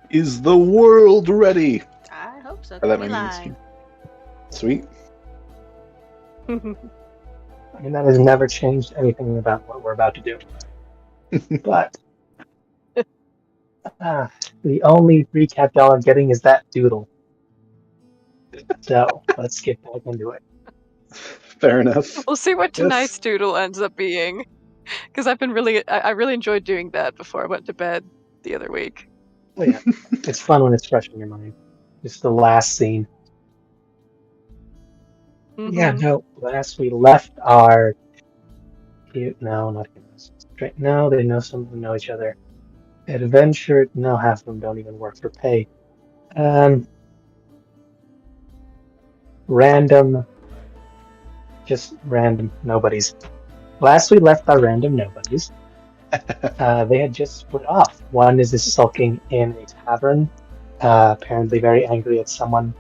Is the world ready? I hope so. Oh, that We might live. mean sweet. I mean, that has never changed anything about what we're about to do. But the only recap y'all are getting is that doodle. So let's get back into it. Fair enough. We'll see what Yes. tonight's doodle ends up being. Because I've been I really enjoyed doing that before I went to bed the other week. Well, yeah, it's fun when it's fresh in your mind. Just the last scene. Yeah, no, last we left our... No, not heroes. Straight. No, they know some of them know each other. Adventure, no, half of them don't even work for pay. Random, just random nobodies. Last we left our random nobodies, they had just split off. One is sulking in a tavern, apparently very angry at someone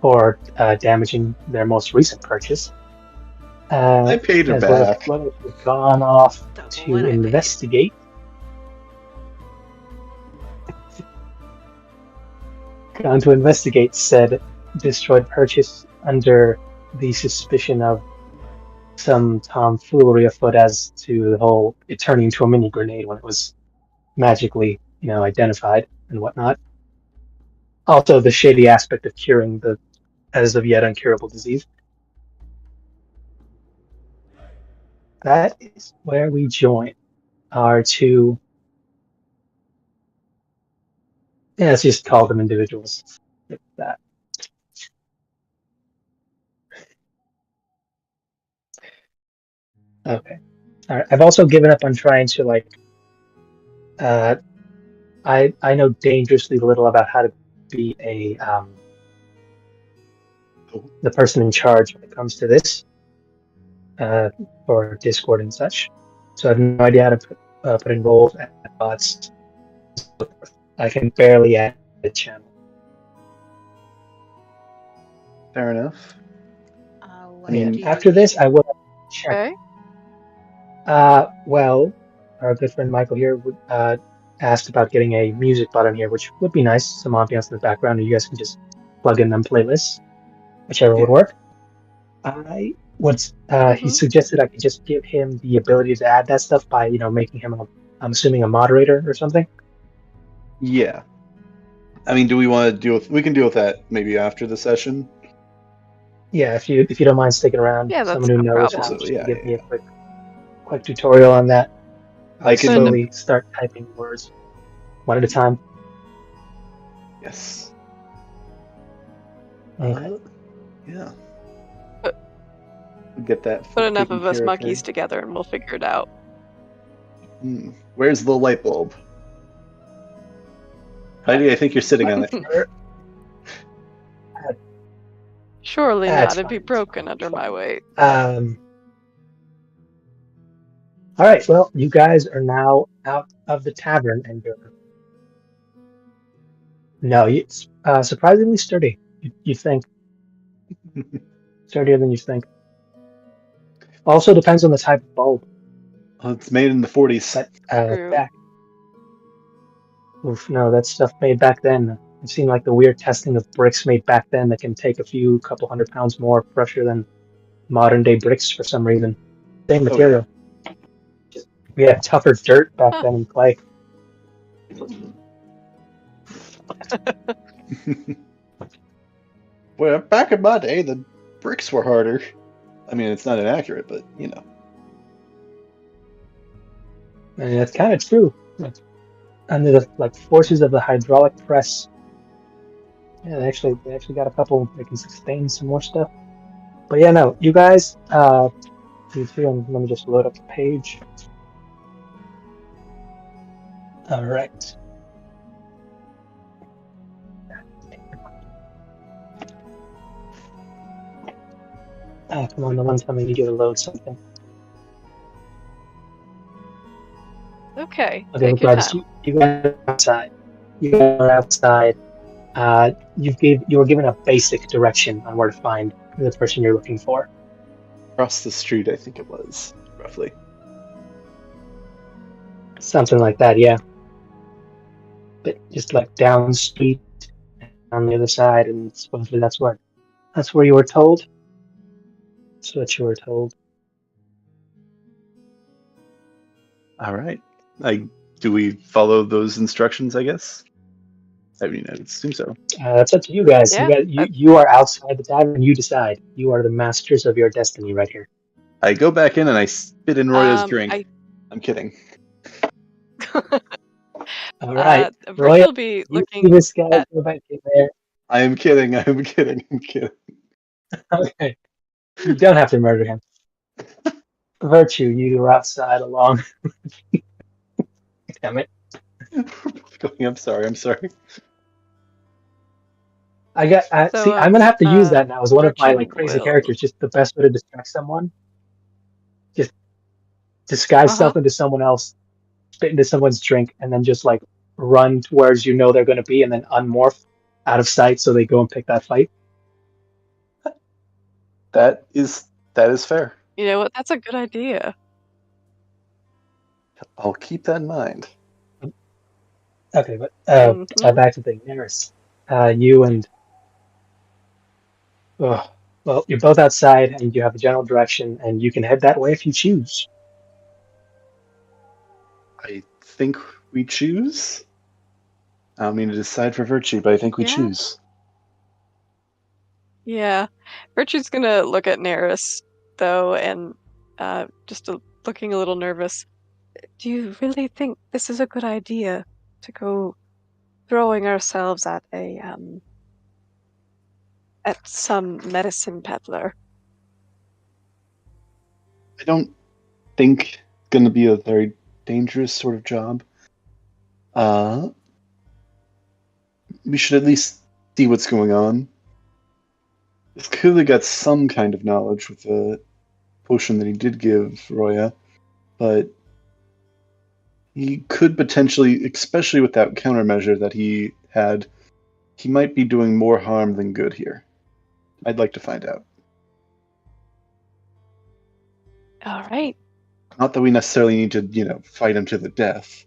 for damaging their most recent purchase. I paid her as well back. as one has gone off Double to what I paid. investigate. Gone to investigate said destroyed purchase under the suspicion of some tomfoolery afoot as to the whole it turning into a mini grenade when it was magically, identified and whatnot. Also, the shady aspect of curing the as of yet uncurable disease. That is where we join our two. Yeah, let's just call them individuals. Like that. Okay. All right. I've also given up on trying to I know dangerously little about how to be the person in charge when it comes to this, for Discord and such. So I have no idea how to put in roles and bots. I can barely add the channel. Fair enough. What mean, do you After this, need? I will check. Okay. Well, our good friend Michael here asked about getting a music button here, which would be nice. Some ambiance in the background, and you guys can just plug in them playlists, whichever would work. He suggested I could just give him the ability to add that stuff by, making him I'm assuming a moderator or something. Yeah. I mean, do we want to deal with? We can deal with that maybe after the session. Yeah, if you don't mind sticking around, Yeah, that's someone who no knows problem. how to Yeah, give me a quick tutorial on that. I can slowly start typing words one at a time. Yes. Okay. Yeah. Get that. Put enough taken of us care monkeys here. together and we'll figure it out. Where's the light bulb? Heidi, I think you're sitting on it. Surely That's not. It'd be fine. broken under my weight. All right. Well, you guys are now out of the tavern, and it's surprisingly sturdy. You think sturdier than you think. Also depends on the type of bulb. Well, it's made in the 40s. But True. back. Oof, no, that's stuff made back then. I've seen like the weird testing of bricks made back then that can take couple hundred pounds more pressure than modern day bricks for some reason. Same material. We had tougher dirt back then in clay. Well, back in my day, the bricks were harder. I mean, it's not inaccurate, but And that's kind of true. Under the forces of the hydraulic press, yeah, they actually got a couple that can sustain some more stuff. But yeah, no, you guys, you two, and let me just load up the page. All right. Come on, the one time I need you to load something. Okay. Okay, Take your guys, time. you guys are outside. You guys are outside. You were given a basic direction on where to find the person you're looking for. across the street, I think it was, roughly. Something like that, yeah. But just like down the street on the other side, and supposedly that's where you were told. That's what you were told. All right. Do we follow those instructions, I guess? I mean, I would assume so. That's up to you guys. Yeah, You are outside the tavern, and you decide. You are the masters of your destiny right here. I go back in and I spit in Roya's drink. I'm kidding. All right, Virgil Roya, will be you looking see this guy at. go back in there. I am kidding. I'm kidding. I'm kidding. Okay, you don't have to murder him. Virtue, you are outside along. Damn it! I'm sorry. I'm sorry. See. I'm gonna have to use that now as one of my Virtue crazy will- characters. Just the best way to distract someone. Just disguise self into someone else, spit into someone's drink, and then just like run towards they're going to be, and then unmorph out of sight so they go and pick that fight. That is fair. You know what? That's a good idea. I'll keep that in mind. Okay, but Mhm. back to the thing, Neris. You and well, you're both outside, and you have a general direction, and you can head that way if you choose. I think we choose. I don't mean to decide for Virtue, but I think we Yeah. choose. Yeah, Virtue's gonna look at Neris though, and looking a little nervous. Do you really think this is a good idea to go throwing ourselves at some medicine peddler? I don't think it's going to be a very dangerous sort of job. We should at least see what's going on. He's clearly got some kind of knowledge with the potion that he did give Roya, but he could potentially, especially with that countermeasure that he had, he might be doing more harm than good here. I'd like to find out. All right. Not that we necessarily need to, fight him to the death,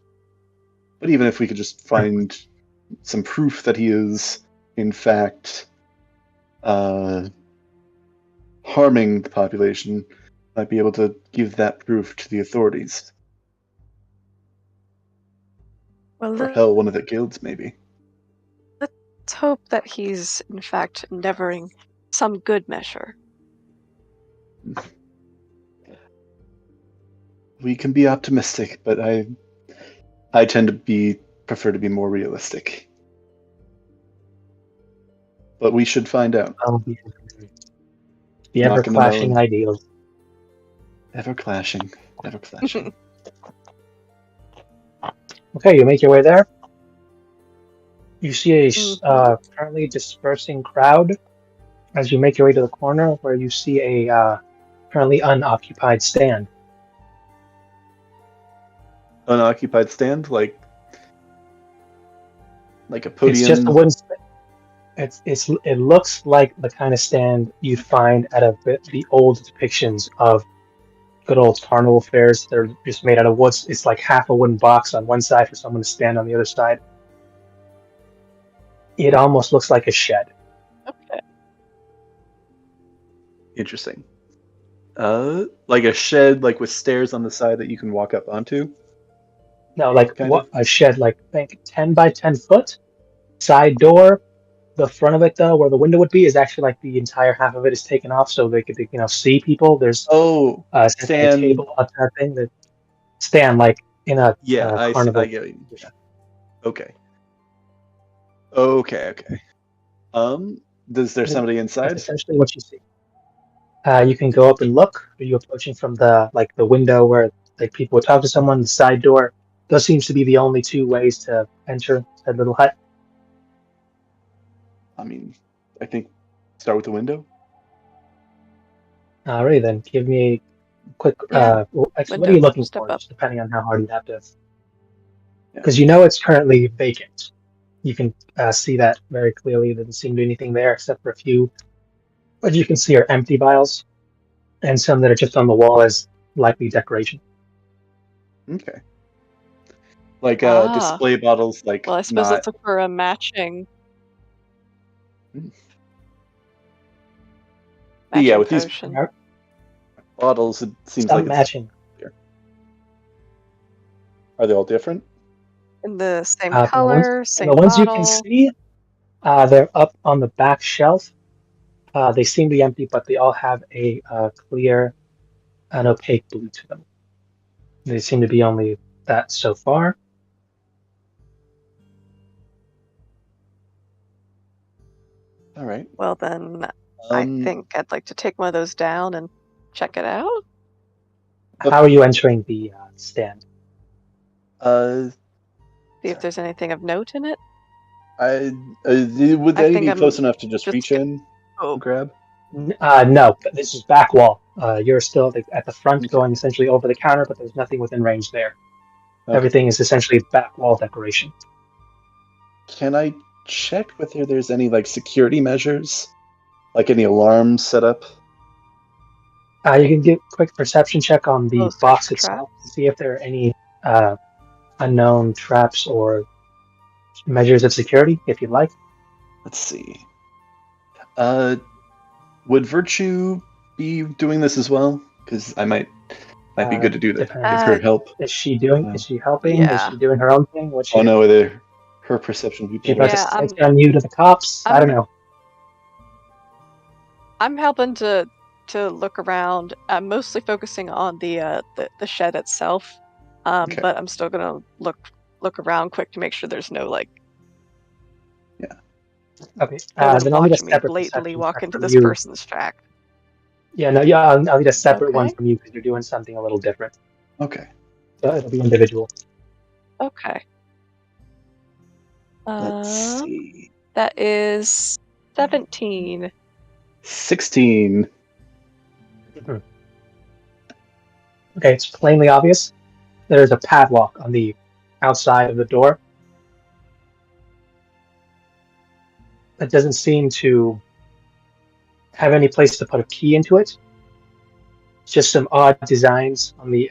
but even if we could just find some proof that he is, in fact, harming the population, might be able to give that proof to the authorities. Well, Or hell, one of the guilds, maybe. let's hope that he's in fact endeavoring some good measure. We can be optimistic, but I tend to prefer to be more realistic. But we should find out. The ever-clashing ideals. Ever clashing. Okay, you make your way there. You see a currently dispersing crowd as you make your way to the corner where you see a currently unoccupied stand. Unoccupied stand, like a podium. It's just a wooden stand. It looks like the kind of stand you'd find at the old depictions of good old carnival fairs. They're just made out of wood. It's like half a wooden box on one side for someone to stand on the other side. It almost looks like a shed. Okay. Interesting. Like a shed, like with stairs on the side that you can walk up onto? No, like a shed, like think 10 by 10 foot. Side door. The front of it, though, where the window would be, is actually like the entire half of it is taken off, so they could, see people. There's a table up that thing that stand like in a carnival. I get it. Yeah. Okay. Is there somebody inside? That's essentially what you see. You can go up and look. Are you approaching from the window where people would talk to someone? The side door. Those seems to be the only two ways to enter that little hut. I mean, I think start with the window. Alright, then give me a quick. What are you looking for? Just depending on how hard you have to. Because it's currently vacant. You can see that very clearly. There doesn't seem to be anything there except for a few. What you can see are empty vials. and some that are just on the wall as likely decoration. Okay. Like Ah. display bottles, like Well, I suppose not. let's look for a matching Yeah, with these potion. There bottles, it seems some like it's. matching. Are they all different? In the same From color, the same ones you bottle. can see, they're up on the back shelf. They seem to be empty, but they all have a clear and opaque blue to them. They seem to be only that so far. All right. Well, then I think I'd like to take one of those down and check it out. How are you entering the stand? See if there's anything of note in it. Would I they think be I'm close enough to just just reach gonna- in Oh, and grab? No, but this is back wall. You're still at the front, Okay. going essentially over the counter, but there's nothing within range there. Okay. Everything is essentially back wall decoration. Can I check whether there's any like security measures, like any alarms set up? You can get a quick perception check on the We'll search box for itself traps. to see if there are any unknown traps or measures of security, if you'd like. Let's see. Would Virtue be doing this as well? Because I might be good to do that. Depends. Give her help. Is she doing? Is she helping? Yeah. Is she doing her own thing? What's she Oh doing? no, whether her perception would be She better. press Yeah, attention on you to the cops. I don't know. I'm helping to look around. I'm mostly focusing on the shed itself, Okay. but I'm still gonna look around quick to make sure there's no like Okay. no one Then I'll need a watching me separate blatantly perception walk check into from this you. person's shack. Yeah, no, yeah, I'll need a separate one Okay. from you because you're doing something a little different. Okay. So it'll be individual. Okay. Let's see. That is 17. 16. Okay, it's plainly obvious. There's a padlock on the outside of the door. It doesn't seem to have any place to put a key into it. Just some odd designs on the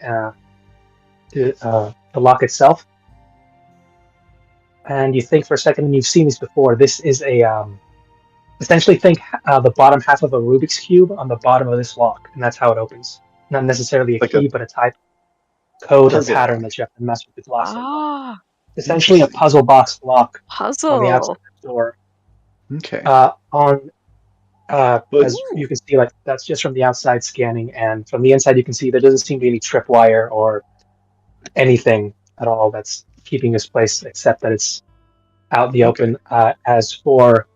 lock itself. And you think for a second, and you've seen these before, this is a essentially think the bottom half of a Rubik's Cube on the bottom of this lock, and that's how it opens. Not necessarily a Like key, a but a type code or puzzle pattern lock. that you have to mess with the glass. Ah, Essentially a puzzle box lock puzzle. on the outside of the door. Okay. As you can see, like that's just from the outside scanning, and from the inside you can see there doesn't seem to be any tripwire or anything at all that's keeping this place, except that it's out in the open. As for,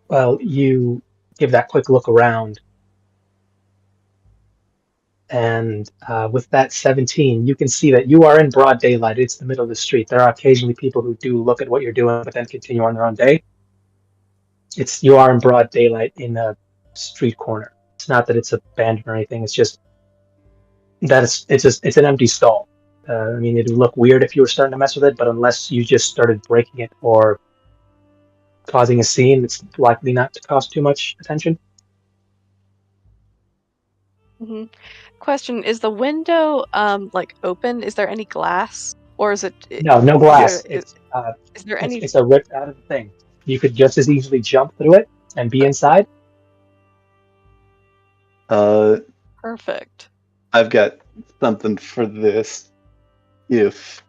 well, you give that quick look around, and with that 17, you can see that you are in broad daylight. It's the middle of the street. There are occasionally people who do look at what you're doing, but then continue on their own day. You are in broad daylight in a street corner. It's not that it's abandoned or anything. It's just that it's an empty stall. I mean, it would look weird if you were starting to mess with it, but unless you just started breaking it or causing a scene, it's likely not to cause too much attention. Mm-hmm. Question: is the window like open? Is there any glass, or is it? No glass. Is there any? It's a ripped out of the thing. You could just as easily jump through it and be inside. Perfect. I've got something for this. If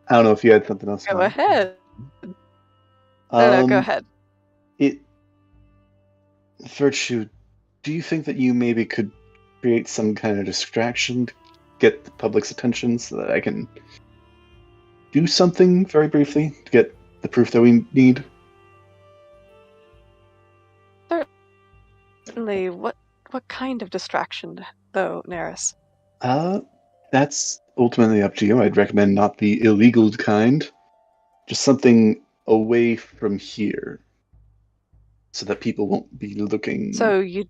I don't know if you had something else. Go ahead. No, go ahead. Virtue, do you think that you maybe could create some kind of distraction to get the public's attention so that I can do something very briefly to get the proof that we need? Certainly. What kind of distraction, though, Neris? That's ultimately up to you. I'd recommend not the illegal kind. Just something away from here. So that people won't be looking. So you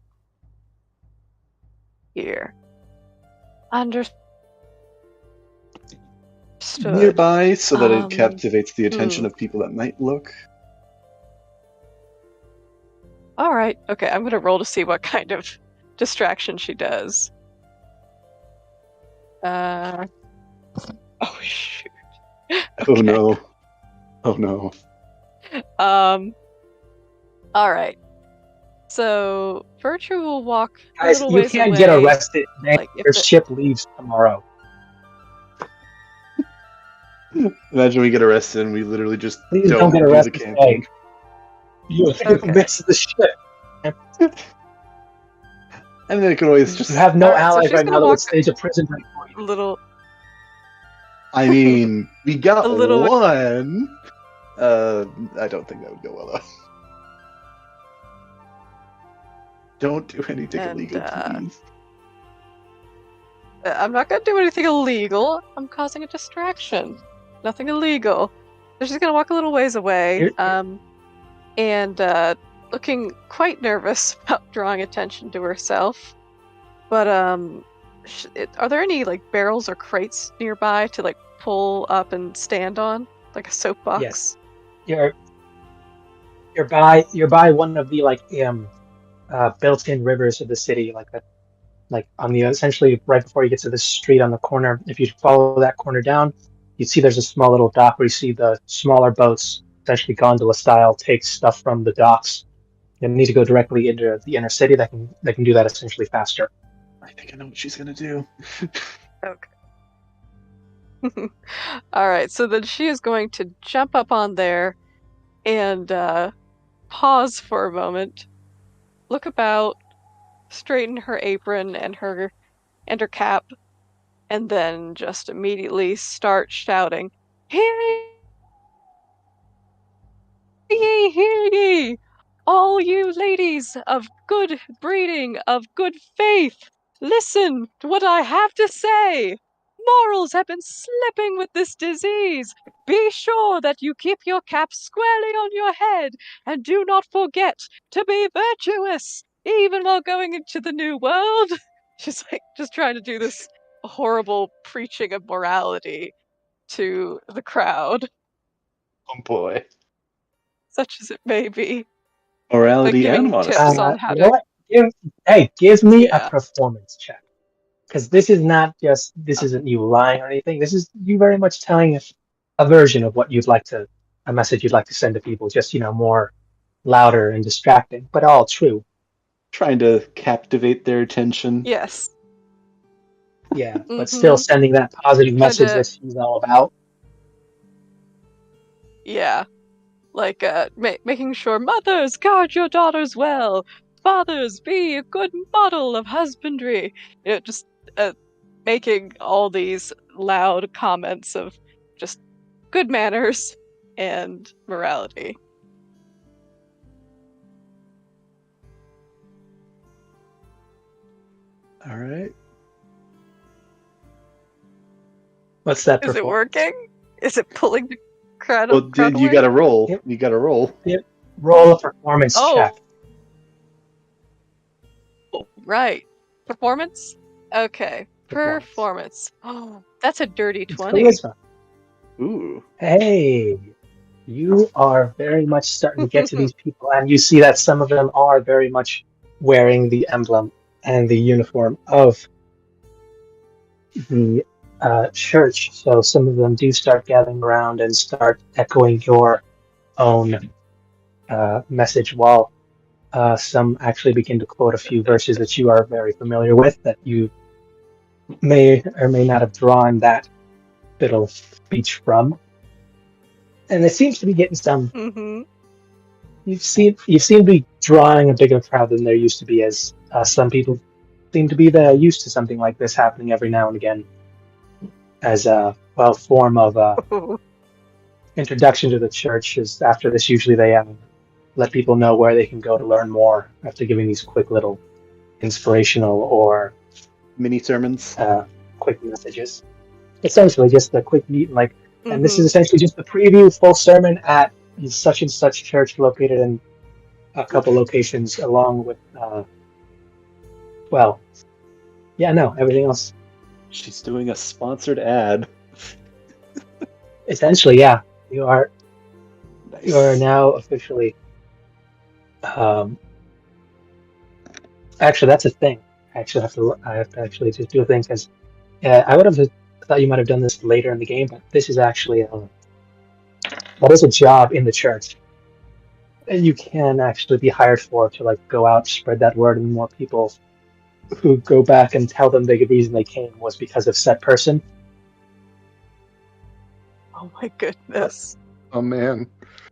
here. Understood. Nearby, so that it captivates the attention of people that might look. All right. Okay, I'm gonna roll to see what kind of distraction she does. Oh shoot. Oh Okay. no. Oh no. All right. So Virtue will walk a Guys, little you ways can't away. get arrested. Like, if Your the- ship leaves tomorrow. Imagine we get arrested and we literally just Please don't don't get do the arrested camping. today. You Okay. miss the ship. And then it could always just. You have no Alright, so allies she's right gonna now that would walk- stage a prison break for you. A little. I mean, we got A little- one. I don't think that would go well though. Don't do anything And, illegal, please. I'm not gonna do anything illegal. I'm causing a distraction. Nothing illegal. So she's gonna walk a little ways away, Here- and looking quite nervous about drawing attention to herself. But are there any like barrels or crates nearby to like pull up and stand on, like a soapbox? Yes. You're by one of the built-in rivers of the city, like on the essentially right before you get to the street on the corner. If you follow that corner down, you see there's a small little dock where you see the smaller boats, essentially gondola style, take stuff from the docks. You need to go directly into the inner city. They can do that essentially faster. I think I know what she's gonna do. Okay. All right, so then she is going to jump up on there and pause for a moment, look about, straighten her apron and her cap, and then just immediately start shouting, "Hear ye, hear ye! All you ladies of good breeding, of good faith, listen to what I have to say! Morals have been slipping with this disease. Be sure that you keep your cap squarely on your head, and do not forget to be virtuous, even while going into the new world." She's like just trying to do this horrible preaching of morality to the crowd, Oh boy. such as it may be. Morality Like giving and tips honesty. on how You to. know what? Give me Yeah. a performance check, because this isn't you lying or anything. This is you very much telling a version of what a message you'd like to send to people, just more louder and distracting, but all true. Trying to captivate their attention. Yes. Yeah, but still sending that positive message that she's all about. Yeah. Like making sure mothers guard your daughters well. Fathers, be a good model of husbandry. Just making all these loud comments of just good manners and morality. All right. What's that? Is it working? Is it pulling the crowd? Well, crowd dude, you away? gotta roll. Yep. You gotta roll. Roll a performance check. Oh, right. Performance? Okay. Performance. Performance. Oh, that's a dirty It's 20. charisma. Ooh. Hey, you are very much starting to get to these people, and you see that some of them are very much wearing the emblem and the uniform of the church. So some of them do start gathering around and start echoing your own message, while some actually begin to quote a few verses that you are very familiar with, that you may or may not have drawn that little speech from. And it seems to be getting some. Mm-hmm. You seem to be drawing a bigger crowd than there used to be, as some people seem to be used to something like this happening every now and again, as a form of introduction to the church. Is after this, usually they let people know where they can go to learn more after giving these quick little inspirational or Mini sermons. quick messages. Essentially, just a quick meet, and this Mhm. is essentially just the preview full sermon at such and such church located in a couple locations, along with everything else. She's doing a sponsored ad. Essentially, yeah, you are Nice. now officially. Actually, that's a thing. I have to actually just do a thing because I would have thought you might have done this later in the game, but this is actually that is a job in the church, and you can actually be hired for to like go out, spread that word, and more people who go back and tell them the reason they came was because of said person. Oh my goodness. Oh man.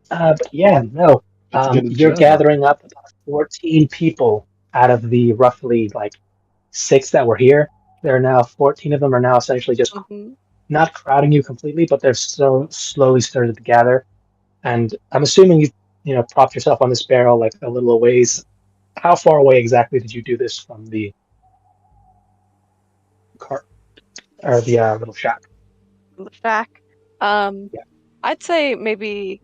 But yeah, no. That's a good You're job. gathering up about 14 people out of the roughly like 6 that were here. There are now 14 of them are now essentially just Mhm. not crowding you completely, but they're so slowly started to gather. And I'm assuming you propped yourself on this barrel like a little ways. How far away exactly did you do this from the cart or the little shack? The shack. Yeah. I'd say maybe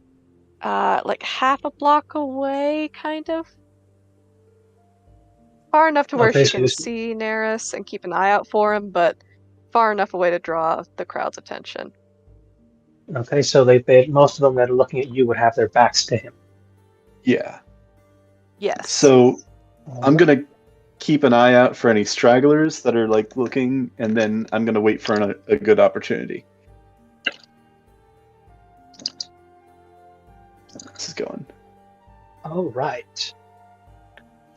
like half a block away, kind of. Far enough to where Okay, she so can see Neris and keep an eye out for him, but far enough away to draw the crowd's attention. okay, so they most of them that are looking at you would have their backs to him. Yeah. Yes. So I'm gonna keep an eye out for any stragglers that are like looking, and then I'm gonna wait for a good opportunity. This is going. All right.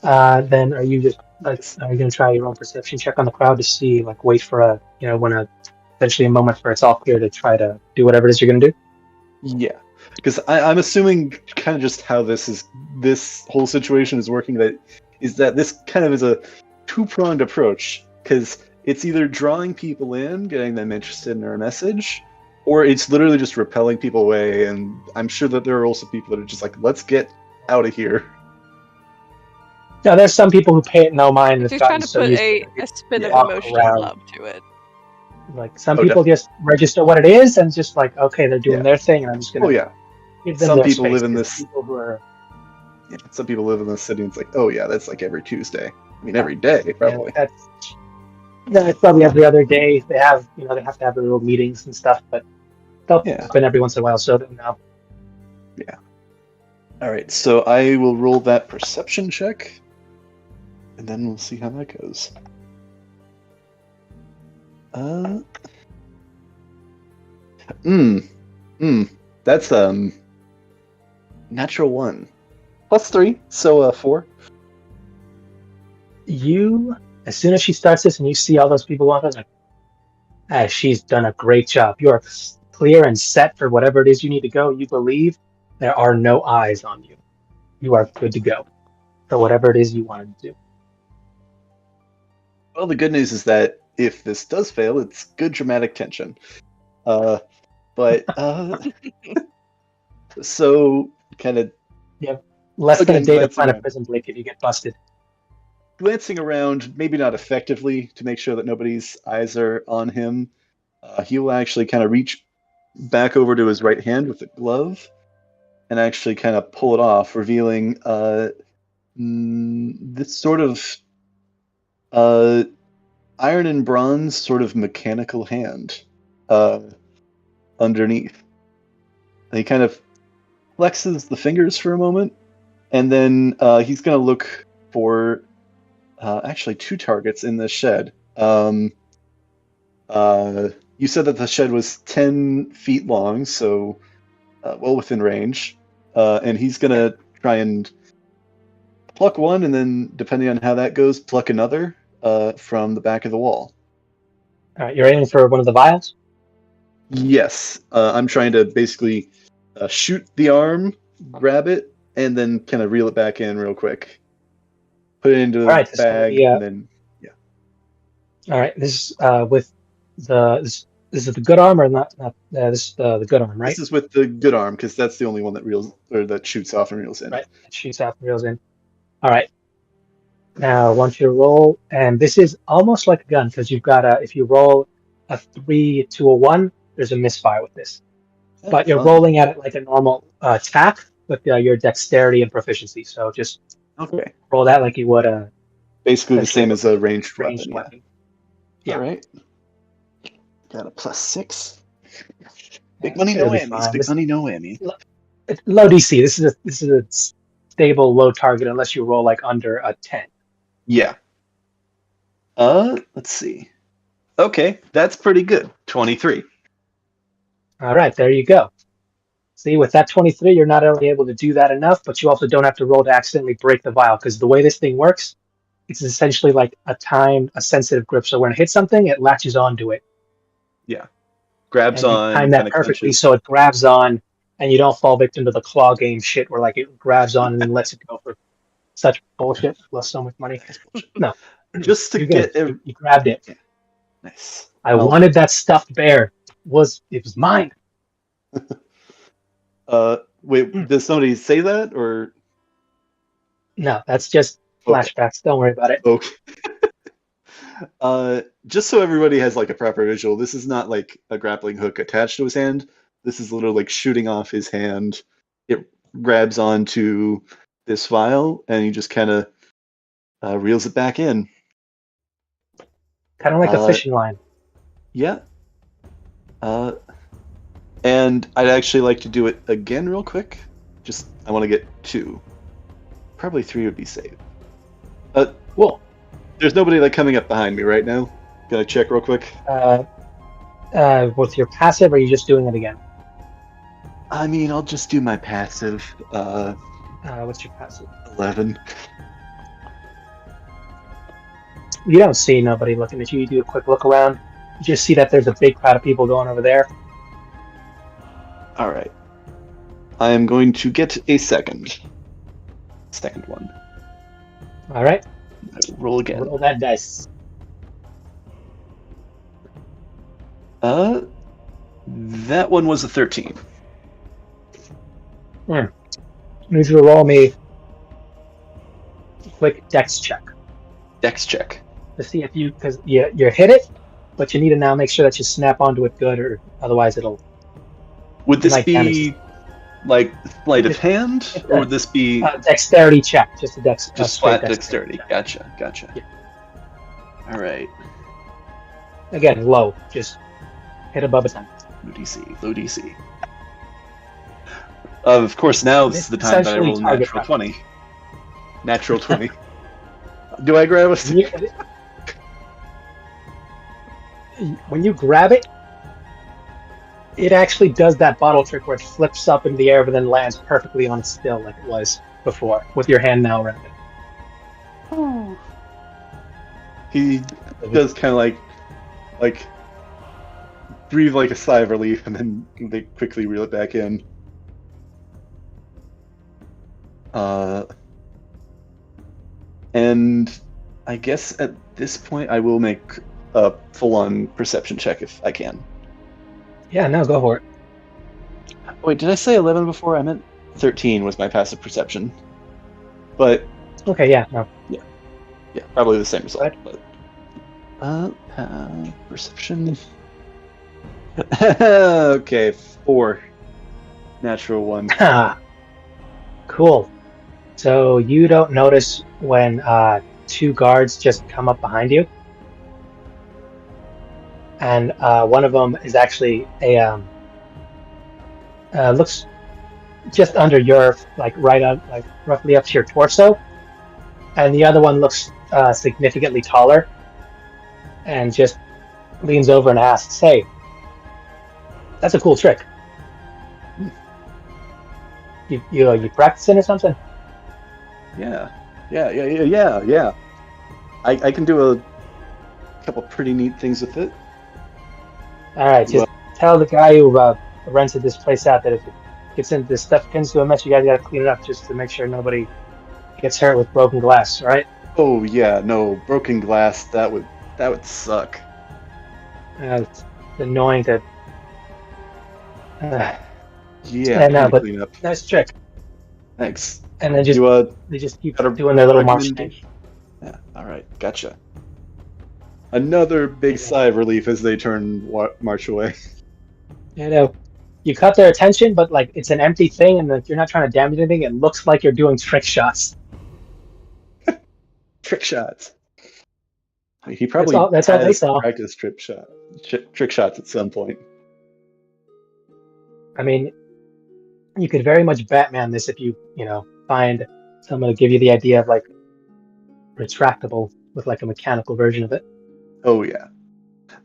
Then are you just are you gonna try your own perception check on the crowd to see like wait for when eventually a moment where it's all clear to try to do whatever it is you're gonna do? Yeah, because I'm assuming kind of just how this whole situation is working. That this kind of is a two-pronged approach, because it's either drawing people in, getting them interested in our message, or it's literally just repelling people away. And I'm sure that there are also people that are just like, let's get out of here. Now there's some people who pay it no mind and She's have trying gotten to so put used a to it. spin of walk emotion around. and love to it. Like some people just register what it is and just like, okay, they're doing Yeah. their thing, and I'm just gonna give them Some their people space. live in this. People who are Some people live in this city, and it's like, oh yeah, that's like every Tuesday. I mean, every day probably. That's probably every other day. They have they have to have their little meetings and stuff, but they'll happen every once in a while. So now. Yeah. All right, so I will roll that perception check, and then we'll see how that goes. That's natural 1 plus 3, so 4. You, as soon as she starts this, and you see all those people on her, like, she's done a great job. You are clear and set for whatever it is you need to go. You believe there are no eyes on you. You are good to go for whatever it is you want to do. Well, the good news is that if this does fail, it's good dramatic tension. So kind of. Yeah, less than a day to find a prison break if you get busted. Glancing around, maybe not effectively, to make sure that nobody's eyes are on him, he will actually kind of reach back over to his right hand with a glove and actually kind of pull it off, revealing this sort of iron and bronze sort of mechanical hand underneath. And he kind of flexes the fingers for a moment, and then he's going to look for actually 2 targets in the shed. You said that the shed was 10 feet long, so well within range. And he's going to try and pluck one, and then, depending on how that goes, pluck another from the back of the wall. All right, you're aiming for one of the vials? Yes. I'm trying to basically shoot the arm, grab it, and then kind of reel it back in real quick. Put it into the bag, and then All right, this is with this is it the good arm or not? This is the good arm, right? This is with the good arm, because that's the only one that reels or that shoots off and reels in. Right, it shoots off and reels in. All right. Now I want you to roll, and this is almost like a gun because you've got if you roll a 3 to a 1, there's a misfire with this. But you're rolling at it like a normal attack with your dexterity and proficiency. So just roll that like you would basically the same as a ranged weapon. Yeah. All right. Got a +6. Big money, no whammies. Big money, no whammy. Low DC. This is a stable low target unless you roll like under a 10. Yeah. Let's see. Okay, that's pretty good. 23. All right, there you go. See, with that 23, you're not only able to do that enough, but you also don't have to roll to accidentally break the vial, because the way this thing works, it's essentially like a sensitive grip. So when it hits something, it latches onto it. Yeah. Grabs And you on, time kind that of perfectly clenches. so it grabs on, and you don't fall victim to the claw game shit where like it grabs on and then lets it go for such bullshit. Lost so much money. That's bullshit. No, Just to you're good. get You grabbed it. Yeah. Nice. I wanted that stuffed bear. It was mine. Wait, does somebody say that or No, that's just okay? flashbacks. Don't worry about it. Okay. Just so everybody has like a proper visual, this is not like a grappling hook attached to his hand. This is literally like shooting off his hand. It grabs onto this vial, and he just kind of reels it back in. Kind of like a fishing line. Yeah. And I'd actually like to do it again real quick. Just, I want to get 2. Probably 3 would be safe. Cool. There's nobody like coming up behind me right now. Gonna check real quick. With your passive, or are you just doing it again? I mean, I'll just do my passive. What's your passive? 11. You don't see nobody looking at you. You do a quick look around. You just see that there's a big crowd of people going over there. All right. I am going to get a second one. All right. I will roll again. Roll that dice. That one was a 13. You need to roll me a quick dex check Dex check. to see if because you hit it, but you need to now make sure that you snap onto it good, or otherwise it'll. Would this might be like sleight of hand, It's or would this be dexterity check? Just a just straight flat dexterity? Gotcha. Yeah. All right. Again, low. Just hit above a 10. Low DC. Of course, now this is the time that I roll a Essentially natural 20. Natural 20. Do I grab a stick? When you grab it, it actually does that bottle trick where it flips up in the air but then lands perfectly on its still like it was before, with your hand now around it. He does kind of like breathe like a sigh of relief, and then they quickly reel it back in. And I guess at this point I will make a full-on perception check if I can. Yeah, no, go for it. Wait, did I say 11 before? I meant 13 was my passive perception. But Okay, yeah, no. yeah, probably the same result. But perception. Okay, 4. Natural 1. Cool. So you don't notice when 2 guards just come up behind you, and one of them is actually a looks just under your right on roughly up to your torso, and the other one looks significantly taller, and just leans over and asks, "Hey, that's a cool trick. You practicing or something?" Yeah. I can do a couple pretty neat things with it. All right, just tell the guy who rented this place out that if it gets into this stuff into a mess, you guys got to clean it up just to make sure nobody gets hurt with broken glass, all right? Oh yeah, no, broken glass, that would suck. It's annoying to. Yeah, no, but clean up. nice trick. Thanks. And then just they just keep got a doing their little march thing. Yeah, alright, gotcha. Another big sigh of relief as they turn march away. You know, you cut their attention, but it's an empty thing, and you're not trying to damage anything. It looks like you're doing trick shots. Trick shots. He probably that's all they has saw. practiced trick shots at some point. I mean, you could very much Batman this if you find someone to give you the idea of retractable with like a mechanical version of it. Oh yeah,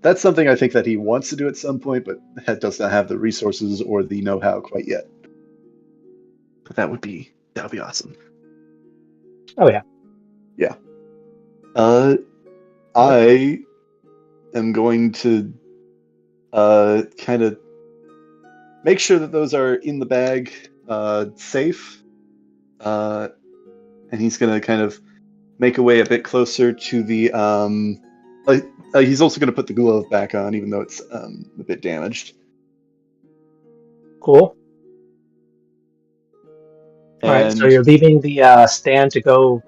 that's something I think that he wants to do at some point, but does not have the resources or the know-how quite yet. But that would be awesome. Oh yeah. Yeah. I am going to kind of make sure that those are in the bag, safe. And he's going to kind of make a way a bit closer to the. He's also going to put the glove back on, even though it's a bit damaged. Cool. And All right, so you're leaving the stand to go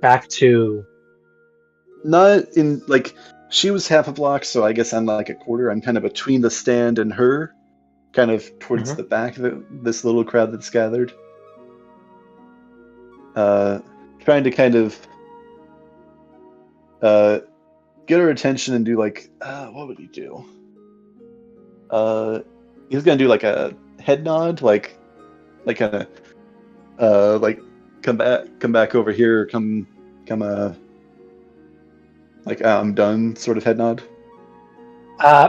back to. not in like she was half a block, so I guess I'm like a quarter. I'm kind of between the stand and her, kind of towards the back of this little crowd that's gathered. Trying to kind of get her attention and do like what would he do? He's gonna do like a head nod, like kind of like come back over here, come like I'm done sort of head nod.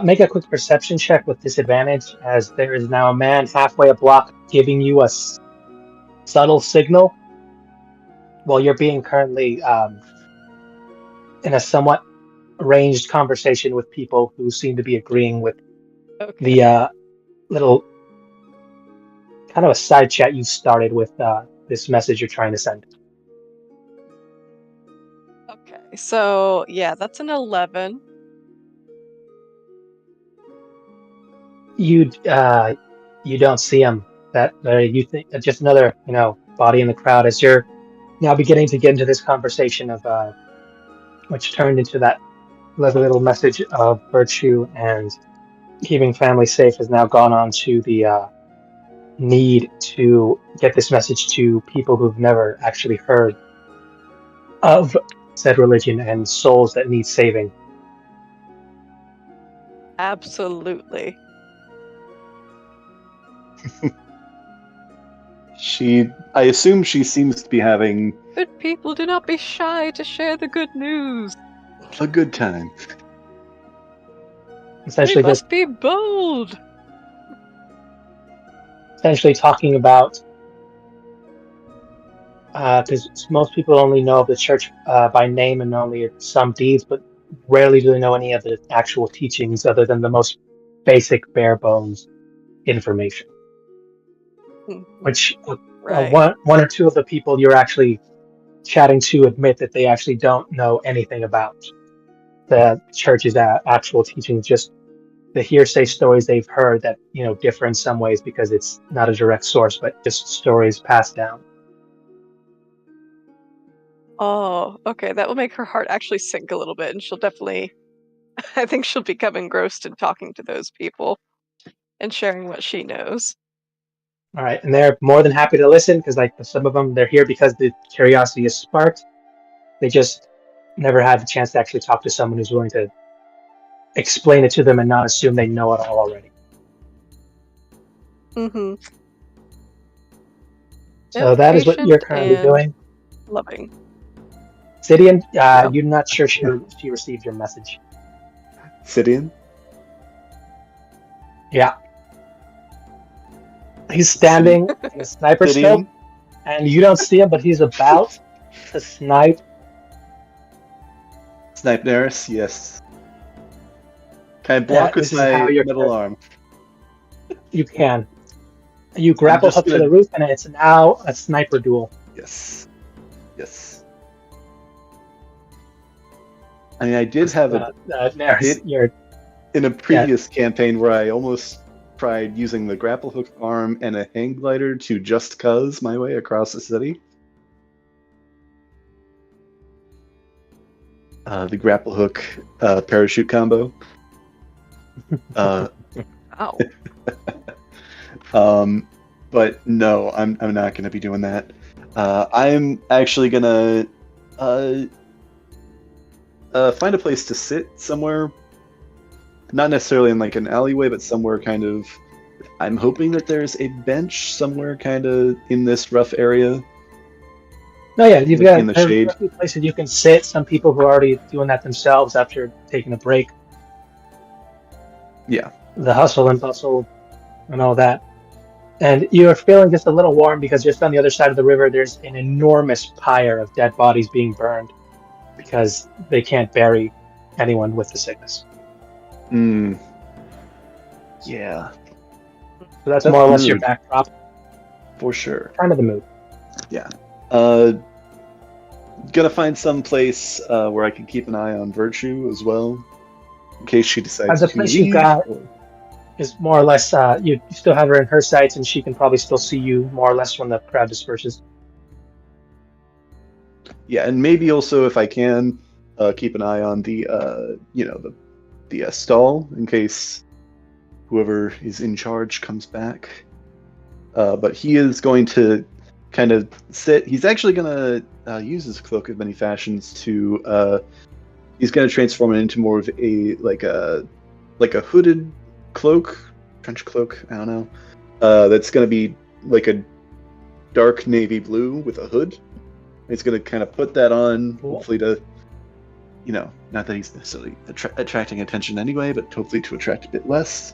Make a quick perception check with disadvantage, as there is now a man halfway a block giving you a subtle signal while you're being currently in a somewhat arranged conversation with people who seem to be agreeing with the little kind of a side chat you started with this message you're trying to send. Okay, so yeah, that's an 11. You don't see him. That you think just another body in the crowd as you're now beginning to get into this conversation of which turned into that little message of virtue and keeping family safe has now gone on to the need to get this message to people who've never actually heard of said religion and souls that need saving. Absolutely. I assume she seems to be having Good people, do not be shy to share the good news. a good time. Essentially, We must be bold. Essentially talking about because most people only know of the church by name and only some deeds, but rarely do they know any of the actual teachings other than the most basic, bare bones information. Which Right. one or two of the people you're actually chatting to admit that they actually don't know anything about the church's actual teachings, just the hearsay stories they've heard that differ in some ways because it's not a direct source, but just stories passed down. Oh, okay. That will make her heart actually sink a little bit, and she'll definitely, I think she'll become engrossed in talking to those people and sharing what she knows. All right, and they're more than happy to listen because, like, some of them, they're here because the curiosity is sparked. They just never had the chance to actually talk to someone who's willing to explain it to them and not assume they know it all already. Mm-hmm. So that is what you're currently doing. Loving. Sidian, you're not sure she received your message. Sidian? Yeah. He's standing in a sniper scope, and you don't see him, but he's about to snipe. Snipe Neris, yes. Can I block with my middle arm? You can. You grapple up to the roof, and it's now a sniper duel. Yes. Yes. I mean, I did have in a previous campaign where I almost tried using the grapple hook arm and a hang glider to just cuz my way across the city. The grapple hook parachute combo. Ow. But no, I'm not going to be doing that. I'm actually going to find a place to sit somewhere. Not necessarily in like an alleyway, but somewhere kind of... I'm hoping that there's a bench somewhere kind of in this rough area. No, yeah, you've got in the there shade. are a few places you can sit. Some people who are already doing that themselves after taking a break. Yeah. The hustle and bustle and all that. And you're feeling just a little warm because just on the other side of the river, there's an enormous pyre of dead bodies being burned because they can't bury anyone with the sickness. Mm. Yeah, So that's That's more or the less your mood. backdrop, for sure. kind of the mood. Yeah. Gonna find some place where I can keep an eye on Virtue as well, in case she decides The to place leave. you've got or- is more or less, you still have her in her sights, and she can probably still see you more or less when the crowd disperses. Yeah, and maybe also if I can keep an eye on the the stall in case whoever is in charge comes back. But he is going to kind of sit. He's actually going to use his cloak of many fashions to. He's going to transform it into more of a like a hooded cloak, trench cloak. I don't know. That's going to be like a dark navy blue with a hood. He's going to kind of put that on, Cool. hopefully to, not that he's necessarily attracting attention anyway, but hopefully to attract a bit less.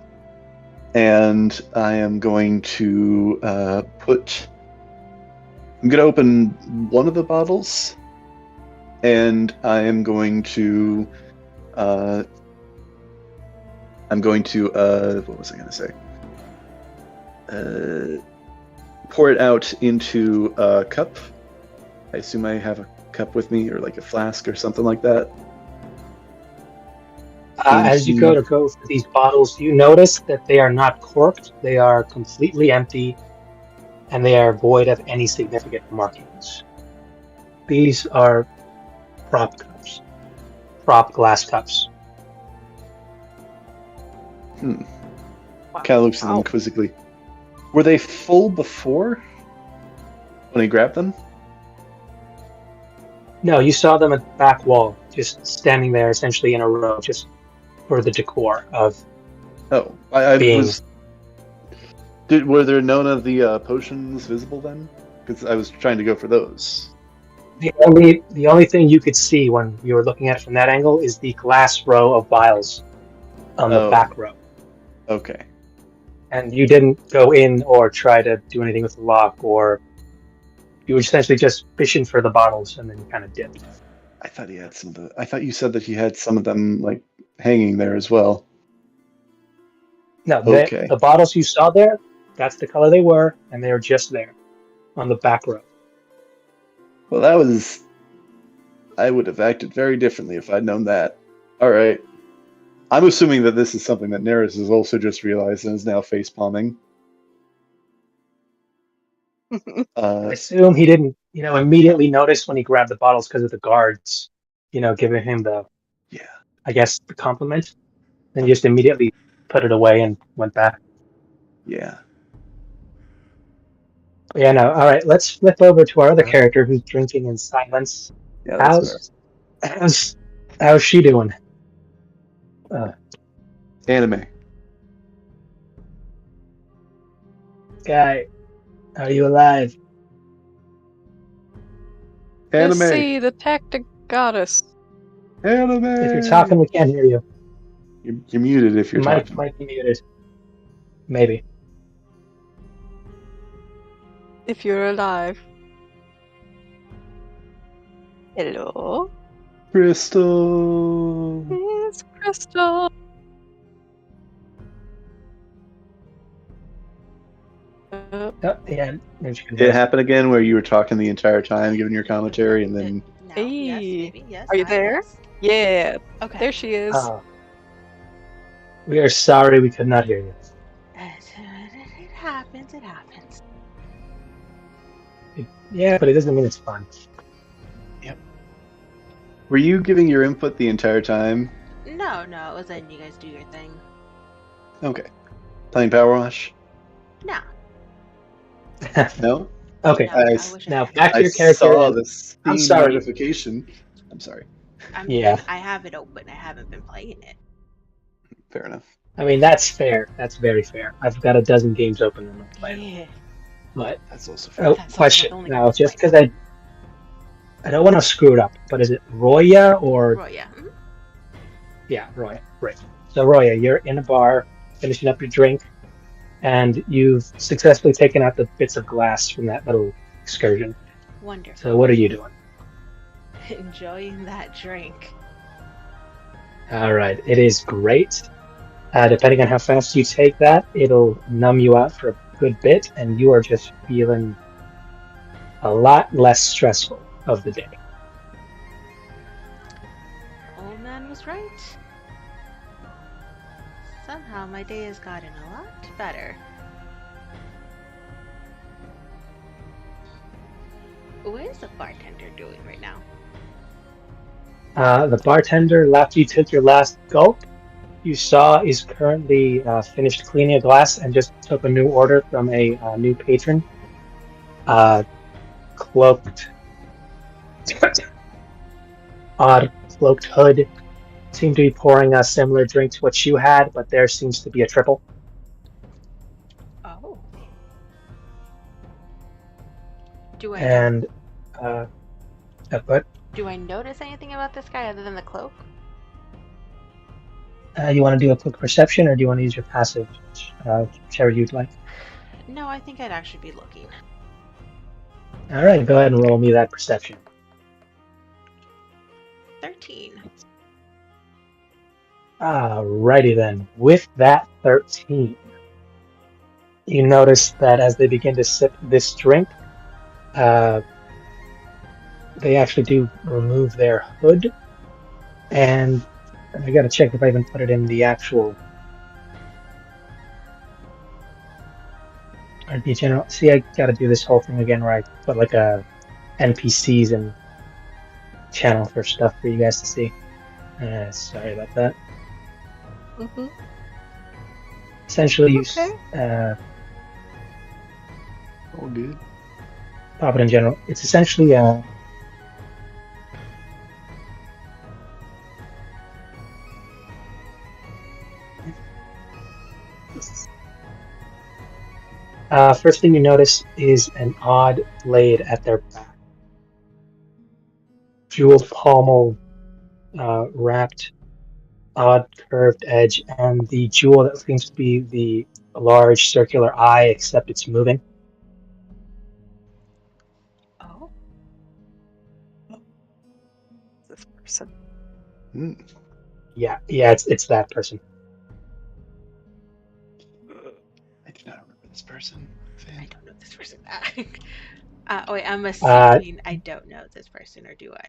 And I am going to I'm going to open one of the bottles, and I am going to, what was I going to say? Pour it out into a cup. I assume I have a cup with me, or like a flask or something like that. As you go for these bottles, you notice that they are not corked. They are completely empty, and they are void of any significant markings. These are prop cups. Prop glass cups. Kind of looks at them quizzically. Were they full before when he grabbed them? No, you saw them at the back wall, just standing there essentially in a row, just for the decor of Oh, I being... was. Were there none of the potions visible then? Because I was trying to go for those. The only thing you could see when you were looking at it from that angle is the glass row of vials on the back row. Okay. And you didn't go in or try to do anything with the lock, or you were essentially just fishing for the bottles and then you kind of dipped. I thought he had some of the. I thought you said that he had some of them like hanging there as well. No, Okay. the bottles you saw there, that's the color they were, and they were just there on the back row. Well, that was. I would have acted very differently if I'd known that. All right. I'm assuming that this is something that Neris has also just realized and is now face-palming. I assume he didn't, immediately notice when he grabbed the bottles because of the guards, giving him the compliment. Then just immediately put it away and went back. Yeah. Yeah, no. All right, let's flip over to our other character who's drinking in silence. Yeah, that's How's she doing? Anime. Guy, are you alive? Anime. Let's see, the tactic goddess. Anime. If you're talking, we can't hear you. You're muted if you're talking. Might be muted. Maybe. If you're alive. Hello? Crystal. It's Crystal. Oh, yeah. Did it happen again where you were talking the entire time, giving your commentary, and then... No, Hey. yes, maybe, yes. Are you hi, there? yes. Yeah, Okay. there she is. We are sorry we could not hear you. It happens, it happens. Yeah, but it doesn't mean it's fun. Were you giving your input the entire time? No, it was letting you guys do your thing. Okay. Playing Power Wash? No. No? Okay. No, I I- wish Now I back to I your character. saw and- the Steam I'm sorry. notification. I'm sorry. Yeah. I have it open. I haven't been playing it. Fair enough. I mean, that's fair. That's very fair. I've got a dozen games open and I'm playing. Yeah. But That's also fair. oh, That's question. only Now, goes just like because I don't want to screw it up, but is it Roya or... Roya. Yeah, Roya. Right. So, Roya, you're in a bar, finishing up your drink, and you've successfully taken out the bits of glass from that little excursion. Wonderful. So, what are you doing? Enjoying that drink. All right, it is great. Depending on how fast you take that, it'll numb you out for a good bit, and you are just feeling a lot less stressful of the day. Old man was right. Somehow my day has gotten a lot better. What is the bartender doing right now? The bartender, after you took your last gulp, you saw is currently finished cleaning a glass and just took a new order from a new patron. Cloaked, odd cloaked hood. Seemed to be pouring a similar drink to what you had, but there seems to be a triple. Oh. Do I notice anything about this guy other than the cloak? You want to do a quick perception, or do you want to use your passive, whichever you'd like? No, I think I'd actually be looking. All right, go ahead and roll me that perception. 13. Alrighty then. With that 13, you notice that as they begin to sip this drink, they actually do remove their hood, and I gotta check if I even put it in the actual or the general. See, I gotta do this whole thing again where I put like a NPCs and channel for stuff for you guys to see. Sorry about that. Mm-hmm. Essentially, Okay. All good. Pop it in general. It's essentially first thing you notice is an odd blade at their back. Jeweled pommel, wrapped, odd curved edge, and the jewel that seems to be the large circular eye, except it's moving. Oh. This person. Yeah, it's that person. I do not remember this person. I don't know this person. Wait, I'm assuming I don't know this person, or do I?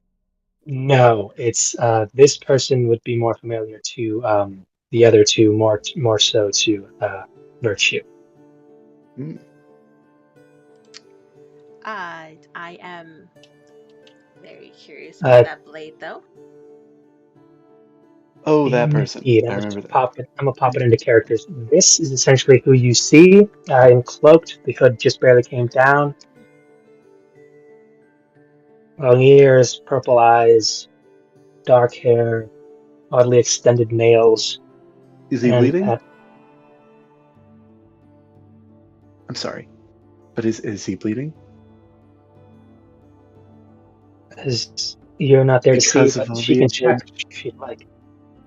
No, it's this person would be more familiar to the other two, more so to Virtue. I am very curious about that blade, though. Oh, that person. Indeed. I remember that. I'm gonna pop it into characters. This is essentially who you see in cloaked. The hood just barely came down. Long ears, purple eyes, dark hair, oddly extended nails. Is he bleeding? I'm sorry, but is he bleeding? You're not there Because to see, of but all she the can check edge. if you'd like.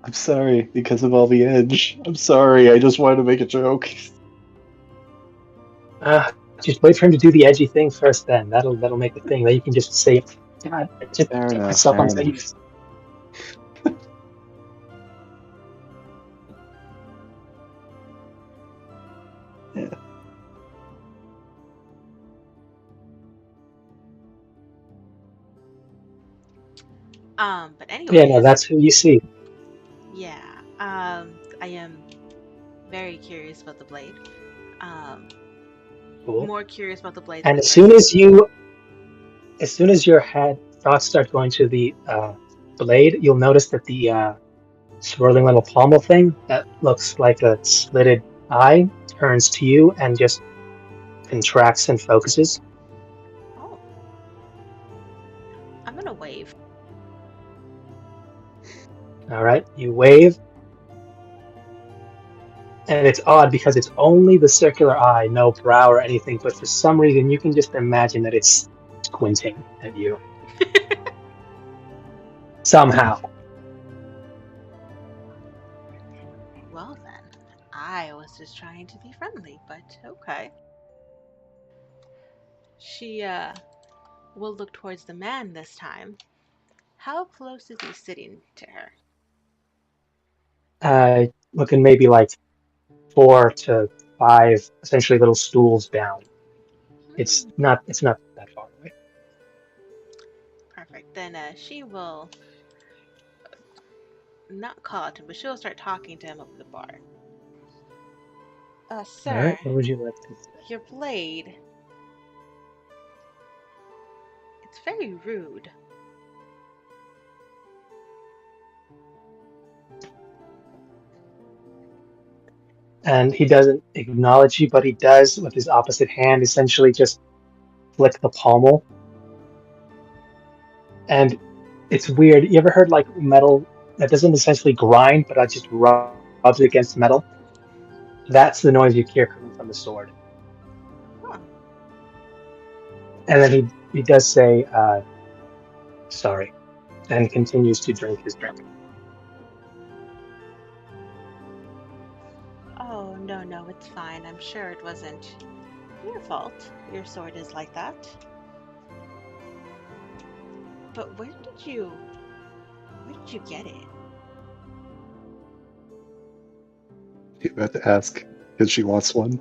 I'm sorry, because of all the edge. I'm sorry, I just wanted to make a joke. Just wait for him to do the edgy thing first. Then that'll make the thing. Then you can just say, "God, I just Fair get enough, myself fair on enough. stage." Yeah. But anyway. Yeah, no, that's who you see. Yeah. I am very curious about the blade. Cool. More curious about the blade. And as soon as your thoughts start going to the blade, you'll notice that the swirling little pommel thing that looks like a slitted eye turns to you and just contracts and focuses. Oh. I'm gonna wave. All right, you wave. And it's odd because it's only the circular eye, no brow or anything, but for some reason you can just imagine that it's squinting at you. Somehow. Well then, I was just trying to be friendly, but okay. She will look towards the man this time. How close is he sitting to her? Looking maybe like 4 to 5, essentially little stools down. It's Hmm, not that far away. perfect. Then she will not call out to him, but she'll start talking to him over the bar. All right, Sir, what would you like to say? your blade, it's very rude. And he doesn't acknowledge you, but he does with his opposite hand essentially just flick the pommel. And it's weird. You ever heard like metal that doesn't essentially grind, but it just rubs against metal? That's the noise you hear coming from the sword. Huh. And then he does say, sorry, and continues to drink his drink. Oh, no, no, it's fine. I'm sure it wasn't your fault. Your sword is like that. But where did you get it? You have to ask because she wants one.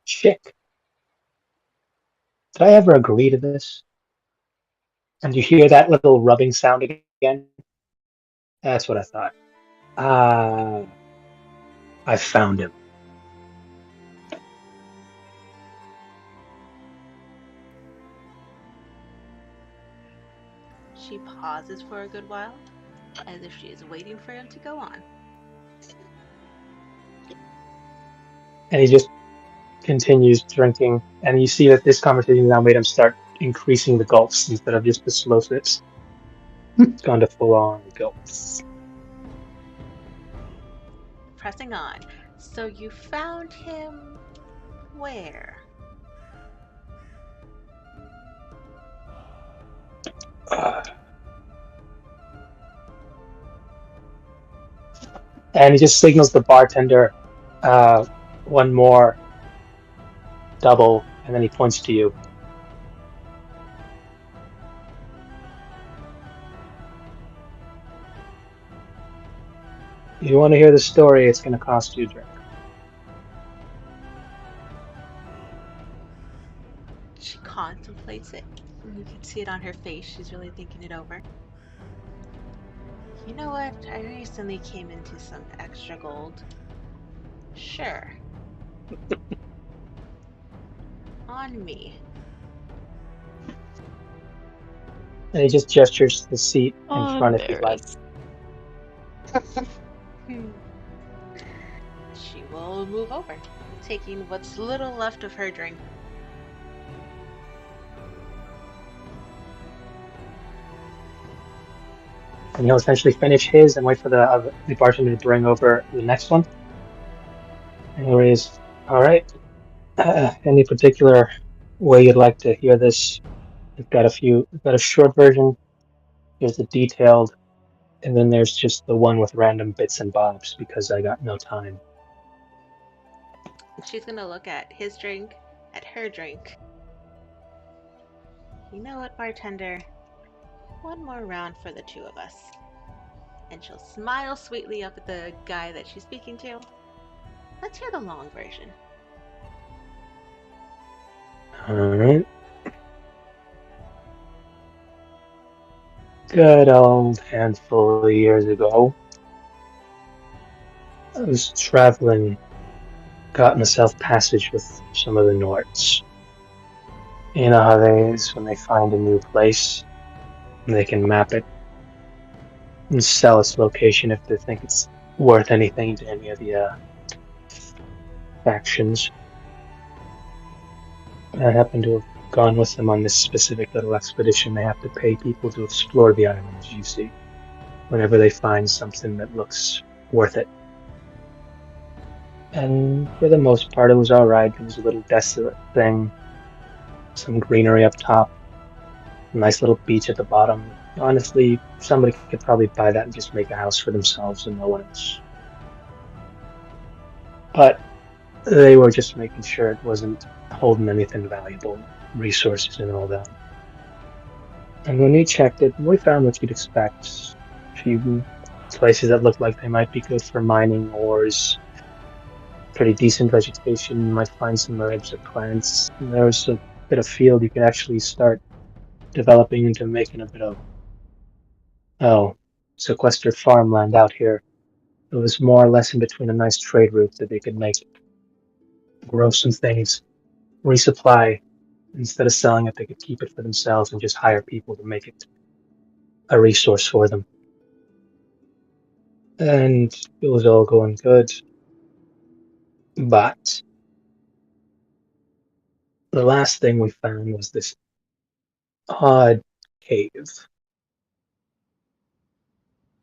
Chick, did I ever agree to this? And you hear that little rubbing sound again? That's what I thought. I found him. She pauses for a good while, as if she is waiting for him to go on. And he just continues drinking. And you see that this conversation now made him start increasing the gulps instead of just the slow sips. It's gone to full on gulps. Pressing on. So you found him where? And he just signals the bartender one more double, and then he points to you. If you want to hear the story, it's going to cost you a drink. She contemplates it. You can see it on her face. She's really thinking it over. You know what? I recently came into some extra gold. Sure. On me. And he just gestures to the seat in front if you'd like. She will move over, taking what's little left of her drink. And he'll essentially finish his and wait for the bartender to bring over the next one. Anyways, all right. Any particular way you'd like to hear this? We've got a short version. There's the detailed, and then there's just the one with random bits and bobs because I got no time. She's gonna look at his drink, at her drink. You know what, bartender? One more round for the two of us. And she'll smile sweetly up at the guy that she's speaking to. Let's hear the long version. All right. Good old handful of years ago, I was traveling, got myself passage with some of the Norts. You know how they is when they find a new place, they can map it and sell its location if they think it's worth anything to any of the factions. I happen to have gone with them on this specific little expedition. They have to pay people to explore the islands, you see. whenever they find something that looks worth it. And for the most part, it was alright. It was a little desolate thing, some greenery up top, a nice little beach at the bottom. Honestly, somebody could probably buy that and just make a house for themselves and no one else. But they were just making sure it wasn't holding anything valuable, resources and all that. And when we checked it, we found what you'd expect. A few places that looked like they might be good for mining ores, pretty decent vegetation, you might find some herbs or plants. And there was a bit of field you could actually start developing into making a bit of, sequestered farmland out here. It was more or less in between a nice trade route that they could make, grow some things, resupply. Instead of selling it, they could keep it for themselves and just hire people to make it a resource for them. And it was all going good. But the last thing we found was this odd cave.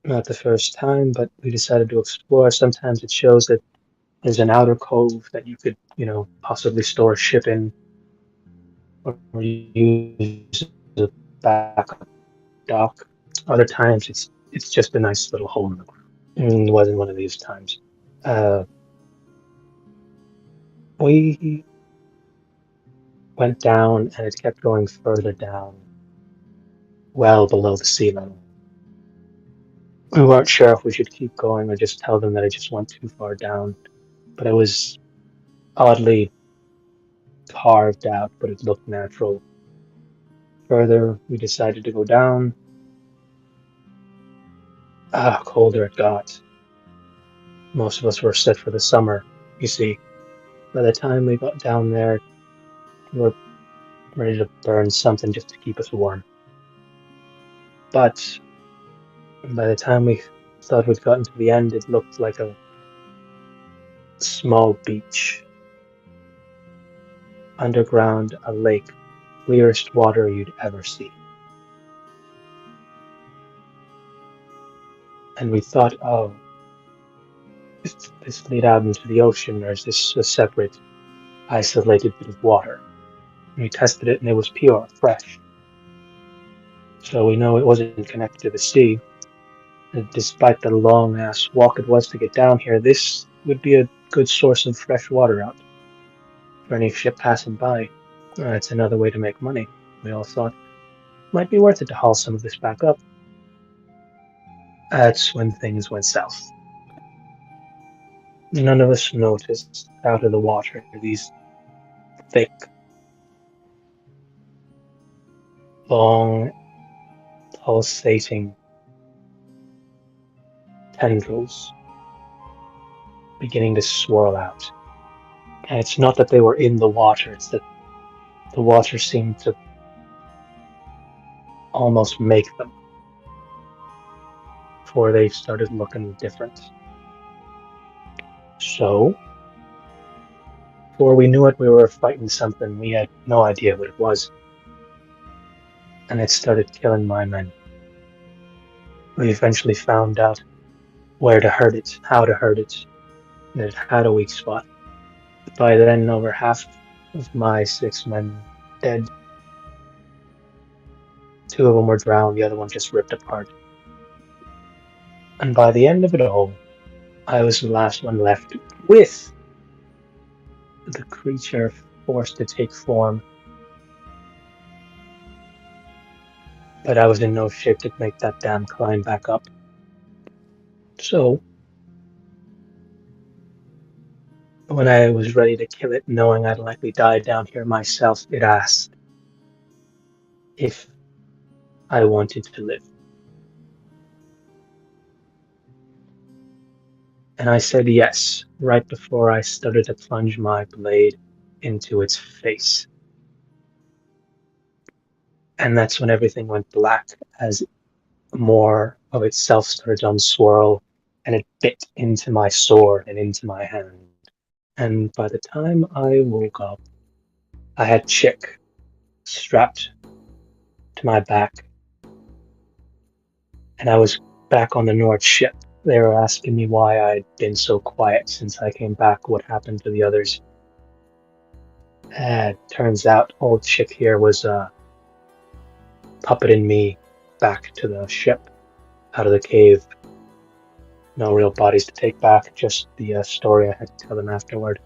Not the first time, but we decided to explore. Sometimes it shows that there's an outer cove that you could, possibly store a ship in or use a backup dock. Other times it's just a nice little hole in the ground. And it wasn't one of these times. We went down and it kept going further down, well below the sea level. We weren't sure if we should keep going or just tell them that it just went too far down, but it was oddly carved out, but it looked natural. Further, we decided to go down. Colder it got. Most of us were set for the summer, you see. By the time we got down there, we were ready to burn something just to keep us warm. But by the time we thought we'd gotten to the end, it looked like a small beach. Underground, a lake, clearest water you'd ever see. And we thought, is this lead out into the ocean, or is this a separate, isolated bit of water? And we tested it, and it was pure, fresh. So we know it wasn't connected to the sea. And despite the long-ass walk it was to get down here, this would be a good source of fresh water out for any ship passing by. It's another way to make money. We all thought it might be worth it to haul some of this back up. That's when things went south. None of us noticed out of the water these thick, long, pulsating tendrils beginning to swirl out. And it's not that they were in the water, it's that the water seemed to almost make them before they started looking different. So, before we knew it, we were fighting something. We had no idea what it was. And it started killing my men. We eventually found out where to hurt it, how to hurt it, and it had a weak spot. By then, over half of my 6 men dead. 2 of them were drowned, the other one just ripped apart. And by the end of it all, I was the last one left with the creature forced to take form. But I was in no shape to make that damn climb back up. So, when I was ready to kill it, knowing I'd likely die down here myself, it asked if I wanted to live. And I said yes, right before I started to plunge my blade into its face. And that's when everything went black, as more of itself started to unswirl, and it bit into my sword and into my hand. And by the time I woke up, I had Chick strapped to my back, and I was back on the North ship. They were asking me why I'd been so quiet since I came back, what happened to the others. Turns out old Chip here was puppeting me back to the ship, out of the cave. No real bodies to take back, just the story I had to tell them afterward.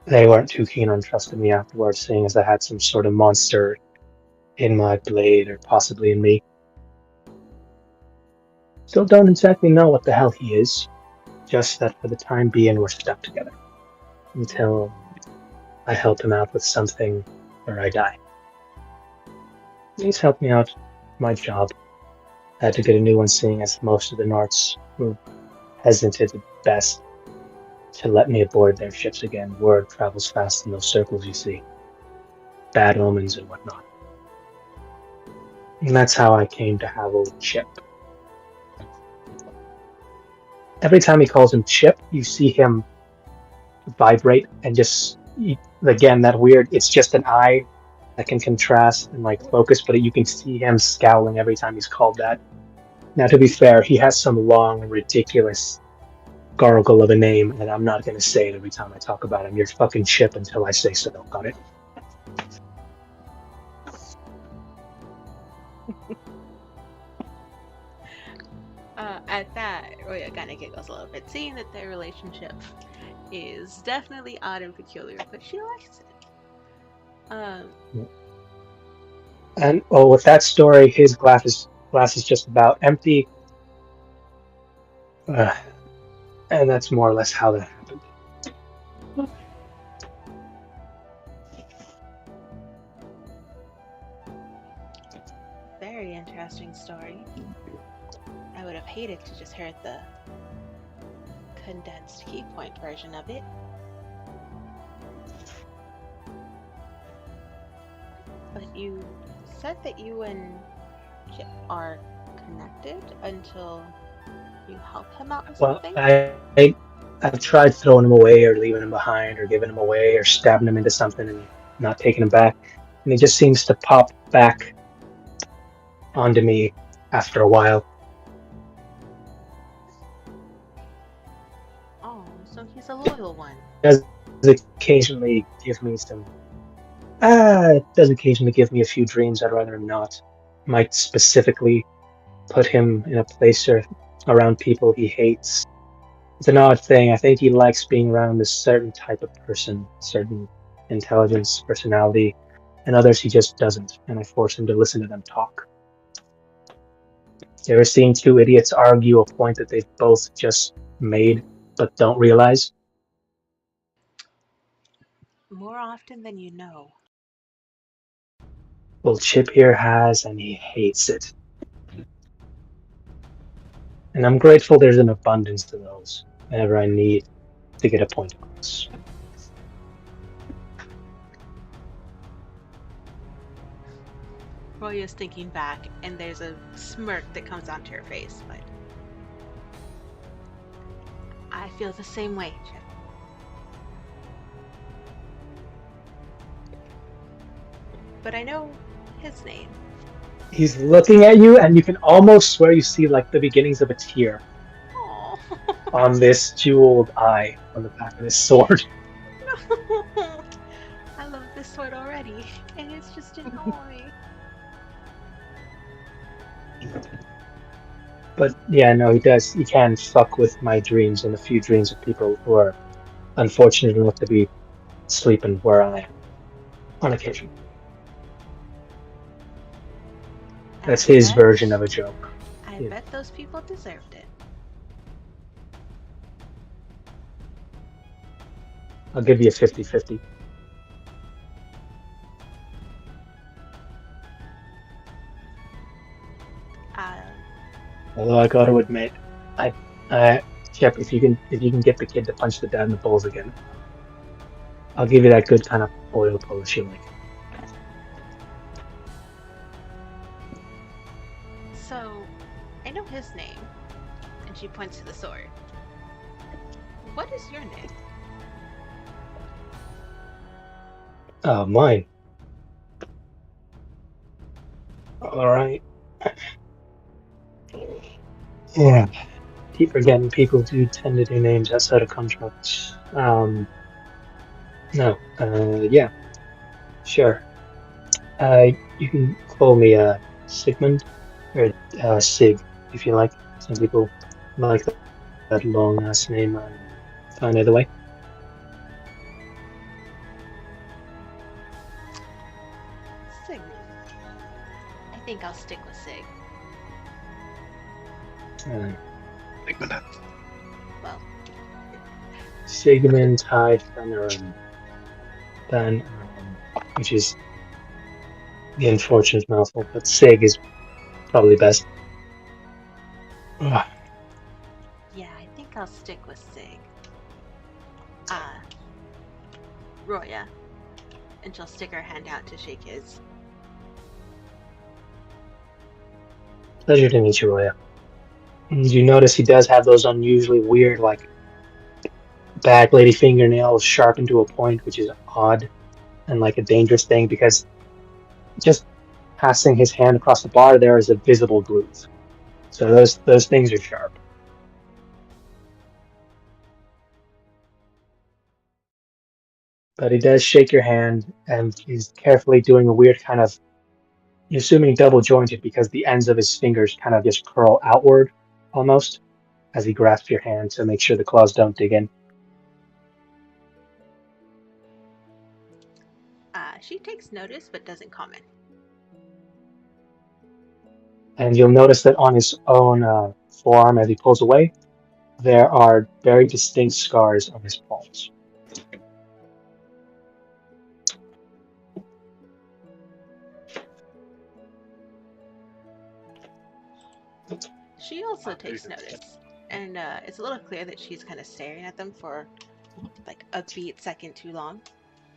They weren't too keen on trusting me afterward, seeing as I had some sort of monster in my blade, or possibly in me. Still don't exactly know what the hell he is, just that for the time being we're stuck together. Until I help him out with something, or I die. He's helped me out with my job. I had to get a new one, seeing as most of the Norts were hesitant at best to let me aboard their ships again. Word travels fast in those circles, you see. Bad omens and whatnot. And that's how I came to have old Chip. Every time he calls him Chip, you see him vibrate and just, again, that weird, it's just an eye that can contrast and like focus, but you can see him scowling every time he's called that. Now, to be fair, he has some long, ridiculous gargle of a name, and I'm not going to say it every time I talk about him. You're fucking Chip until I say so. Got it? At that, Roya kind of giggles a little bit, seeing that their relationship is definitely odd and peculiar, but she likes it. And with that story, his glass is just about empty. And that's more or less how that happened. Very interesting story. I would have hated to just heard the condensed key point version of it. But you said that you and Chip are connected until you help him out with something? I've tried throwing him away or leaving him behind or giving him away or stabbing him into something and not taking him back. And he just seems to pop back onto me after a while. Oh, so he's a loyal one. Does occasionally give me a few dreams I'd rather him not. Might specifically put him in a place or around people he hates. It's an odd thing. I think he likes being around a certain type of person, certain intelligence, personality, and others he just doesn't, and I force him to listen to them talk. You ever seen two idiots argue a point that they've both just made but don't realize? More often than you know. Well, Chip here has, and he hates it. And I'm grateful there's an abundance of those whenever I need to get a point across. Roya's thinking back, and there's a smirk that comes onto her face, but I feel the same way, Chip. But I know his name. He's looking at you, and you can almost swear you see like the beginnings of a tear on this jeweled eye on the back of his sword. No. I love this sword already, and it's just annoying. But yeah, no, he does. He can fuck with my dreams and a few dreams of people who are unfortunate enough to be sleeping where I am on occasion. That's his version of a joke. I bet those people deserved it. I'll give you a 50-50. Although I gotta admit, Chip, if you can get the kid to punch the dad in the balls again, I'll give you that good kind of oil polish you like. So, I know his name, and she points to the sword. What is your name? Mine. Alright. Yeah. Keep forgetting people do tend to do names outside of contracts. No. Yeah. Sure. You can call me Sigmund or Sig if you like. Some people like that long ass name. I'm fine either way. Sigmund. I think I'll stick with Sig. Well, Sigmund Ty Fennerin. Then, which is the unfortunate mouthful, but Sig is probably best. Ugh. yeah, I think I'll stick with Sig. Roya. And she'll stick her hand out to shake his. Pleasure to meet you, Roya. You notice he does have those unusually weird, like, bag lady fingernails sharpened to a point, which is odd and like a dangerous thing because just passing his hand across the bar, there is a visible groove. So those things are sharp. But he does shake your hand, and he's carefully doing a weird kind of, you're assuming double jointed because the ends of his fingers kind of just curl outward almost as he grasps your hand to make sure the claws don't dig in. She takes notice but doesn't comment. And you'll notice that on his own forearm, as he pulls away, there are very distinct scars on his palms. She also takes notice. And it's a little clear that she's kind of staring at them for like a beat second too long.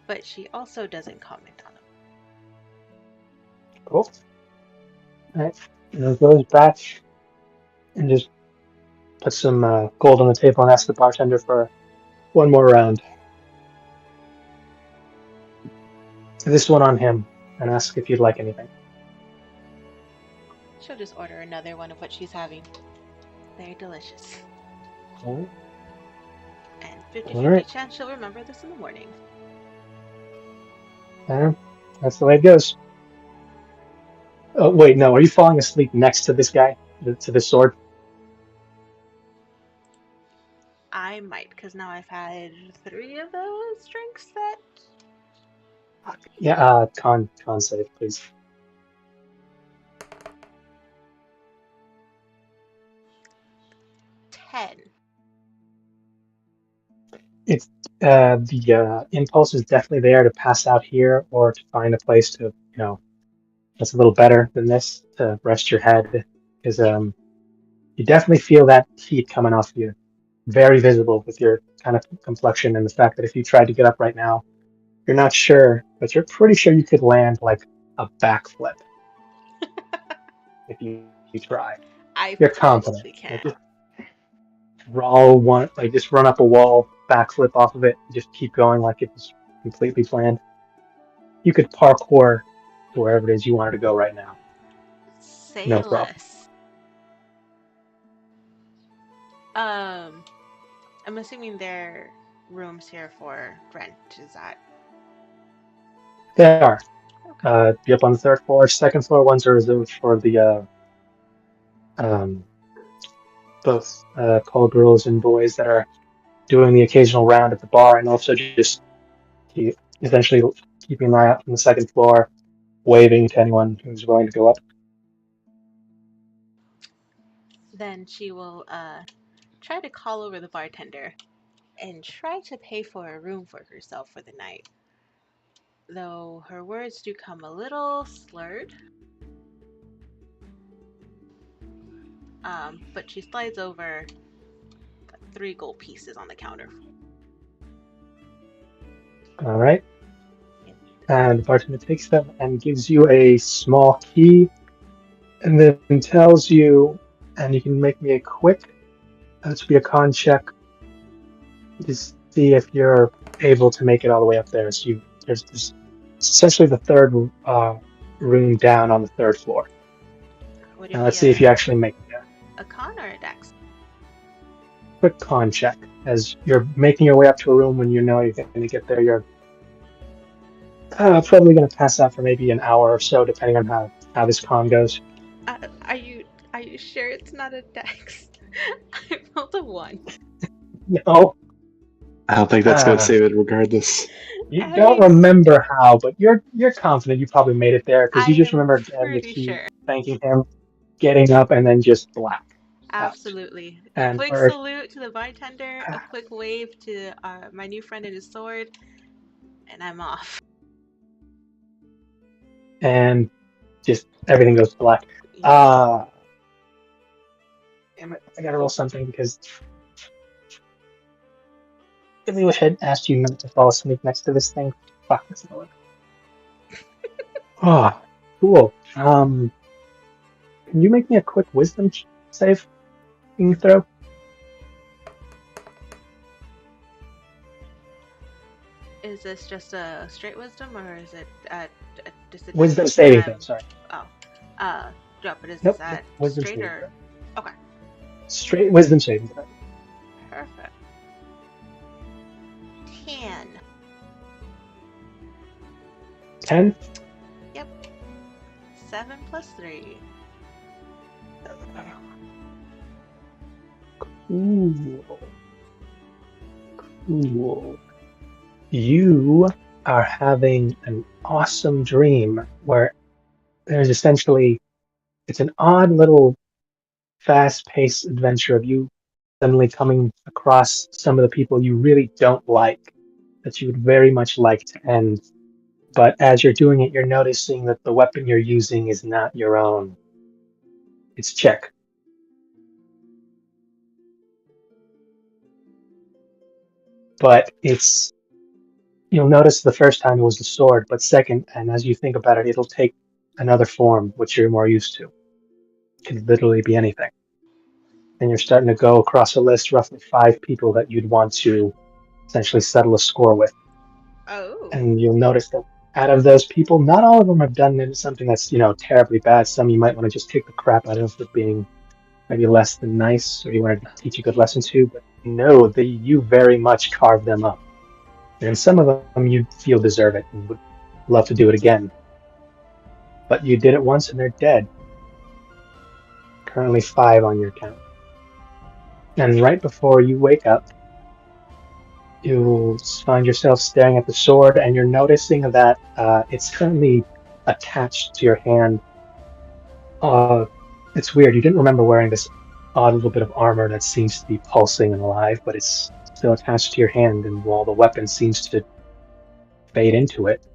But she also doesn't comment on them. Cool. Alright. And he goes back and just puts some gold on the table and asks the bartender for one more round. This one on him, and ask if you'd like anything. She'll just order another one of what she's having. Very delicious. Alright. And 50-50 Alright. chance she'll remember this in the morning. That's the way it goes. Oh, wait, no. Are you falling asleep next to this guy? To this sword? I might, because now I've had 3 of those drinks that... Yeah, con save, please. 10. It's the impulse is definitely there to pass out here or to find a place to, that's a little better than this to rest your head, because you definitely feel that heat coming off you, very visible with your kind of complexion and the fact that if you tried to get up right now, you're not sure, but you're pretty sure you could land like a backflip if you try. I You're probably confident. can. Like, just run up a wall, backflip off of it, and just keep going like it was completely planned. You could parkour to wherever it is you wanted to go right now. Say No problem. less. I'm assuming there are rooms here for rent, is that? There are. Okay. Be up on the 3rd floor. 2nd floor ones are reserved for the both call girls and boys that are doing the occasional round at the bar, and also just essentially keeping an eye out on the 2nd floor, waving to anyone who's willing to go up. Then she will try to call over the bartender and try to pay for a room for herself for the night. Though her words do come a little slurred. But she slides over 3 gold pieces on the counter. All right. And the bartender takes them and gives you a small key, and then tells you, and you can make me a quick, this will be a con check, to see if you're able to make it all the way up there. So there's this, essentially the 3rd room down on the 3rd floor. Would it Now be let's see if you actually make it there. a con or a dex? Quick con check. As you're making your way up to a room, when you know you're going to get there, you're probably going to pass out for maybe an hour or so, depending on how this con goes. Are you sure it's not a dex? I rolled a 1. No, I don't think that's going to Ah. save it regardless. you I don't mean, remember how, but you're confident you probably made it there because I you just am remember getting the pretty key, sure. thanking him, getting up, and then just black out. Absolutely. A And quick for salute to the bartender, a quick wave to my new friend and his sword, and I'm off. and just everything goes black. Yeah. Damn it! I gotta roll something because I really wish I'd asked you not to fall asleep next to this thing. Fuck this noise. Oh, cool. Can you make me a quick wisdom save? Can you throw? Is this just a straight wisdom or is it at a disadvantage? Wisdom because saving I'm- throw. Sorry. Oh. Yeah, but is Nope. this at Wisdom straight saving or? throw. Okay. Straight wisdom saving throw. Perfect. 10. 10. 7 plus 3. Cool. Cool. You are having an awesome dream where there's essentially, it's an odd little fast-paced adventure of you suddenly coming across some of the people you really don't like that you would very much like to end. But as you're doing it, you're noticing that the weapon you're using is not your own. It's Czech. But you'll notice the first time it was the sword, but second, and as you think about it, it'll take another form, which you're more used to. It could literally be anything. And you're starting to go across a list, roughly 5 people that you'd want to essentially settle a score with. Oh. And you'll notice that out of those people, not all of them have done something that's, terribly bad. Some you might want to just kick the crap out of for being maybe less than nice, or you want to teach a good lesson to, but no, you very much carve them up. And some of them you feel deserve it and would love to do it again. But you did it once and they're dead. Currently 5 on your count. And right before you wake up, you find yourself staring at the sword and you're noticing that it's currently attached to your hand. It's weird. You didn't remember wearing this odd little bit of armor that seems to be pulsing and alive, but it's still attached to your hand, and while the weapon seems to fade into it,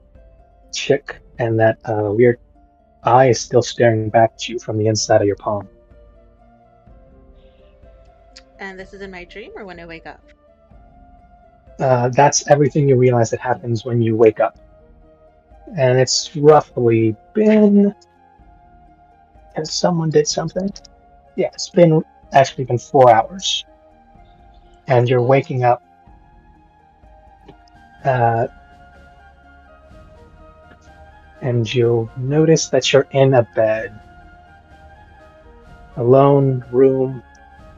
chick, and that weird eye is still staring back at you from the inside of your palm. And this is in my dream or when I wake up? That's everything you realize that happens when you wake up. And it's roughly been... Has someone did something? Yeah, it's actually been 4 hours. And you're Cool. waking up and you'll notice that you're in a bed. A lone room,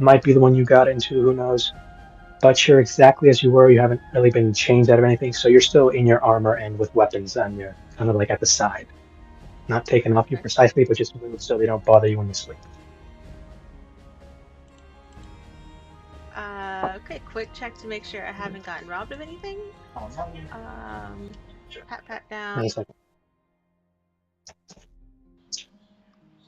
might be the one you got into, who knows. But you're exactly as you were. You haven't really been changed out of anything, so you're still in your armor and with weapons on your, kind of like at the side. Not taken off you Okay. precisely, but just moved so they don't bother you when you sleep. Okay, quick check to make sure I haven't gotten robbed of anything. Pat down. Wait a second.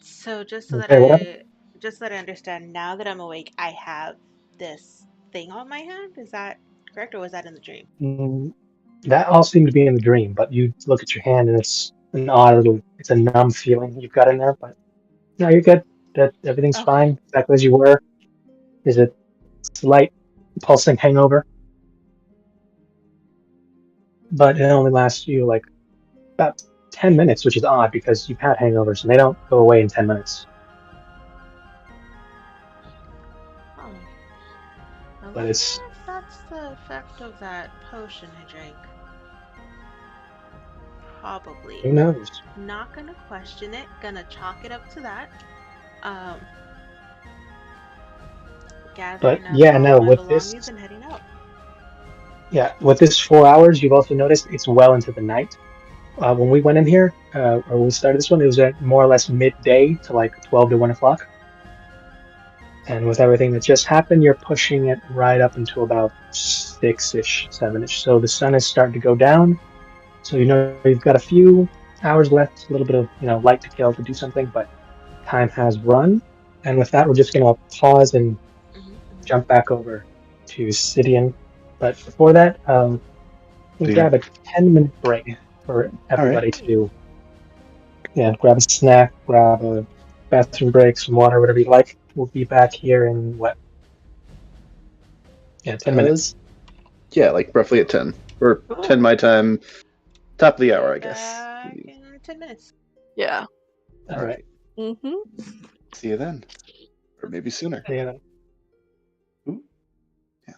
So just so that Okay, whatever. I understand, now that I'm awake, I have this thing on my hand. Is that correct, or was that in the dream? That all seemed to be in the dream, but you look at your hand and it's an odd little, it's a numb feeling you've got in there, but no, you're good. That everything's Okay. fine, exactly as you were. There's a slight pulsing hangover, but it only lasts you like about 10 minutes, which is odd because you've had hangovers and they don't go away in 10 minutes. Oh. I But wonder it's, if that's the effect of that potion I drank. Probably. who knows? Not gonna question it. Gonna chalk it up to that. gathering up yeah, all no, my with this, belongings and heading out. yeah, with this 4 hours, you've also noticed it's well into the night. When we went in here, or when we started this one, it was at more or less midday to like 12 to 1 o'clock. And with everything that just happened, you're pushing it right up until about 6-ish, 7-ish. So the sun is starting to go down. So you know you've got a few hours left, a little bit of light to kill to do something, but time has run. And with that, we're just gonna pause and Hmm. jump back over to Sidian. But before that, we'll Yeah. grab a 10-minute break for everybody right. to grab a snack, grab a bathroom break, some water, whatever you like. We'll be back here in what? Yeah, 10 minutes. Yeah, like roughly at 10. Or 10 my time, top of the hour, I guess. Back in 10 minutes. Yeah. All right. Mm-hmm. See you then. Or maybe sooner. Yeah. Ooh. Yeah.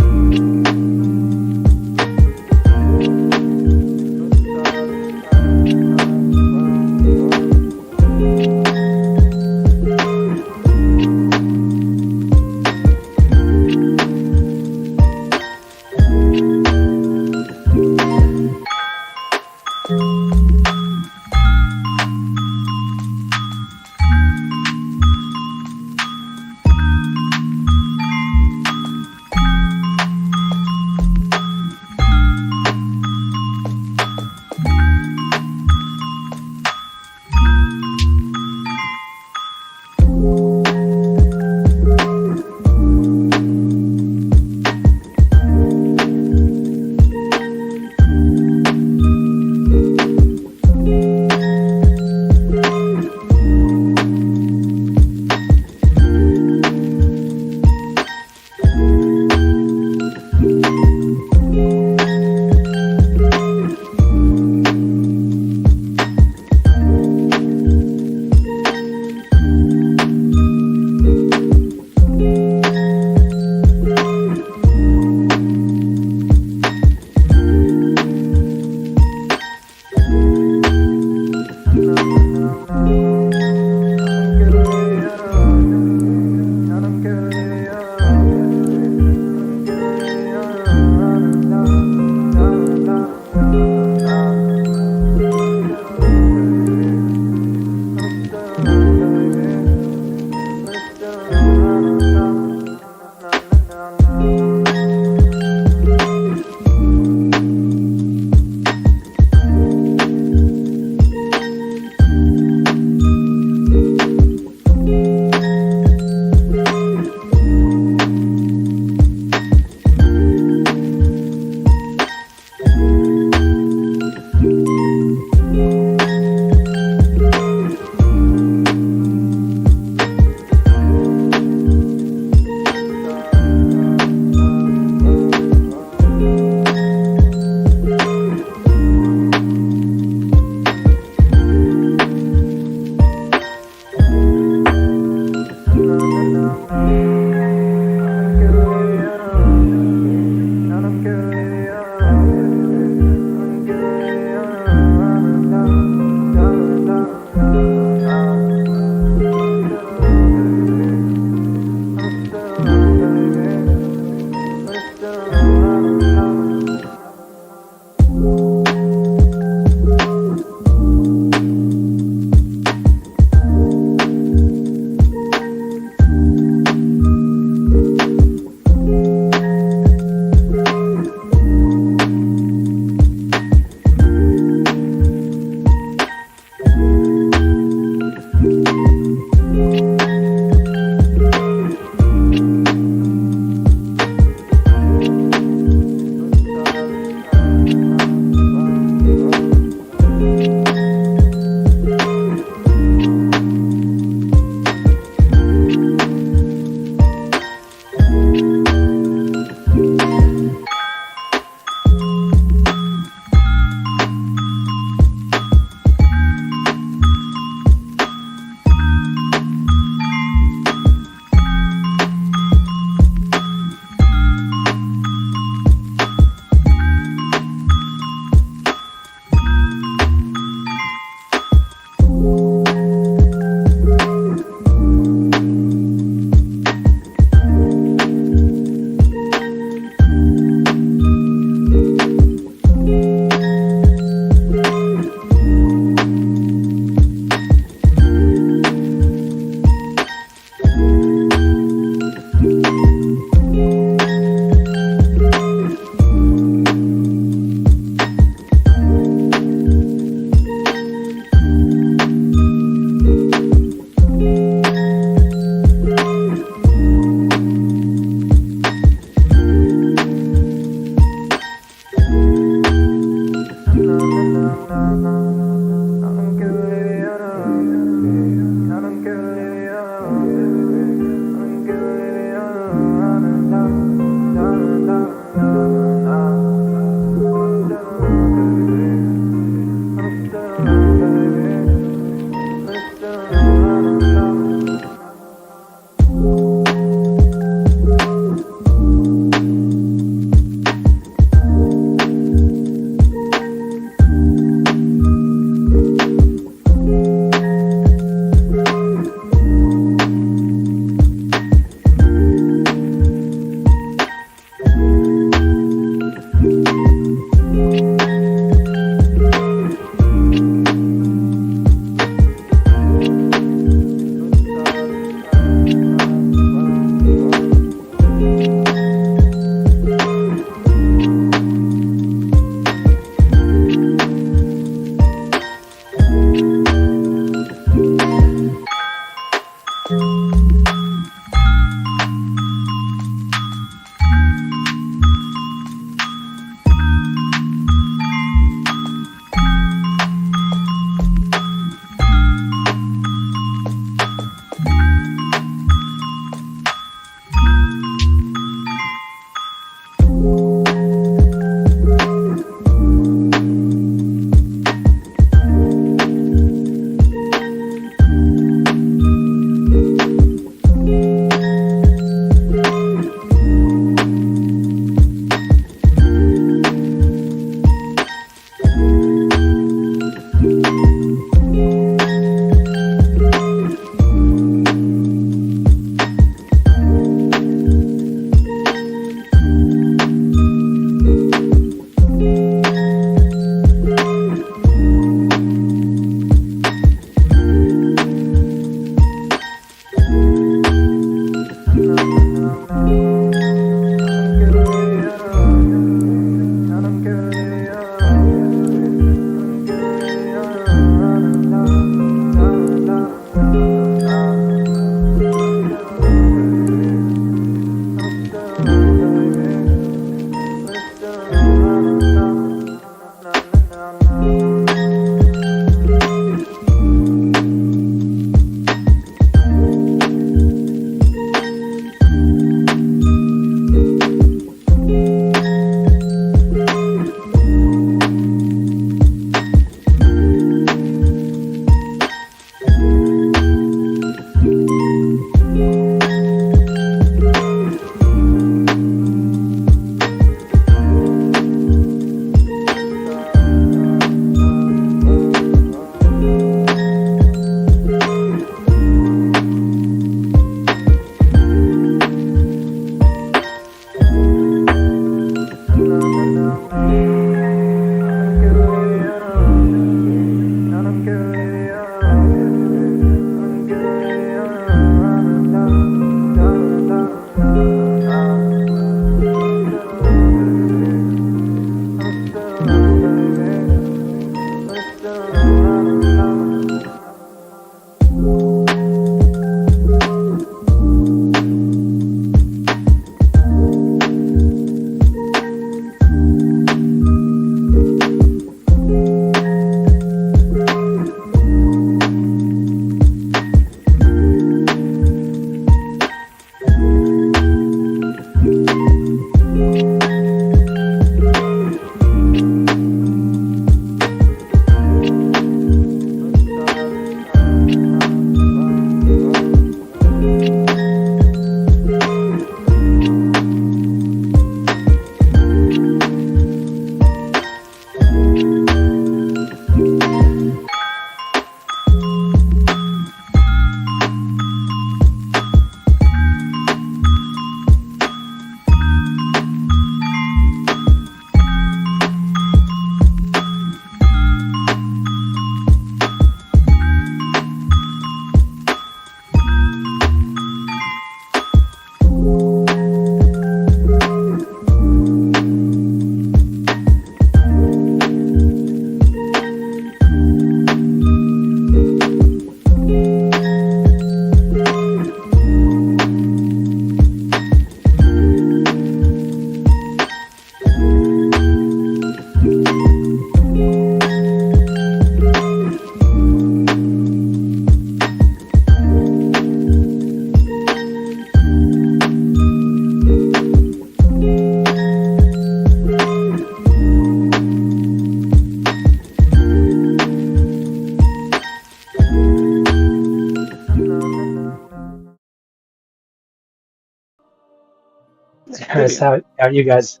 That's how are you guys?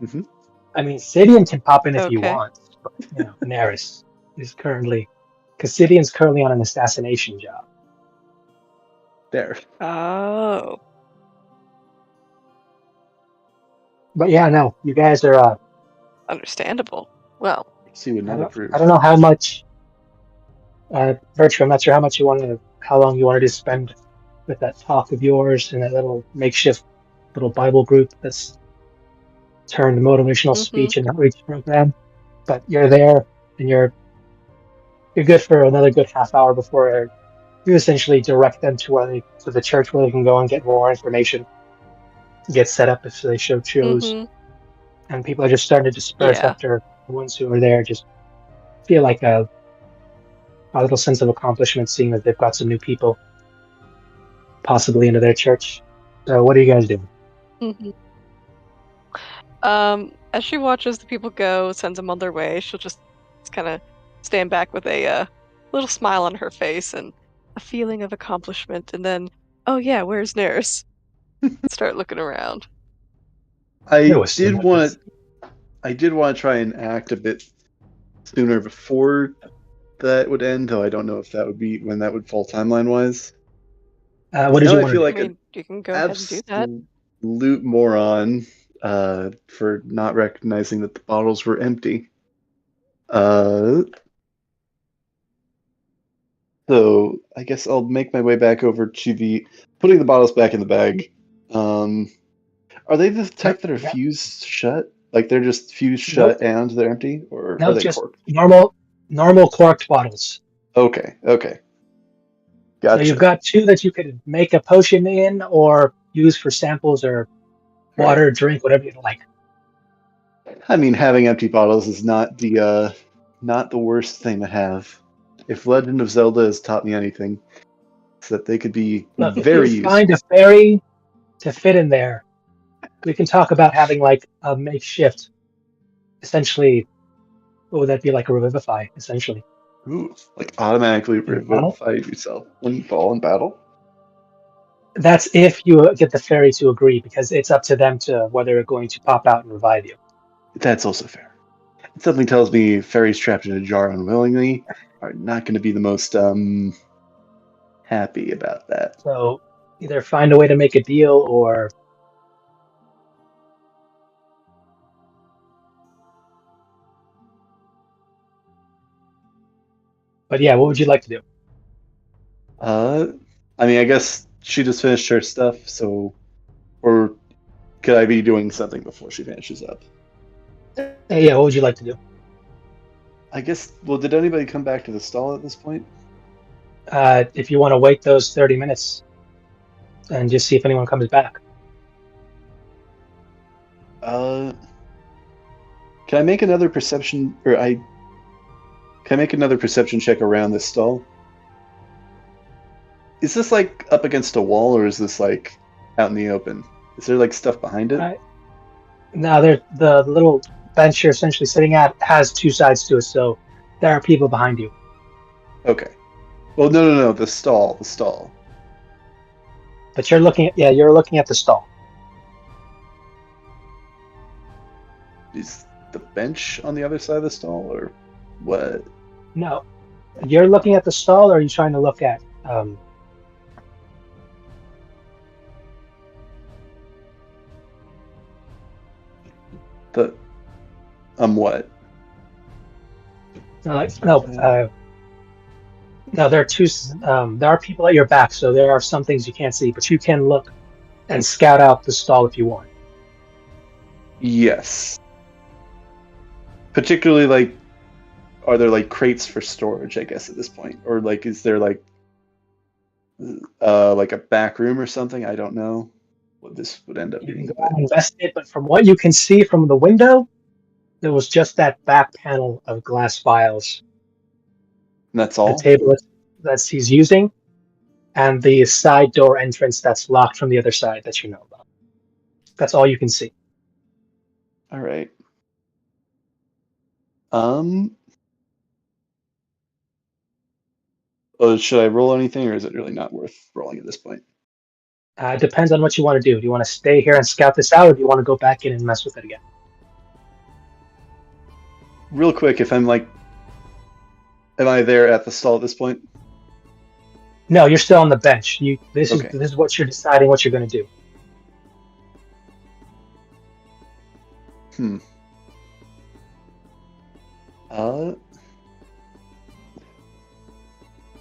Mm-hmm. I mean, Sidian can pop in if you Okay. want, but Neris is because Sidian's currently on an assassination job. There. Oh. But yeah, no, you guys are. Understandable. Well, She would not approve. I don't know how much. Virtue, I'm not sure how long you wanted to spend with that talk of yours and that little makeshift little Bible group that's turned motivational speech and outreach program. But you're there and you're good for another good half hour before you essentially direct them to the church where they can go and get more information, get set up if they so choose. And people are just starting to disperse Yeah. after the ones who are there just feel like a little sense of accomplishment seeing that they've got some new people possibly into their church. So what are you guys doing? As she watches the people go, sends them on their way, she'll just kind of stand back with a little smile on her face and a feeling of accomplishment, and then, oh yeah, where's Nurse? Start looking around. I did want to try and act a bit sooner before that would end, though I don't know if that would be when that would fall timeline wise. What did you want to do? like I mean, you can go ahead and do that. absolute moron for not recognizing that the bottles were empty. So I guess I'll make my way back over to putting the bottles back in the bag. Are they the type that are fused shut? Like they're just fused shut and they're empty, or are they just corked? normal corked bottles. Okay. Gotcha. So you've got two that you could make a potion in, or use for samples, or water, drink, whatever you like. I mean, having empty bottles is not the worst thing to have. If Legend of Zelda has taught me anything, it's that they could be very if you useful. find a fairy to fit in there, we can talk about having like a makeshift. Essentially, what would that be, like a revivify? Essentially, Ooh, like automatically revivify yourself when you fall in battle. That's if you get the fairy to agree, because it's up to them to whether they're going to pop out and revive you. That's also fair. Something tells me fairies trapped in a jar unwillingly are not going to be the most happy about that. So either find a way to make a deal, or but yeah, what would you like to do? I mean, I guess she just finished her stuff, so or could I be doing something before she finishes up? Yeah, what would you like to do? I guess. Well, did anybody come back to the stall at this point? If you want to wait those 30 minutes and just see if anyone comes back. Can I make another perception, can I make another perception check around this stall? Is this like up against a wall, or is this like out in the open? Is there like stuff behind it? No, the little bench you're essentially sitting at has two sides to it, so there are people behind you. Okay. Well, no, the stall. But you're looking at the stall. Is the bench on the other side of the stall, or what? No, you're looking at the stall, or are you trying to look at? What? No, there are two. There are people at your back, so there are some things you can't see, but you can look and scout out the stall if you want. Yes. Particularly, like, are there like crates for storage? I guess at this point, or like, is there like a back room or something? I don't know what this would end up being. You can go and investigate, but from what you can see from the window, there was just that back panel of glass vials. And that's all? The table that he's using, and the side door entrance that's locked from the other side that you know about. That's all you can see. All right. Should I roll anything, or is it really not worth rolling at this point? It depends on what you want to do. Do you want to stay here and scout this out, or do you want to go back in and mess with it again? Real quick, if I'm like, am I there at the stall at this point? No, you're still on the bench. This Okay. is what you're deciding what you're going to do.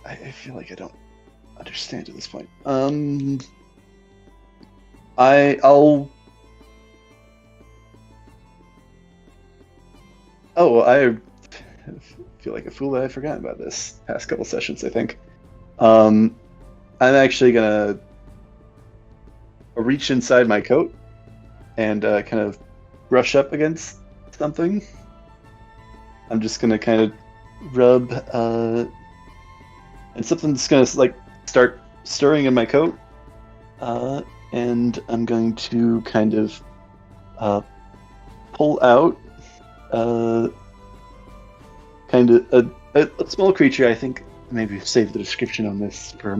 I feel like I don't understand at this point. I'll. Oh, I feel like a fool that I forgot about this past couple sessions, I think. I'm actually gonna reach inside my coat and kind of brush up against something. I'm just gonna kind of rub, and something's gonna like start stirring in my coat, and I'm going to kind of pull out kind of a small creature. I think maybe save the description on this for a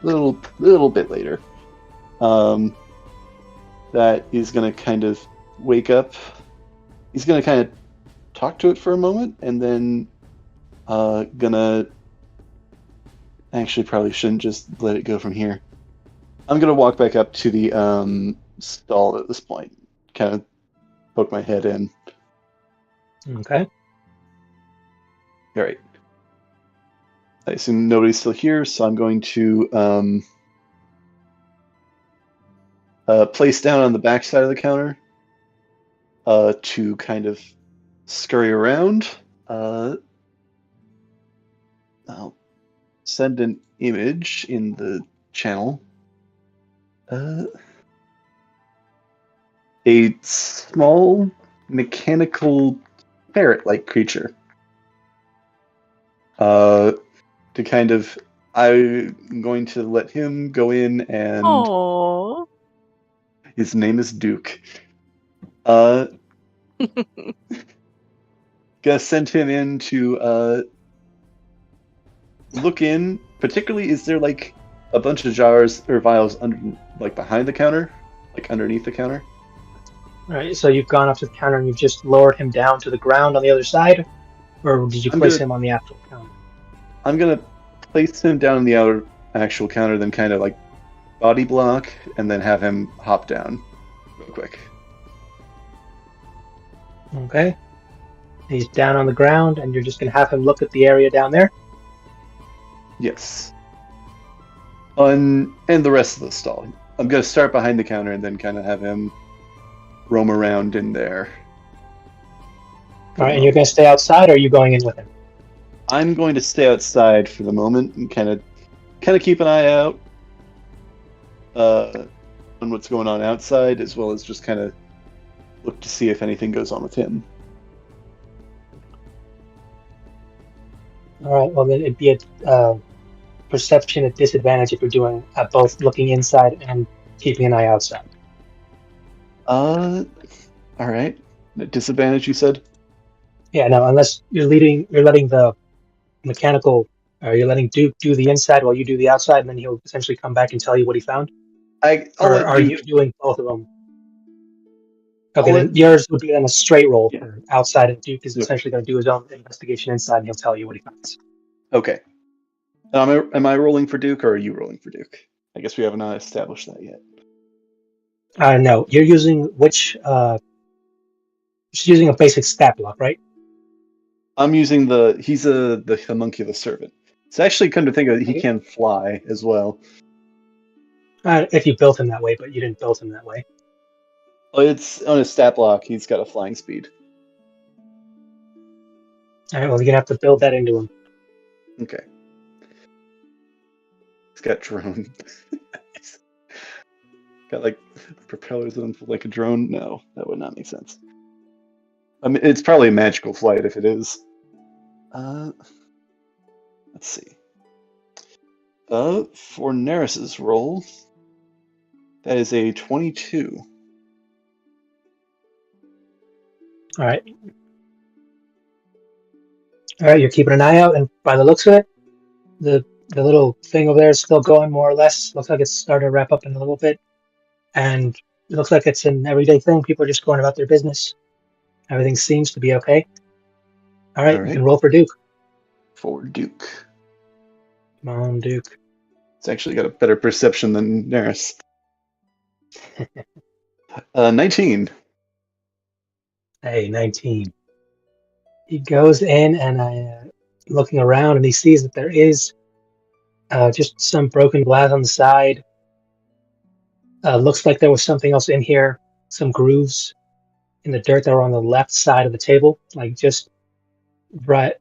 little bit later. That is going to kind of wake up. He's going to kind of talk to it for a moment, and then gonna actually probably shouldn't just let it go from here. I'm gonna walk back up to the stall at this point, kind of poke my head in. Okay. All right. I assume nobody's still here, so I'm going to place down on the back side of the counter to kind of scurry around. I'll send an image in the channel. A small mechanical parrot-like creature. To kind of, I'm going to let him go in and. Aww. His name is Duke. Gonna send him in to look in. Particularly, is there like a bunch of jars or vials like behind the counter, like underneath the counter? All right. So you've gone up to the counter and you've just lowered him down to the ground on the other side, or did you place him on the actual counter? I'm gonna place him down on the actual counter, then kind of like body block, and then have him hop down real quick. Okay. He's down on the ground, and you're just going to have him look at the area down there? Yes. And the rest of the stall. I'm going to start behind the counter and then kind of have him roam around in there. All right, and you're going to stay outside, or are you going in with him? I'm going to stay outside for the moment and kind of keep an eye out on what's going on outside, as well as just kind of look to see if anything goes on with him. All right, well, then it'd be a perception at disadvantage if you're doing both looking inside and keeping an eye outside. All right. Disadvantage, you said? Yeah, no, unless you're letting the mechanical, or you're letting Duke do the inside while you do the outside, and then he'll essentially come back and tell you what he found? Or are you doing both of them? Okay, then yours would be on a straight roll for outside, and Duke is essentially going to do his own investigation inside, and he'll tell you what he finds. Okay. Am I rolling for Duke, or are you rolling for Duke? I guess we haven't established that yet. No, you're using which? Just using a basic stat block, right? I'm using he's the homunculus servant. It's actually, come to think of it, he can fly as well. If you built him that way, but you didn't build him that way. Well, it's on his stat block. He's got a flying speed. All right. Well, you're gonna have to build that into him. Okay. He's got drone. Got like propellers on like a drone. No, that would not make sense. I mean, it's probably a magical flight if it is. Let's see. For Neris's roll, that is a 22. All right. All right, you're keeping an eye out, and by the looks of it, the The little thing over there is still going more or less. Looks like it's starting to wrap up in a little bit. And it looks like it's an everyday thing. People are just going about their business. Everything seems to be okay. All right, All you right. can roll for Duke. For Duke. Come on, Duke. It's actually got a better perception than Neris. 19. Hey, 19. He goes in and looking around, and he sees that there is just some broken glass on the side. Looks like there was something else in here. Some grooves in the dirt that were on the left side of the table, like just right,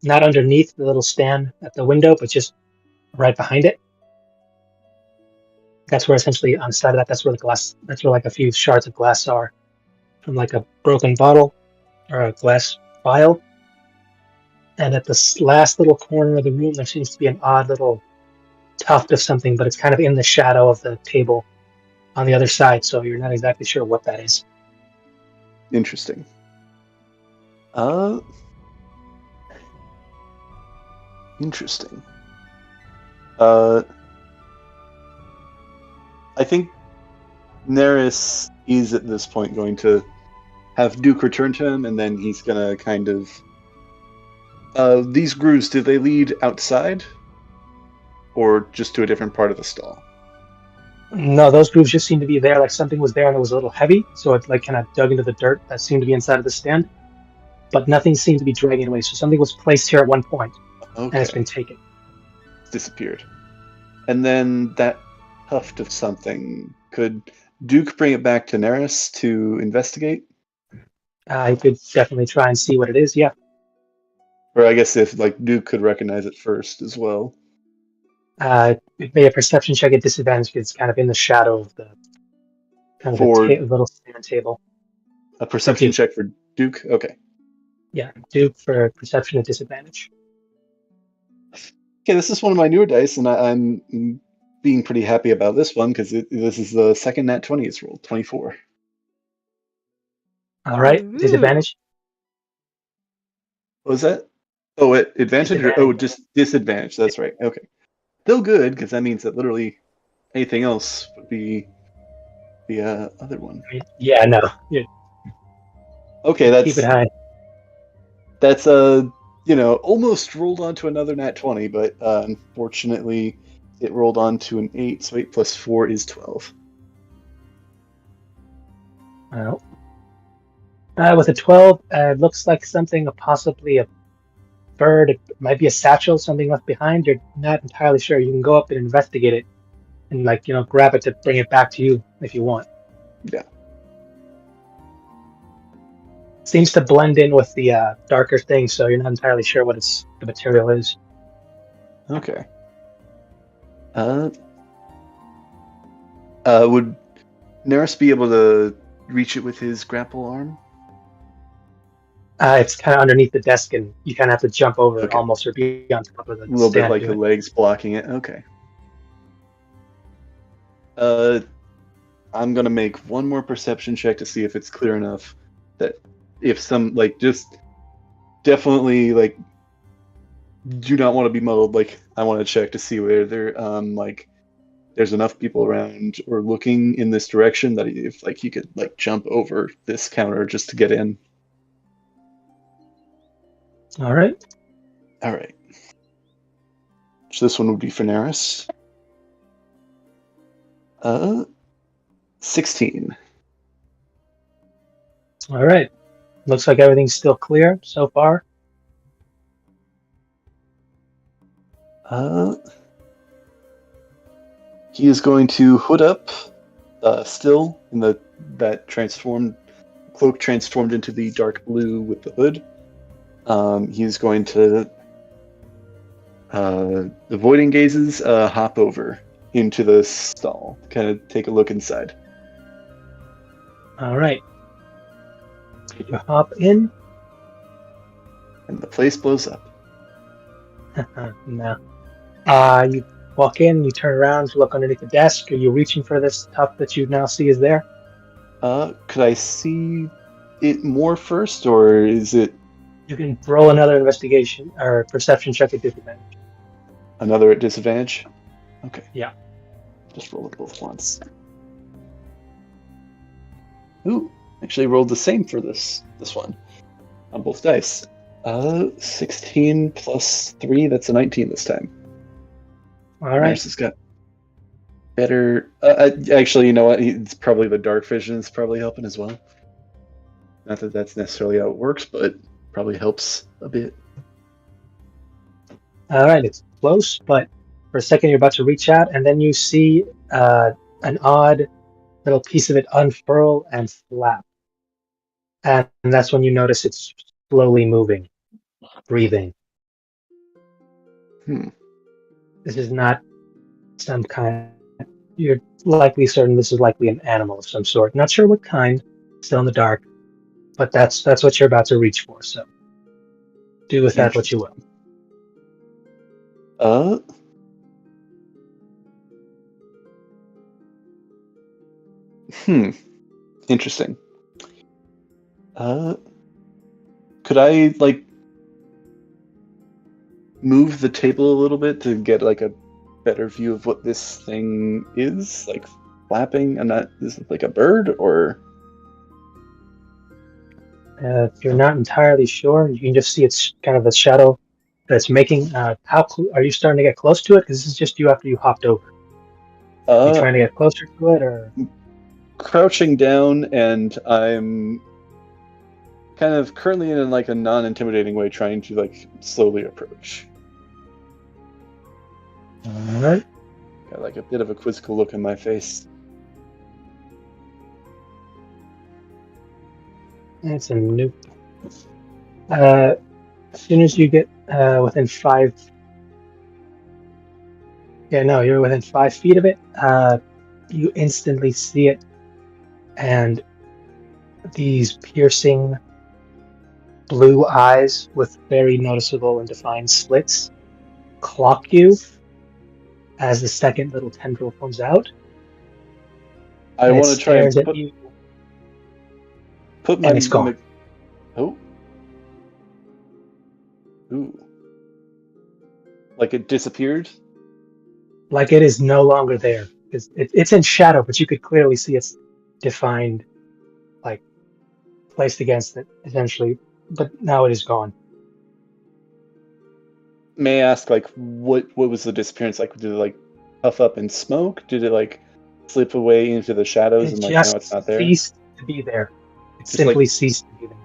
not underneath the little stand at the window, but just right behind it. That's where essentially on the side of that, that's where the glass, that's where like a few shards of glass are from like a broken bottle or a glass vial. And at the last little corner of the room, there seems to be an odd little tuft of something, but it's kind of in the shadow of the table on the other side, so you're not exactly sure what that is. Interesting. Interesting. I think Neris is at this point going to have Duke return to him, and then he's gonna kind of. These grooves, do they lead outside, or just to a different part of the stall? No, those grooves just seem to be there, like something was there and it was a little heavy, so it like kind of dug into the dirt that seemed to be inside of the stand. But nothing seemed to be dragging it away, so something was placed here at one point, and it's been taken. It's disappeared. And then that tuft of something, could Duke bring it back to Neris to investigate? You could definitely try and see what it is, yeah. Or I guess if like Duke could recognize it first as well. It may a perception check at disadvantage because it's kind of in the shadow of the kind of For the little stand table. a perception check for Duke? Okay. Yeah, Duke for perception at disadvantage. Okay, this is one of my newer dice, and I'm being pretty happy about this one because this is the second nat 20 it's rolled, 24. All right, Ooh. disadvantage. What was that? Oh, advantage or just disadvantage? That's right. Okay. Still good because that means that literally anything else would be the other one. Yeah, no. Okay, Keep it high. That's almost rolled onto another nat 20, but unfortunately it rolled onto an 8, so 8 plus 4 is 12. Well, with a 12, it looks like something, possibly a bird. It might be a satchel, something left behind. You're not entirely sure. You can go up and investigate it and grab it to bring it back to you if you want. Yeah. Seems to blend in with the darker thing, so you're not entirely sure what the material is. Okay. Would Neris be able to reach it with his grapple arm? It's kind of underneath the desk, and you kind of have to jump over it almost, or be on top of the stand. A little bit like the legs blocking it. Okay. I'm gonna make one more perception check to see if it's clear enough that if some just definitely do not want to be muddled. I want to check to see where there there's enough people around or looking in this direction that if you could jump over this counter just to get in. All right. So this one would be for Neris. 16. All right. Looks like everything's still clear so far. He is going to hood up, still in that cloak transformed into the dark blue with the hood. He's going to, avoiding gazes, hop over into the stall, kind of take a look inside. All right. You hop in. And the place blows up. No. You walk in, you turn around to look underneath the desk. Are you reaching for this tuft that you now see is there? Could I see it more first, or is it... You can roll another investigation or perception check at disadvantage. Another at disadvantage? Okay. Yeah. Just roll it both once. Ooh, actually rolled the same for this one on both dice. 16 plus 3, that's a 19 this time. All right. Nurse has got better... actually, you know what? It's probably the dark vision is probably helping as well. Not that that's necessarily how it works, but probably helps a bit. All right, it's close, but for a second you're about to reach out, and then you see an odd little piece of it unfurl and flap. And that's when you notice it's slowly moving, breathing. This is not some kind... You're likely certain this is likely an animal of some sort. Not sure what kind, still in the dark, but that's what you're about to reach for, so do with that what you will. Interesting. Could I, like, move the table a little bit to get, like, a better view of what this thing is? Like, flapping? Is it like a bird, or? If you're not entirely sure, you can just see it's kind of a shadow that's making... are you starting to get close to it? Because this is just you after you hopped over. Are you trying to get closer to it, or...? Crouching down, and I'm kind of currently in like a non-intimidating way, trying to like slowly approach. Alright. Got like a bit of a quizzical look in my face. It's a nope. As soon as you get within 5... Yeah, no, you're within 5 feet of it. You instantly see it, and these piercing blue eyes with very noticeable and defined slits clock you as the second little tendril comes out. I want to try and put my... And it's gone. Oh. Ooh. Like it disappeared? Like it is no longer there. It's in shadow, but you could clearly see it's defined, like, placed against it, essentially. But now it is gone. May I ask, like, what was the disappearance like? Did it, like, puff up in smoke? Did it, like, slip away into the shadows and, like, now it's not there? It just ceased to be there. It simply ceased to be there.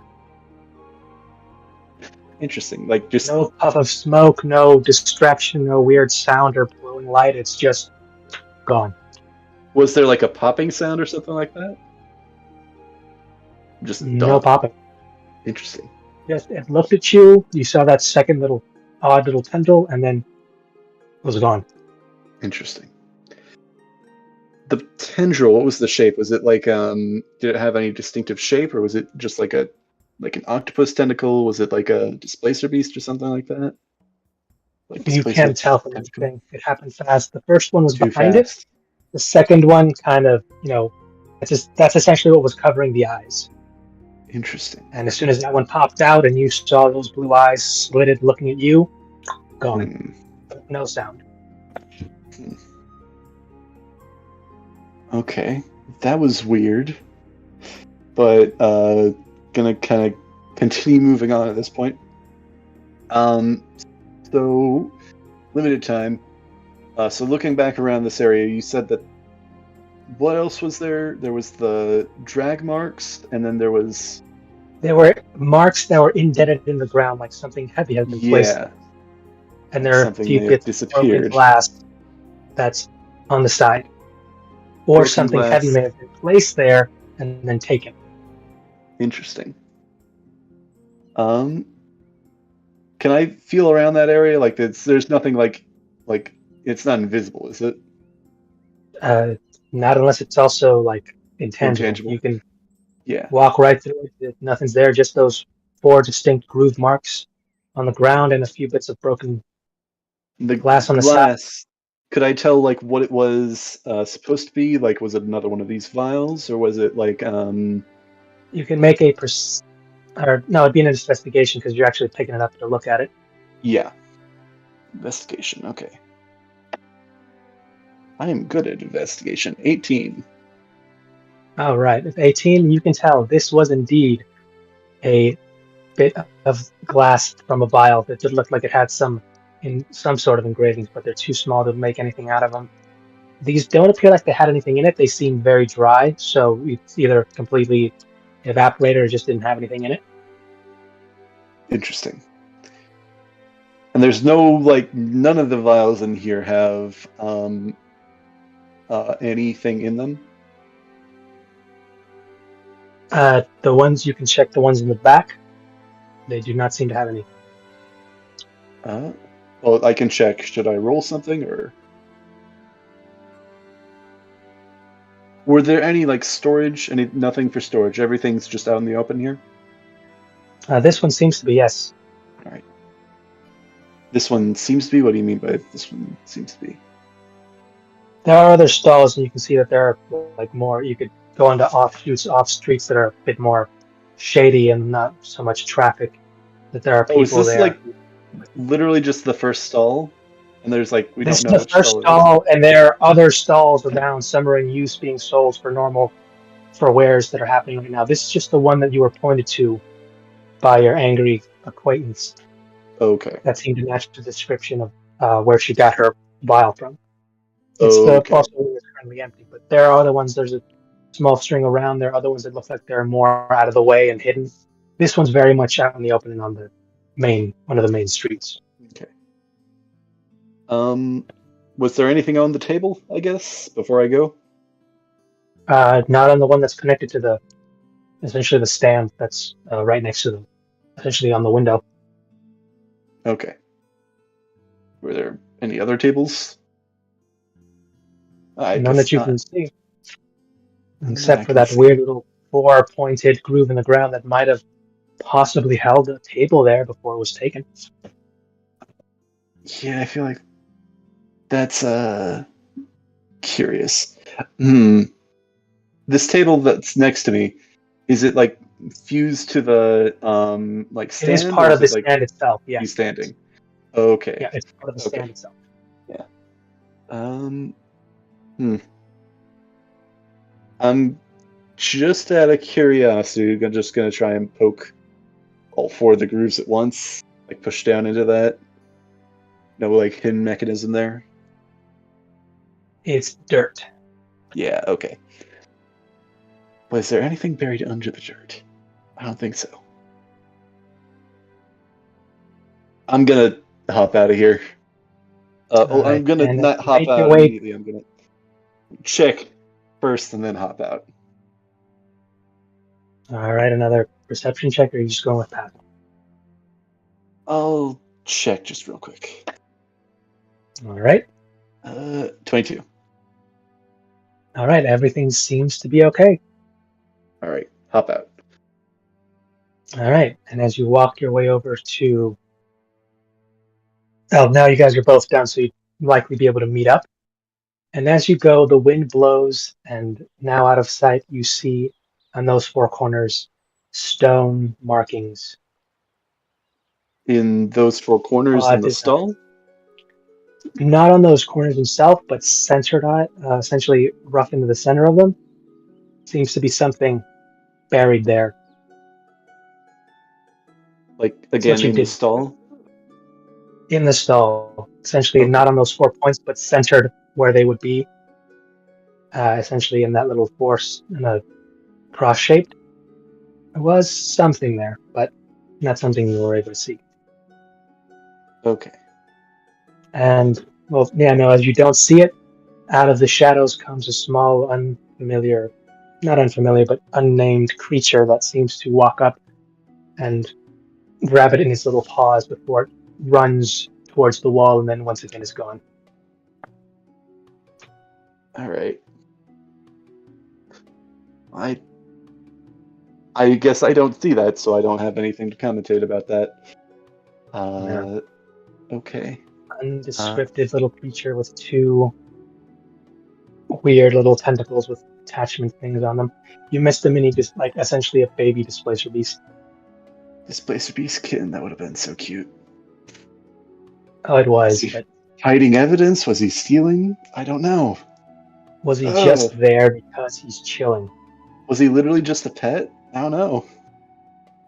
Interesting. Like, just... No puff of smoke, no distraction, no weird sound or glowing light. It's just gone. Was there, like, a popping sound or something like that? Just no popping. Interesting. Just it looked at you. You saw that second odd little tendril, and then it was gone. Interesting. The tendril, what was the shape? Was it like did it have any distinctive shape, or was it just like an octopus tentacle? Was it like a displacer beast or something like that? Like you can't tell from anything. It happened fast. The first one was behind it. The second one kind of, that's essentially what was covering the eyes. Interesting. And as soon as that one popped out and you saw those blue eyes slitted looking at you, gone. No sound. Okay. That was weird. But gonna kind of continue moving on at this point. So limited time. So looking back around this area, you said that what else was there? There was the drag marks, and then there were marks that were indented in the ground, like something heavy had been placed there. And there are a few bits of broken glass that's on the side. Or something heavy may have been placed there and then taken. Interesting. Can I feel around that area? Like there's nothing like it's not invisible, is it? Not unless it's also like intangible. You can walk right through it. Nothing's there, just those 4 distinct groove marks on the ground and a few bits of broken glass on the side. Could I tell like what it was supposed to be? Like, was it another one of these vials, or was it like You can make it'd be an investigation because you're actually picking it up to look at it. Yeah. Investigation, okay. I am good at investigation. 18. All right, with 18, you can tell this was indeed a bit of glass from a vial that did look like it had some sort of engravings, but they're too small to make anything out of them. These don't appear like they had anything in it. They seem very dry, so it's either completely evaporated or just didn't have anything in it. Interesting. And there's no, none of the vials in here have anything in them? The ones you can check, the ones in the back, they do not seem to have any. Well, I can check. Should I roll something, or were there any storage? Nothing for storage. Everything's just out in the open here. This one seems to be, yes. All right. This one seems to be. What do you mean by this one seems to be? There are other stalls, and you can see that there are more. You could go into offshoots, off streets that are a bit more shady and not so much traffic. That there are people is this there. Literally just the first stall? And there's we this don't know is the first stall, and there are other stalls around. Some are in use, being sold for wares that are happening right now. This is just the one that you were pointed to by your angry acquaintance. Okay. That seemed to match the description of where she got her vial from. It's also currently empty, but there are other ones. There's a small string around. There are other ones that look like they're more out of the way and hidden. This one's very much out in the open and on one of the main streets. Okay. Was there anything on the table, I guess, before I go? Not on the one that's connected to essentially the stand that's right next to essentially on the window. Okay. Were there any other tables? None that you can see. Except for that weird little 4-pointed groove in the ground that might have possibly held a table there before it was taken. Yeah, I feel like that's curious. This table that's next to me, is it fused to the stand? It is part of the stand itself, yeah. He's standing. Okay. Yeah, it's part of the stand itself. Yeah. I'm just out of curiosity, I'm just gonna try and poke all 4 of the grooves at once, push down into that. No hidden mechanism there. It's dirt. Yeah, okay. Was there anything buried under the dirt? I don't think so. I'm gonna hop out of here. I'm gonna not hop out immediately. I'm gonna check first and then hop out. All right, another perception check, or are you just going with Pat? I'll check just real quick. All right. 22. All right, everything seems to be okay. All right, hop out. All right, and as you walk your way over to... Oh, now you guys are both down, so you'd likely be able to meet up. And as you go, the wind blows, and now out of sight, you see on those 4 corners stone markings. In those 4 corners in the stall? Not on those corners themselves, but centered on it, essentially rough into the center of them. Seems to be something buried there. Again, in the stall? In the stall. Essentially, not on those 4 points, but centered where they would be. Essentially in that little force in a cross-shaped. There was something there, but not something you were able to see. Okay. And, as you don't see it, out of the shadows comes a small, not unfamiliar, but unnamed creature that seems to walk up and grab it in its little paws before it runs towards the wall and then once again is gone. All right. I guess I don't see that, so I don't have anything to commentate about that. Okay. Undescriptive little creature with 2 weird little tentacles with attachment things on them. You missed the mini, essentially a baby displacer beast. Displacer beast kitten, that would have been so cute. Oh, it was. But hiding evidence? Was he stealing? I don't know. Was he just Ugh. there because he's chilling? Was he literally just a pet? I don't know.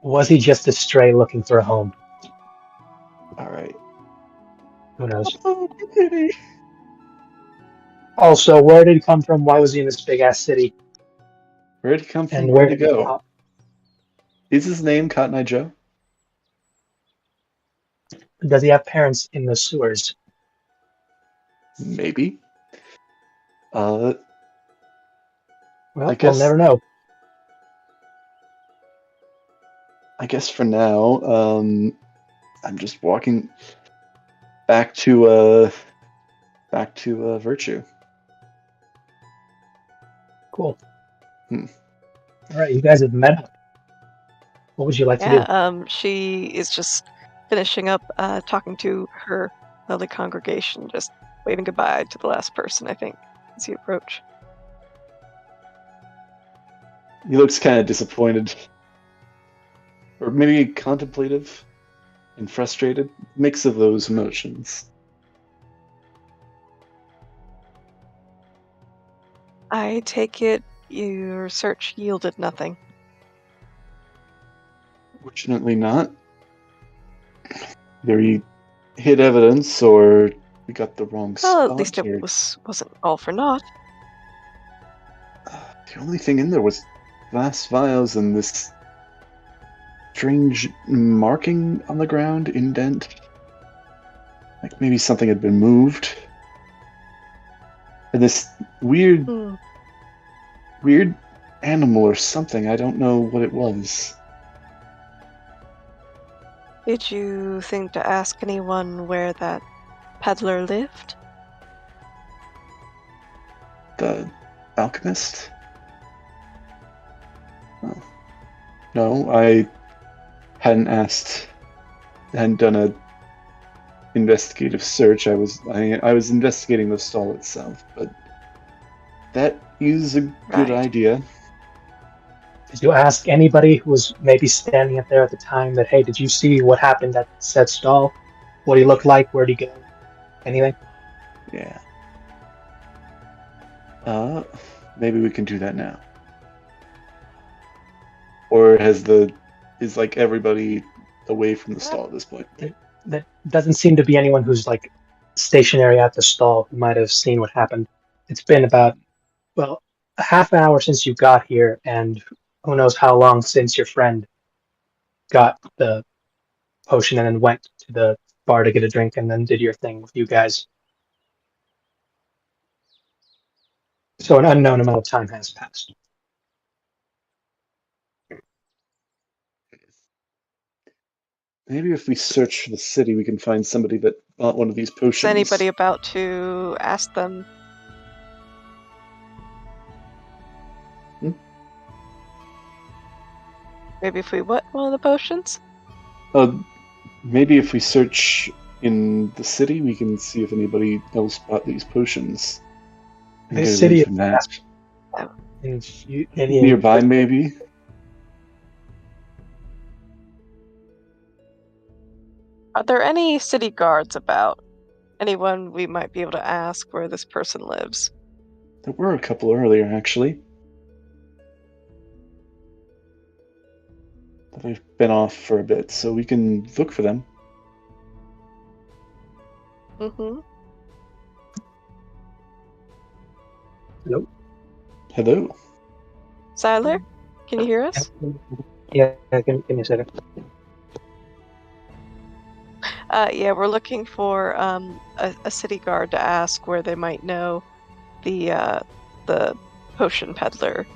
Was he just a stray looking for a home? All right. Who knows? Oh, pity. Also, where did he come from? Why was he in this big ass city? Where did he come from? And Where where did he did he go? pop? Is his name Cotton Eye Joe? Does he have parents in the sewers? Maybe. Well, I we'll guess. never know. I guess for now, I'm just walking back to Virtue. Cool. Hmm. All right, you guys have met up. What would you like to do? Yeah, she is just finishing up talking to her lovely congregation, just waving goodbye to the last person, I think, as you approach. He looks kind of disappointed, or maybe contemplative and frustrated. Mix of those emotions. I take it your search yielded nothing. Fortunately, not. Either he hid evidence, or we got the wrong Well, spot. at least it or... wasn't all for naught. The only thing in there was glass vials and this strange marking on the ground, indent. Like maybe something had been moved. And this weird animal or something. I don't know what it was. Did you think to ask anyone where that peddler lived? The alchemist? Oh. No, I hadn't asked. I hadn't done a investigative search. I was investigating the stall itself, but that is a good Right. idea. Did you ask anybody who was maybe standing up there at the time that, hey, did you see what happened at said stall? What he looked like? Where'd he go? Anything? Yeah. Maybe we can do that now. Or is like everybody away from the stall at this point? That doesn't seem to be anyone who's like stationary at the stall who might have seen what happened. It's been about, well, a half hour since you got here, and who knows how long since your friend got the potion and then went to the bar to get a drink and then did your thing with you guys. So an unknown amount of time has passed. Maybe if we search for the city, we can find somebody that bought one of these Is potions. anybody about to ask them? Maybe if we what? One of the potions? Maybe if we search in the city, we can see if anybody else bought these potions. The city from that. Nearby, maybe. Are there any city guards about? Anyone we might be able to ask where this person lives? There were a couple earlier, actually. But they've been off for a bit, so we can look for them. Mm-hmm. Nope. Hello. Siler, can you hear us? Yeah, give me a second. Yeah, we're looking for a city guard to ask where they might know the potion peddler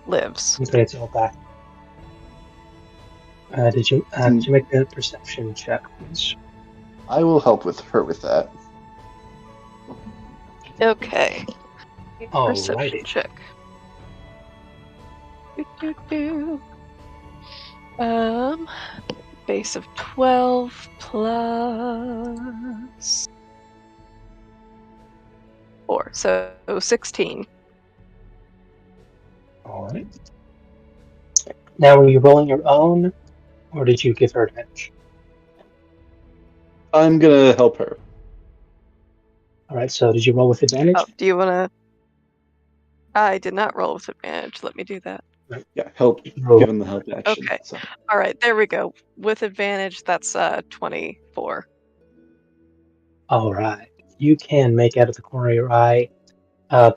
lives. Okay, it's all back. Did you make a perception check, please? I will help with her with that. Okay. Perception Alrighty. check. Base of 12 plus 4, so 16. Alright. Now, were you rolling your own, or did you give her advantage? I'm gonna help her. Alright, so did you roll with advantage? Oh, do you want to I did not roll with advantage. Let me do that. Yeah, help. Roll. Given the help action. Okay. So. All right, there we go. With advantage, that's 24. All right. You can make out of the corner of your eye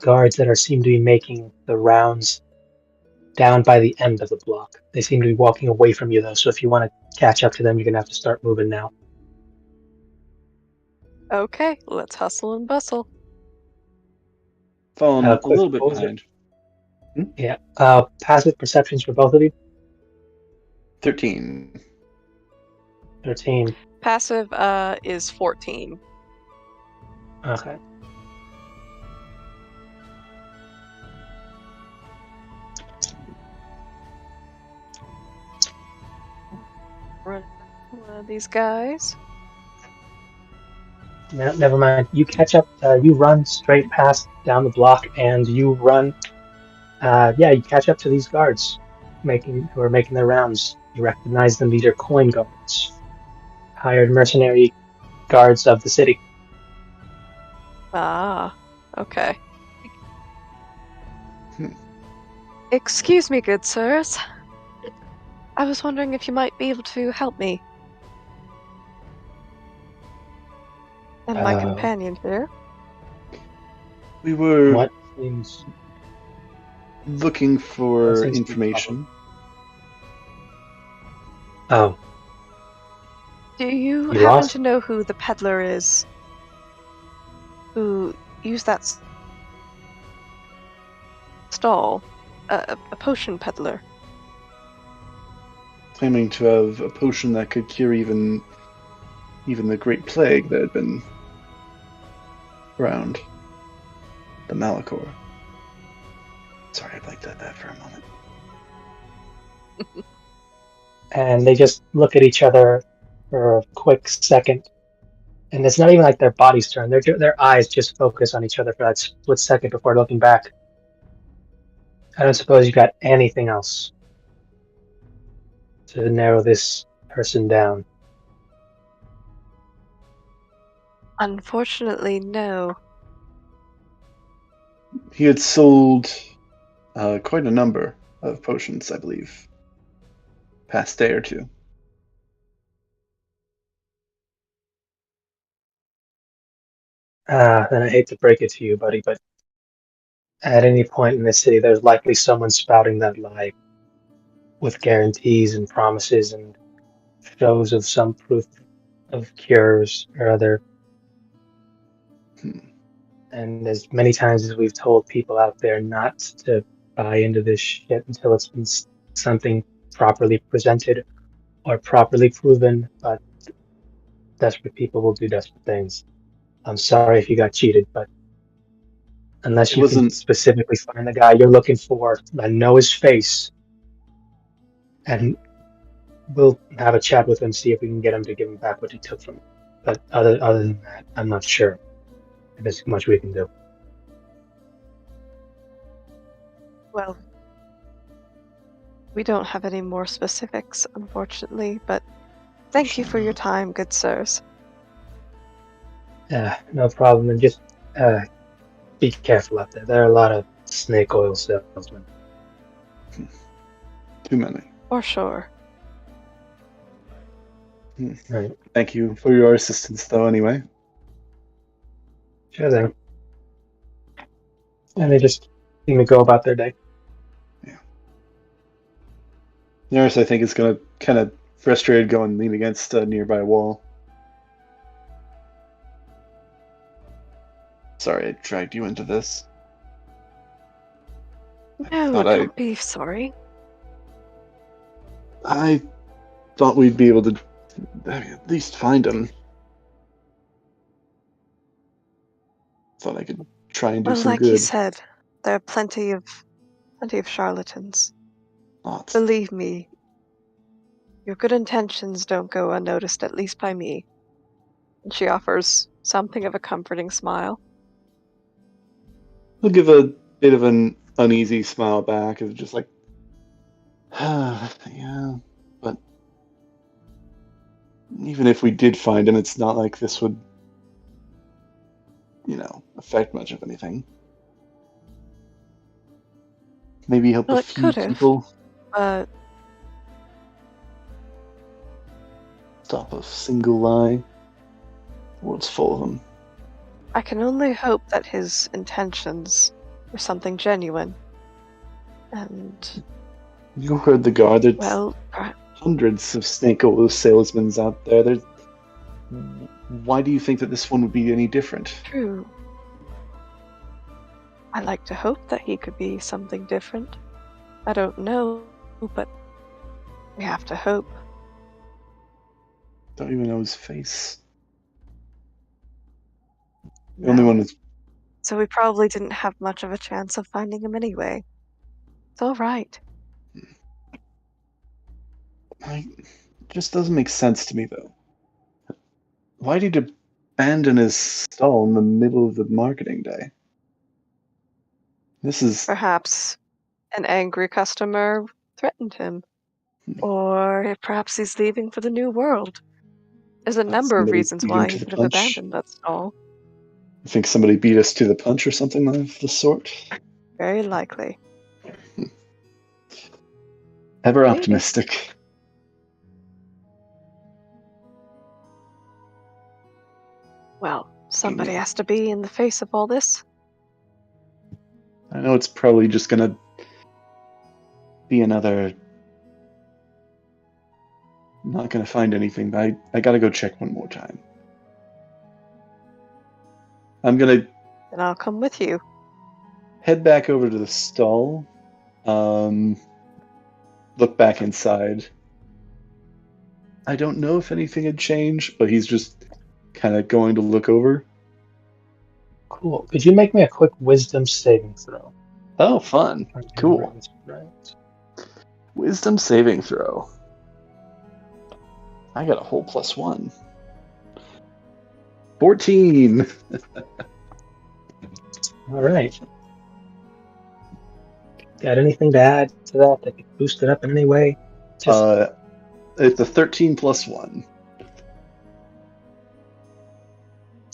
guards that seem to be making the rounds down by the end of the block. They seem to be walking away from you, though, so if you want to catch up to them, you're going to have to start moving now. Okay, let's hustle and bustle. Falling a Quick little bit rolls. behind. Yeah. Passive perceptions for both of you? 13. 13. Passive is 14. Okay. Run one of these guys. No, never mind. You catch up. You run straight past down the block, and you run. You catch up to these guards, who are making their rounds. You recognize them. These are coin guards, hired mercenary guards of the city. Ah, okay. Hmm. Excuse me, good sirs. I was wondering if you might be able to help me. And my companion here. We were What seems looking for What seems to be the information. Oh, Do you You happen lost? to know who the peddler is? Who used that stall? A potion peddler. Claiming to have a potion that could cure even the Great Plague that had been around the Malachor. Sorry, I blanked at that for a moment. and they just look at each other for a quick second. And it's not even like their bodies turn; their eyes just focus on each other for that split second before looking back. I don't suppose you got anything else to narrow this person down. Unfortunately, no. He had sold quite a number of potions, I believe, past day or two. Then I hate to break it to you, buddy, but at any point in this city, there's likely someone spouting that lie with guarantees and promises and shows of some proof of cures or other. Hmm. And as many times as we've told people out there not to buy into this shit until it's been something properly presented or properly proven, but desperate people will do desperate things. I'm sorry if you got cheated, but unless It you can wasn't. specifically find the guy you're looking for and know his face, and we'll have a chat with him, see if we can get him to give him back what he took from him. But other than that, I'm not sure if there's much we can do. Well, we don't have any more specifics, unfortunately, but thank you for your time, good sirs. No problem, and just be careful out there. There are a lot of snake oil salesmen. Too many. For sure. Right. Thank you for your assistance, though, anyway. Sure thing. And they just seem to go about their day. Yeah. Nurse, I think, is going to kind of frustrated go and lean against a nearby wall. Sorry, I dragged you into this. No, don't be sorry. I thought we'd be able to at least find him. Thought I could try and do some like good. you said, there are plenty of charlatans. Lots. Believe me, your good intentions don't go unnoticed, at least by me. And she offers something of a comforting smile. I'll give a bit of an uneasy smile back of just like, yeah, but even if we did find him, it's not like this would, affect much of anything. Maybe help Well, a it few could have, people. but Stop a single lie. The world's full of them. I can only hope that his intentions were something genuine. And, You heard the guard. There's well, hundreds of snake oil salesmen out there. Why do you think that this one would be any different? true. I like to hope that he could be something different. I don't know, but we have to hope. Don't even know his face. The only No. one is. So we probably didn't have much of a chance of finding him anyway. It's all right. It just doesn't make sense to me, though. Why did he abandon his stall in the middle of the marketing day? This is. Perhaps an angry customer threatened him. Or perhaps he's leaving for the new world. There's a number of Somebody reasons beat him why to he the could have punch. abandoned that stall. I think somebody beat us to the punch or something of the sort. Very likely. Ever Maybe. optimistic. Well, somebody has to be in the face of all this. I know it's probably just gonna be another. Not gonna find anything, but I gotta go check one more time. I'm gonna Then I'll come with you. head back over to the stall. Look back inside. I don't know if anything had changed, but he's just kind of going to look over. Cool. Could you make me a quick wisdom saving throw? Oh, fun. I'm Cool. remembering this right. Wisdom saving throw. I got a whole +1. 14. All right. Got anything to add to that could boost it up in any way? Just It's a 13 +1.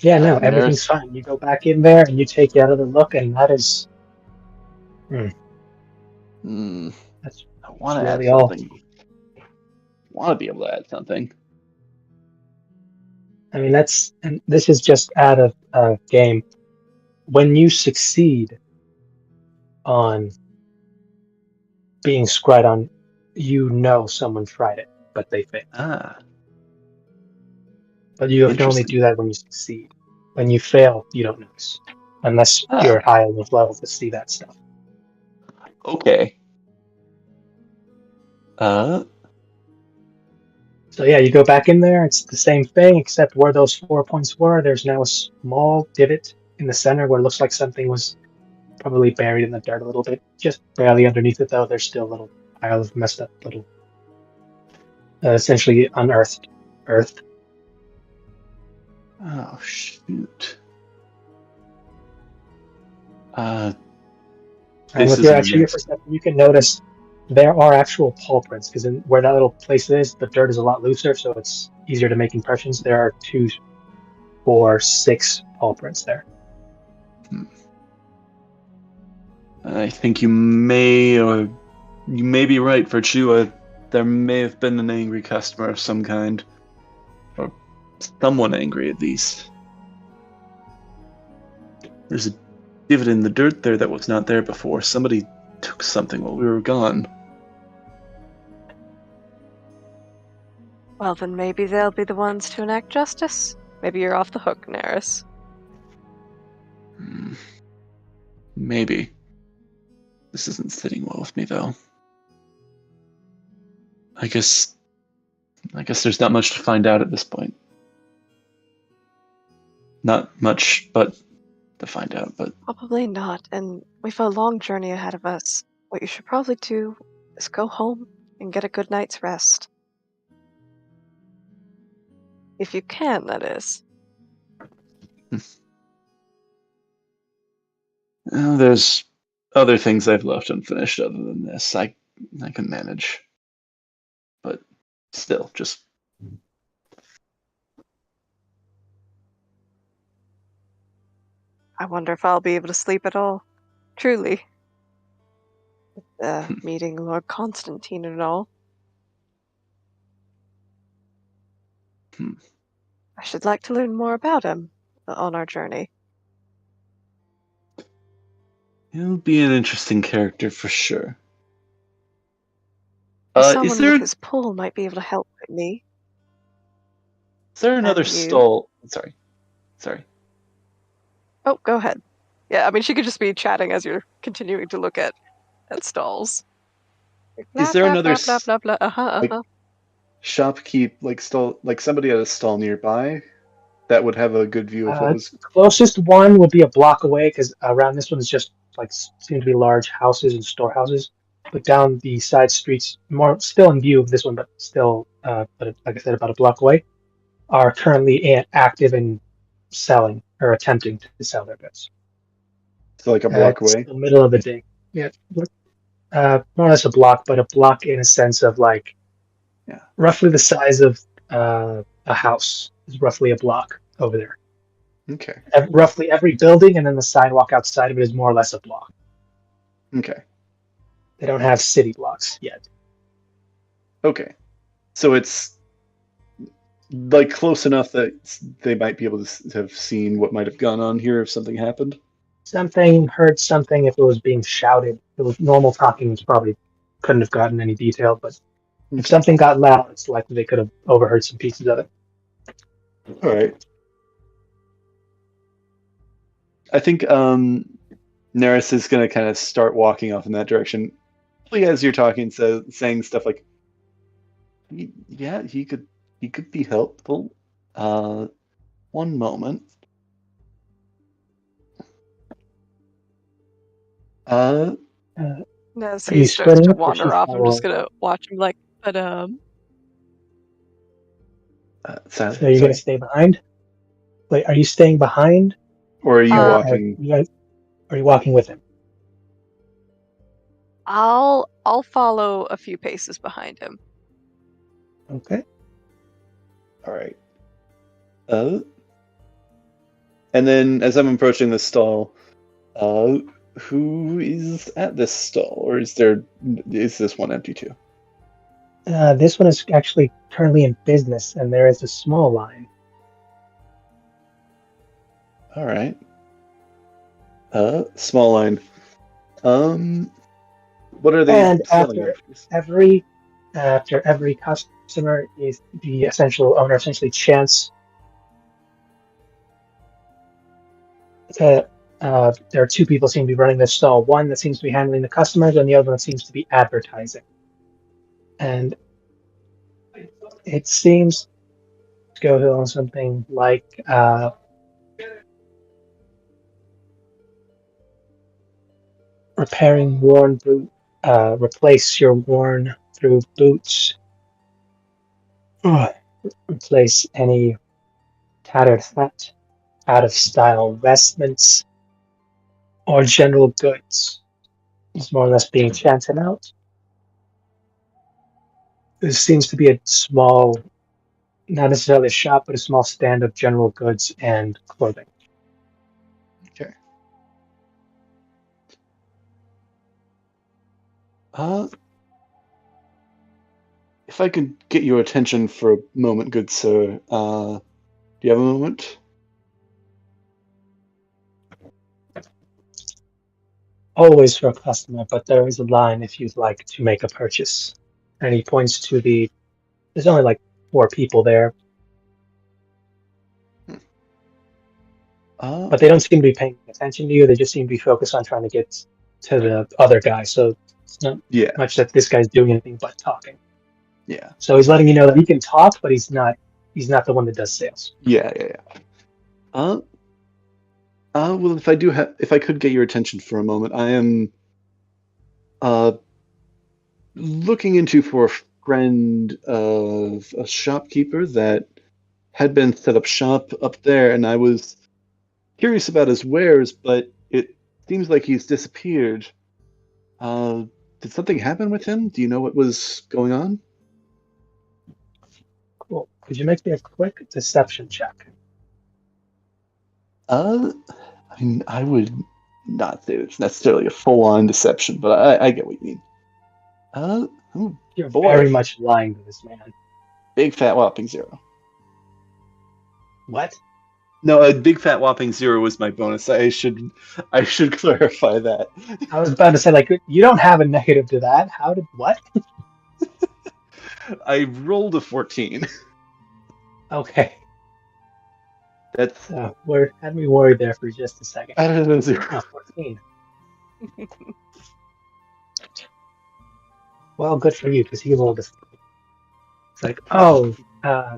yeah, no, everything's fine. You go back in there and you take the other look, and that is. That's I want to add really all. something. Want to be able to add something. I mean, and this is just out of game. When you succeed on being scryed on, you know someone tried it, but they failed. But you can only do that when you succeed. When you fail, you don't notice, unless you're high enough level to see that stuff. Okay. So yeah, you go back in there, it's the same thing, except where those 4 points were, there's now a small divot in the center where it looks like something was probably buried in the dirt a little bit. Just barely underneath it, though, there's still a little pile of messed up little, essentially unearthed earth. Oh, shoot. And with your perception, you can notice there are actual paw prints, because where that little place is, the dirt is a lot looser, so it's easier to make impressions. There are 2, 4, 6 paw prints there. I think you may be right, Virtue. There may have been an angry customer of some kind. Or someone angry, at least. There's a divot in the dirt there that was not there before. Somebody took something while we were gone. Well, then maybe they'll be the ones to enact justice. Maybe you're off the hook, Neris. Maybe. This isn't sitting well with me, though. I guess there's not much to find out at this point. Not much, but to find out, but... Probably not, and we've a long journey ahead of us. What you should probably do is go home and get a good night's rest. If you can, that is. There's other things I've left unfinished other than this. I can manage. But still, just... I wonder if I'll be able to sleep at all. Truly. Meeting Lord Constantine and all. I should like to learn more about him on our journey. He'll be an interesting character for sure. Someone with his pull might be able to help me. Is there another stall? Sorry. Oh, go ahead. Yeah, I mean, she could just be chatting as you're continuing to look at stalls. Is there another blah, blah, blah. shopkeep, stall, somebody at a stall nearby that would have a good view of what was closest one would be a block away, because around this one is just seem to be large houses and storehouses. But down the side streets, more still in view of this one, but still, but like I said, about a block away, are currently active in selling or attempting to sell their goods. so like a block It's away. the middle of the day. Yeah, more or less a block, but a block in a sense of roughly the size of a house is roughly a block over there. Okay. Roughly every building, and then the sidewalk outside of it is more or less a block. Okay. They don't have city blocks yet. Okay. So it's close enough that they might be able to have seen what might have gone on here if something happened. Heard something if it was being shouted. If it was normal talking, probably couldn't have gotten any detail, but if something got loud, it's likely they could have overheard some pieces of it. All right. I think Neris is going to kind of start walking off in that direction. As you're talking, saying stuff like, "Yeah, he could be helpful." One moment. As Are you he starts splitting to up, or wander she's off, I'm just following? gonna watch him So you're going to stay behind? Wait, are you staying behind? Or are you walking? Are you walking with him? I'll follow a few paces behind him. Okay. All right. And then as I'm approaching the stall, who is at this stall, or is this one empty too? This one is actually currently in business, and there is a small line. All right. Small line. What are they selling? After every customer, is the essential owner essentially chants. There are two people seem to be running this stall. One that seems to be handling the customers, and the other one seems to be advertising. And it seems to go on something like repairing worn boot, replace your worn through boots, replace any tattered hat, out of style vestments, or general goods. It's more or less being chanted out. This seems to be a small, not necessarily a shop, but a small stand of general goods and clothing. Okay. If I could get your attention for a moment, good sir. Do you have a moment? Always for a customer, but there is a line if you'd like to make a purchase. And he points to there's only 4 people there. But they don't seem to be paying attention to you. They just seem to be focused on trying to get to the other guy. So it's not much that this guy's doing anything but talking. Yeah. So he's letting you know that he can talk, but he's not the one that does sales. Yeah. Well, if I could get your attention for a moment, I am looking into for a friend of a shopkeeper that had been set up shop up there, and I was curious about his wares, but it seems like he's disappeared. Did something happen with him? Do you know what was going on? Cool. Could you make me a quick deception check? I mean, I would not that it's necessarily a full-on deception, but I get what you mean. You're Boy. very much lying to this man. Big fat whopping 0. What? No, a big fat whopping 0 was my bonus. I should clarify that. I was about to say, like, you don't have a negative to that. How did what? I rolled a 14. Okay. That's had me worried there for just a second. I don't know 0. Oh, 14. Well, good for you, because he rolled a. It's like, well, I'm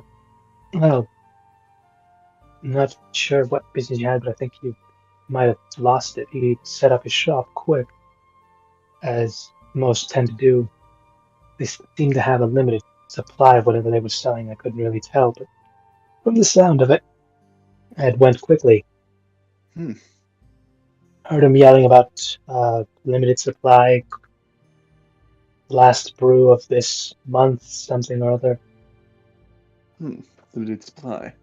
not sure what business you had, but I think you might have lost it. He set up his shop quick, as most tend to do. They seem to have a limited supply of whatever they were selling. I couldn't really tell, but from the sound of it, it went quickly. Heard him yelling about limited supply, last brew of this month, something or other. Limited supply.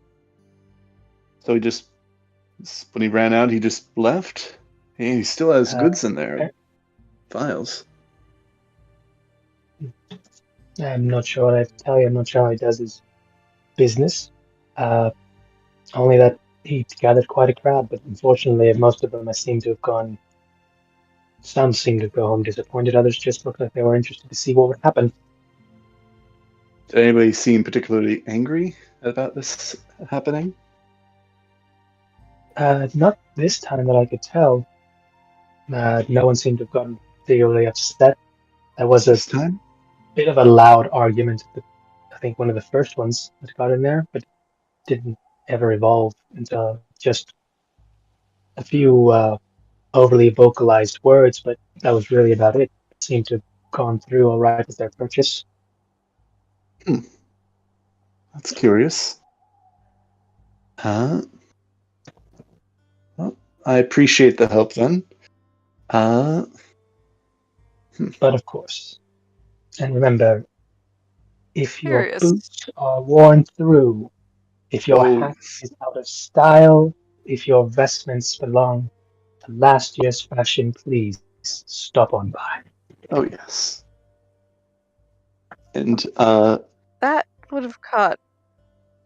So he just, when he ran out, he just left? Hey, he still has goods in there. Files. I'm not sure what I have to tell you. I'm not sure how he does his business. Only that he gathered quite a crowd, but unfortunately, most of them seem to have gone. Some seem to go home disappointed. Others just looked like they were interested to see what would happen. Did anybody seem particularly angry about this happening? Not this time that I could tell. No one seemed to have gotten particularly upset. There was This time? bit of a loud argument. I think one of the first ones that got in there, but didn't ever evolve into just a few overly vocalized words, but that was really about it. It seemed to have gone through all right with their purchase. That's curious. Well, I appreciate the help then. But of course, and remember, if your Curious. boots are worn through, if your hat is out of style, if your vestments belong to last year's fashion, please stop on by. Oh, yes. And, That would have caught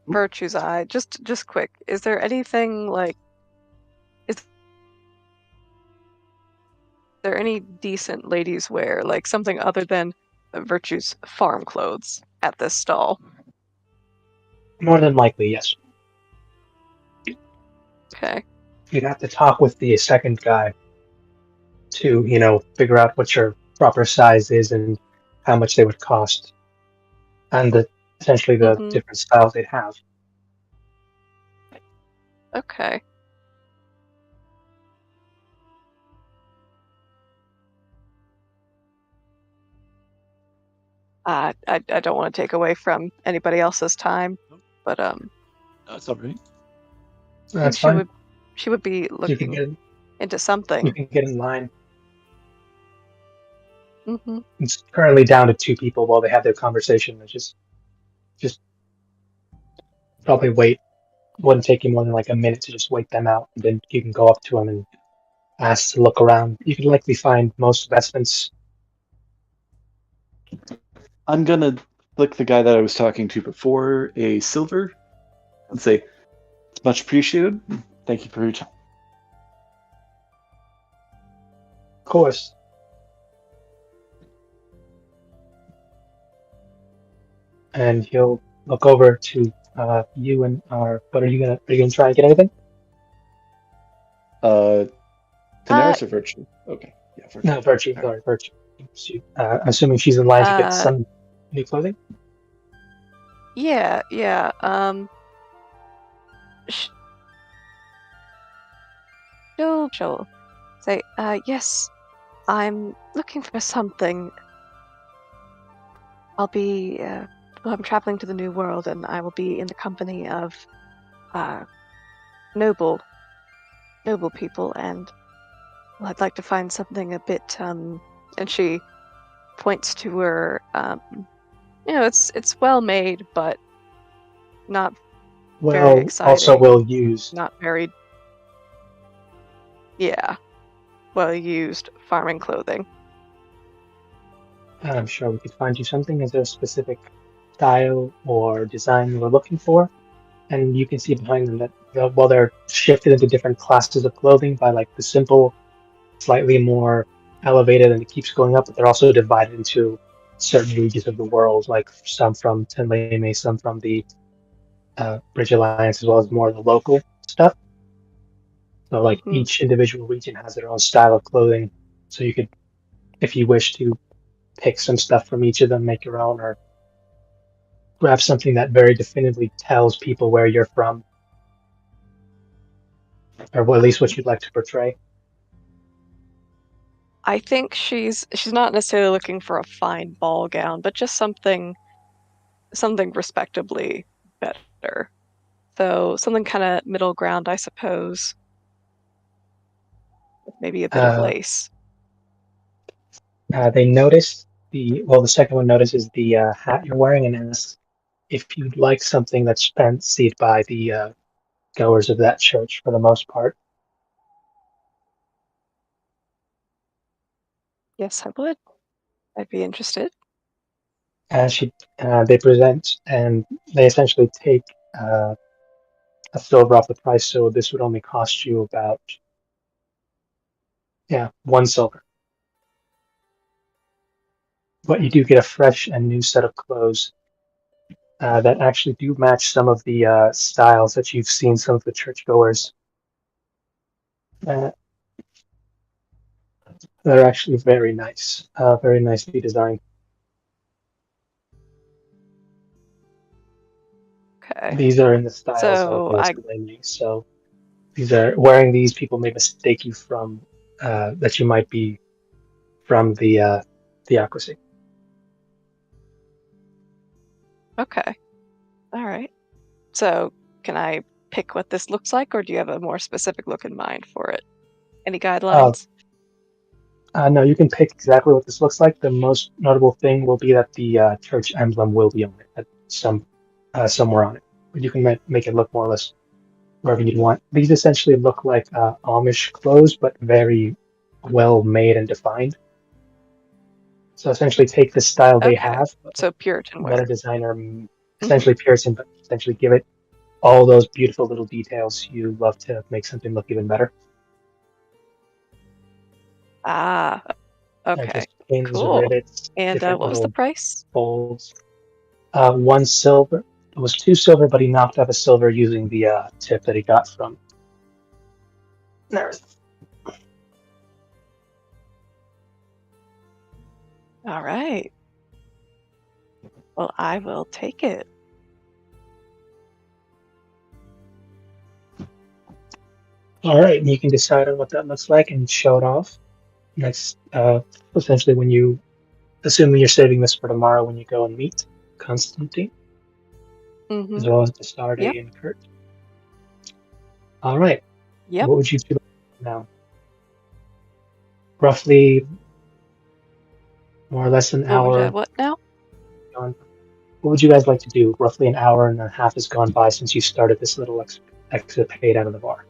Virtue's eye. Just quick. Is there anything like? Is there any decent ladies' wear, like something other than Virtue's farm clothes, at this stall? More than likely, yes. Okay. You'd have to talk with the second guy to, figure out what your proper size is and how much they would cost, and essentially the different styles they'd have. Okay. I don't want to take away from anybody else's time, but that's all right. That's fine. She would be looking into something. You can get in line. Mm-hmm. It's currently down to 2 people while they have their conversation. Just probably wait. Wouldn't take you more than like a minute to just wait them out, and then you can go up to them and ask to look around. You can likely find most vestments. I'm gonna flick the guy that I was talking to before a silver and say, it's much appreciated. Thank you for your time. Of course. And he'll look over to you and what are you gonna try and get anything? Daenerys or Virtue? Okay. Yeah, Virtue. No, Virtue. Sorry, Virtue. Assuming she's in line to get some new clothing? Yeah. She'll say, yes, I'm looking for something. I'm traveling to the New World, and I will be in the company of noble people, and I'd like to find something a bit, and she points to her, it's well made, but not very exciting. Also will use. Not very. Yeah. well-used farming clothing. I'm sure we could find you something. Is there a specific style or design we're looking for? And you can see behind them that while they're shifted into different classes of clothing by like the simple, slightly more elevated, and it keeps going up, but they're also divided into certain regions of the world, like some from Tenleme, some from the Bridge Alliance, as well as more of the local stuff. So like Mhm. each individual region has their own style of clothing. So you could, if you wish to pick some stuff from each of them, make your own, or grab something that very definitively tells people where you're from, or at least what you'd like to portray. I think she's not necessarily looking for a fine ball gown, but just something respectably better. So something kind of middle ground, I suppose, with maybe a bit of Uh, lace. they notice the second one notices the hat you're wearing and asks if you'd like something that's fancied by the goers of that church for the most part. Yes, I would. I'd be interested. They present and they essentially take a silver off the price, so this would only cost you about 1 silver. But you do get a fresh and new set of clothes that actually do match some of the styles that you've seen some of the churchgoers. Uh, they're actually very nicely designed. Okay. These are in the styles of So I Tenleme, so these are wearing these people may mistake you from that you might be from the theocracy. okay. All right. So can I pick what this looks like, or do you have a more specific look in mind for it? Any Uh, guidelines? no, you can pick exactly what this looks like. The most notable thing will be that the church emblem will be on it, at somewhere on it. But you can make it look more or less wherever you'd want. These essentially look like Amish clothes, but very well made and defined. So essentially, take the style they Okay. have, So Puritan let a wear. designer Hmm. essentially Pearson, but essentially give it all those beautiful little details you love to make something look even better. Ah, okay. Just pins, Cool. rivets, And different what was the little price? folds. 1 silver. It was 2 silver, but he knocked off a silver using the tip that he got from Nerith. All right. Well, I will take it. All right, and you can decide on what that looks like and show it off. Next, essentially, when you, assuming you're saving this for tomorrow, when you go and meet Constantine, as Mm-hmm. well as Bastarde Yep. and Kurt. All right, Yep. what would you do now? Roughly, more or less an What would hour what now? gone. What would you guys like to do? Roughly an hour and a half has gone by since you started this little escapade out of the bar.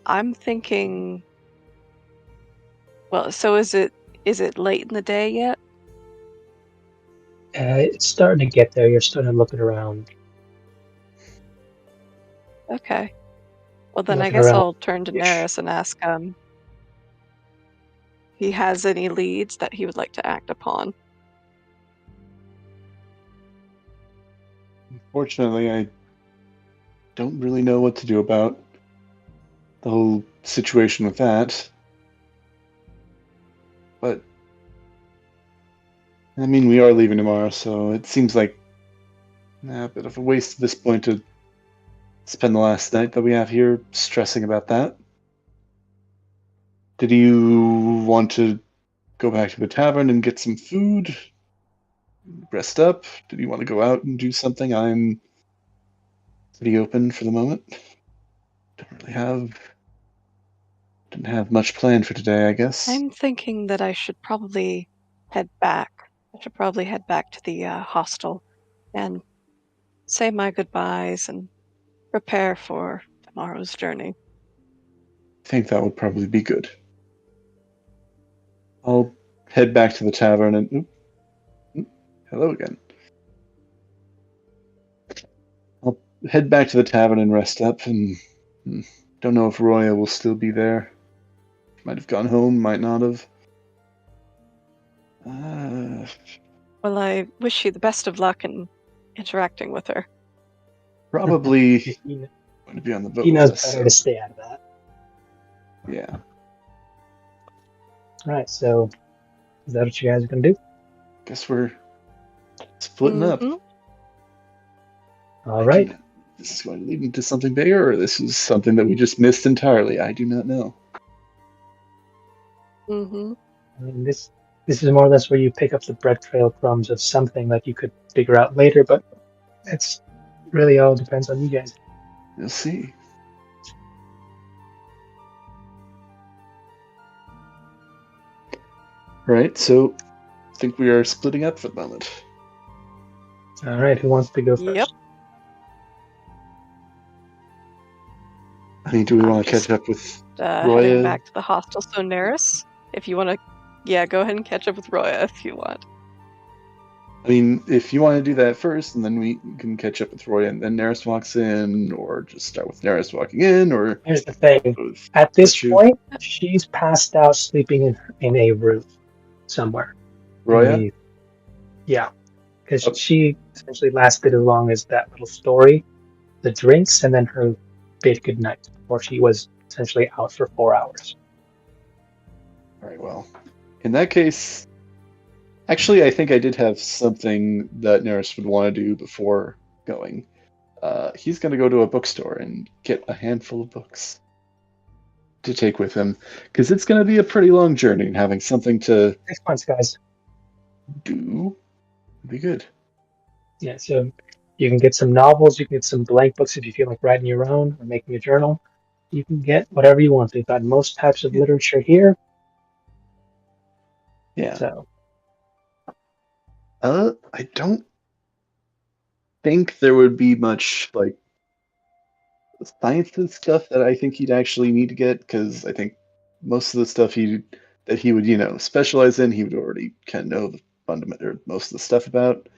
I'm thinking. Well, so is it late in the day yet? It's starting to get there. You're starting to look around. Okay. Well, then I Looking guess around. I'll turn to Neris and ask if he has any leads that he would like to act upon. Unfortunately, I don't really know what to do about the whole situation with that. But I mean, we are leaving tomorrow, so it seems like a bit of a waste at this point to spend the last night that we have here stressing about that. Did you want to go back to the tavern and get some food? Rest up? Did you want to go out and do something? I'm pretty open for the moment. Didn't have much planned for today, I guess. I'm thinking that I should probably head back. I should probably head back to the hostel and say my goodbyes and prepare for tomorrow's journey. think that would probably be good. I'll head back to the tavern and... hello again. I'll head back to the tavern and rest up, and don't know if Roya will still be there. Might have gone home, might not have. Well, I wish you the best of luck in interacting with her. Probably He going to be on the boat he with knows us. better So, to stay out of that. yeah. All right, so is that what you guys are going to do? Guess we're splitting up. Mhm. All right. This is going to lead into something bigger, or this is something that we just missed entirely. I do not know. Mhm. I mean, this is more or less where you pick up the bread trail crumbs of something that you could figure out later, but it's really all depends on you guys. We'll see. Right, so I think we are splitting up for the moment. All right, who wants to go Yep. first? I mean, do we I'm want to just, catch up with heading Roya? back to the hostel. So Neris, if you want to, go ahead and catch up with Roya if you want. I mean, if you want to do that first, and then we can catch up with Roya, and then Neris walks in, or just start with Neris walking in, or Here's the thing. both. At this You, point, she's passed out sleeping in a room somewhere. Roya? Yeah, because Oh. she essentially lasted as long as that little story, the drinks, and then her bid goodnight before she was essentially out for 4 hours. All right, well, in that case, actually, I think I did have something that Neris would want to do before going. He's going to go to a bookstore and get a handful of books to take with him, because it's going to be a pretty long journey, and having something to 6 months, guys. do would be good. Yeah, so you can get some novels, you can get some blank books if you feel like writing your own or making a journal. You can get whatever you want. They've got most types of literature here. Yeah. So I don't think there would be much like science stuff that I think he'd actually need to get, because I think most of the stuff that he would specialize in, he would already kind of know the fundamental or most of the stuff about.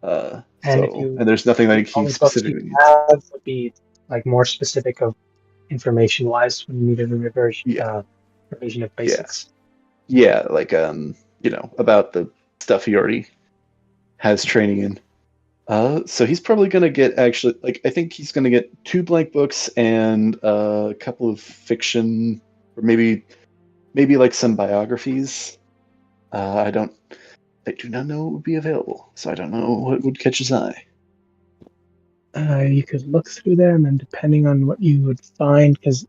and And there's nothing the like he only books you specifically needs. have would be like more specific of information wise when you need a reversion revision of basics. Yeah, like about the stuff he already has training in. So he's probably gonna get I think he's gonna get 2 blank books and a couple of fiction, or maybe like some biographies. I do not know what would be available, so I don't know what would catch his eye. You could look through them, and depending on what you would find, because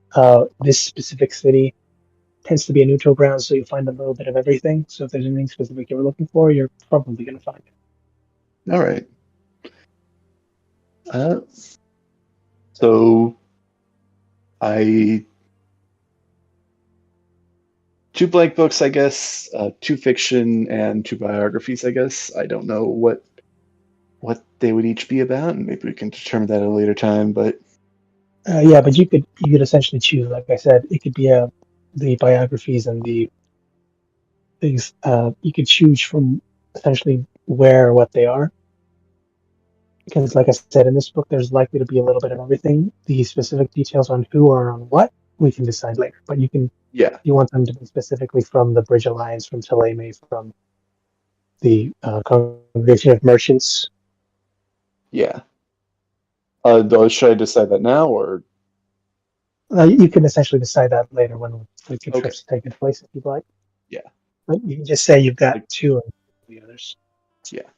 this specific city tends to be a neutral ground, so you find a little bit of everything. So if there's anything specific you're looking for, you're probably going to find it. All right. So I 2 blank books, I guess, 2 fiction and 2 biographies, I guess. I don't know what they would each be about, and maybe we can determine that at a later time. But Yeah, but you could essentially choose. Like I said, it could be the biographies and the things. You could choose from essentially where or what they are. Because, like I said, in this book, there's likely to be a little bit of everything. The specific details on who or on what we can decide later. But you can, you want them to be specifically from the Bridge Alliance, from Thélème, from the Congregation of Merchants. Yeah. Should I decide that now, or You can essentially decide that later when future trips take place, if you'd like. Yeah. But you can just say you've got 2 and the others. Yeah.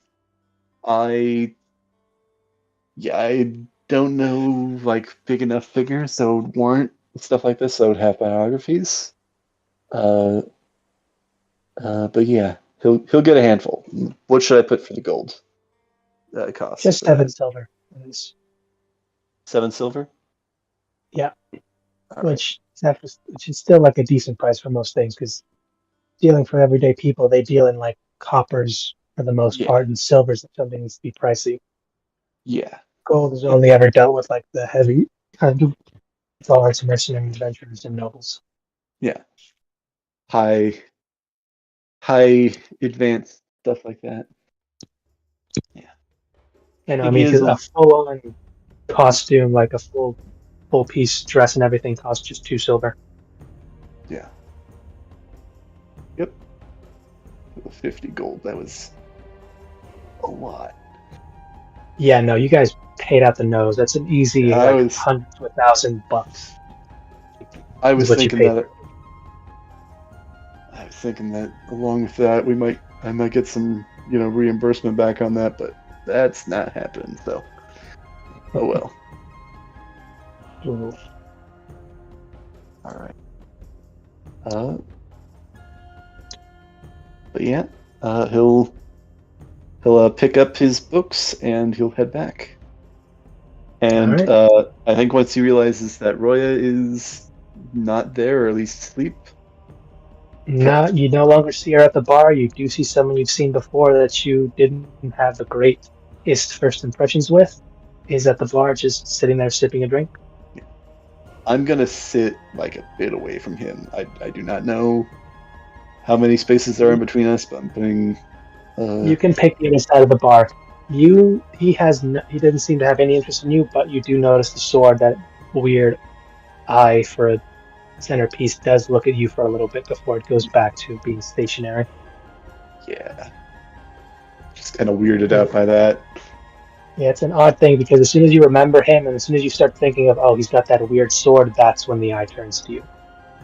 I don't know like big enough figures that would warrant stuff like this. I would have biographies. But yeah, he'll get a handful. What should I put for the gold cost? Just 7 silver. 7 silver? Yeah. Which is still like a decent price for most things, because dealing for everyday people, they deal in like coppers for the most part, and silvers if something needs to be pricey. Yeah. Gold is only ever dealt with like the heavy kind of It's all rights mercenary adventurers and nobles. Yeah. High advanced stuff like that. And I think he mean, is because a full-on costume, like a full piece dress and everything, costs just 2 silver. Yeah. Yep. 50 gold. That was a lot. Yeah, no, you guys paid out the nose. That's an easy Yeah, like $100 to $1,000 I is was what you thinking paid. that. I was thinking that along with that, I might get some, reimbursement back on that, but that's not happening. So, oh well. Ooh. All right. But yeah, he'll pick up his books and he'll head back. And All I think once he realizes that Roya is not there, or at least asleep. No, you no longer see her at the bar. You do see someone you've seen before that you didn't have the greatest first impressions with. Is at the bar, just sitting there sipping a drink. I'm gonna sit like a bit away from him. I do not know how many spaces there are in between us, but I'm putting. You can pick the other side of the bar. He doesn't seem to have any interest in you, but you do notice the sword, that weird eye for a centerpiece, does look at you for a little bit before it goes back to being stationary. Yeah. Just kind of weirded out by that. Yeah, it's an odd thing because as soon as you remember him and as soon as you start thinking of, oh, he's got that weird sword, that's when the eye turns to you.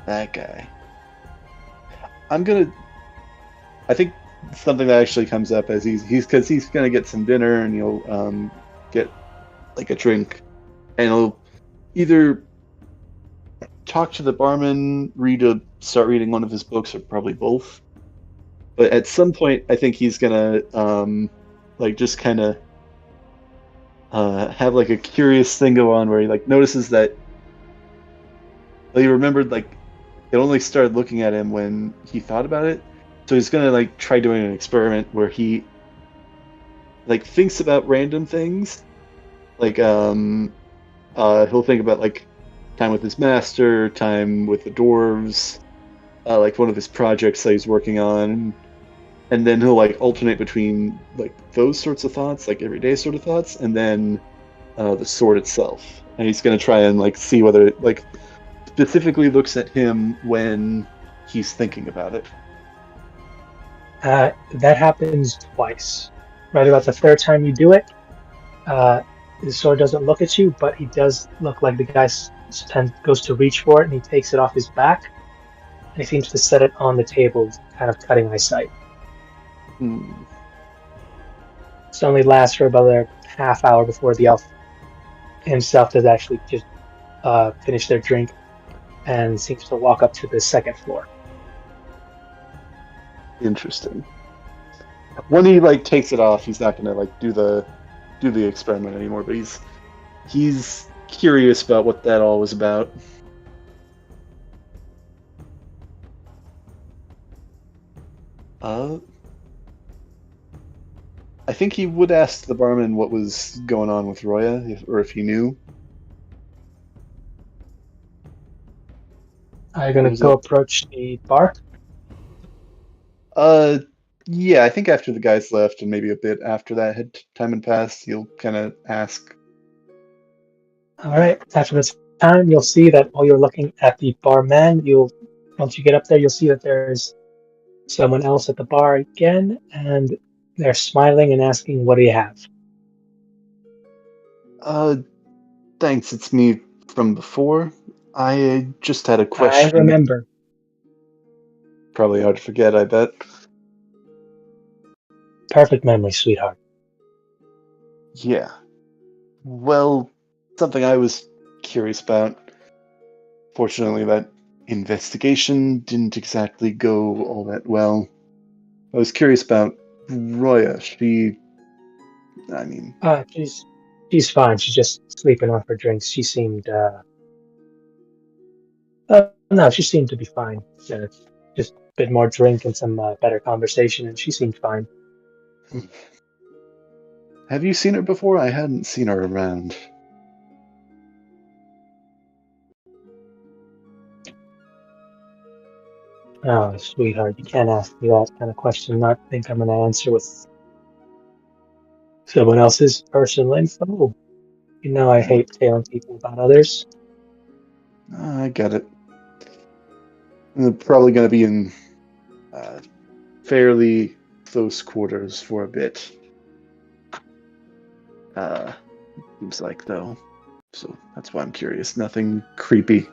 That guy. I think something that actually comes up as he's gonna get some dinner and he'll get like a drink, and he'll either talk to the barman, start reading one of his books, or probably both. But at some point, I think he's gonna like just kind of have like a curious thing go on where he like notices that he remembered like it only started looking at him when he thought about it. So he's gonna like try doing an experiment where he like thinks about random things, like he'll think about like time with his master, time with the dwarves, like one of his projects that he's working on, and then he'll like alternate between like those sorts of thoughts, like everyday sort of thoughts, and then the sword itself. And he's gonna try and like see whether it like specifically looks at him when he's thinking about it. That happens twice. Right about the third time you do it, the sword doesn't look at you, but he does look like the guy goes to reach for it and he takes it off his back and he seems to set it on the table, kind of cutting eyesight. It only lasts for about a half hour before the elf himself does actually just finish their drink and seems to walk up to the second floor. Interesting. When he like takes it off, he's not gonna like do the experiment anymore, but he's curious about what that all was about. I think he would ask the barman what was going on with Roya, or if he knew. Are you going to go approach the bar? Yeah, I think after the guys left, and maybe a bit after that time had passed, he'll kind of ask. All right. After this time, you'll see that while you're looking at the barman, once you get up there, you'll see that there's someone else at the bar again, and they're smiling and asking, "What do you have?" Thanks. It's me from before. I just had a question. I remember. Probably hard to forget, I bet. Perfect memory, sweetheart. Yeah. Well, something I was curious about. Fortunately, that investigation didn't exactly go all that well. I was curious about Roya. She's fine. She's just sleeping off her drinks. She seemed no, she seemed to be fine. Just a bit more drink and some better conversation, and she seemed fine. Have you seen her before? I hadn't seen her around. Oh, sweetheart, you can't ask me that kind of question and not think I'm going to answer with someone else's personal info. You know I hate telling people about others. I get it. They're probably going to be in fairly close quarters for a bit. Seems like, though. So that's why I'm curious. Nothing creepy.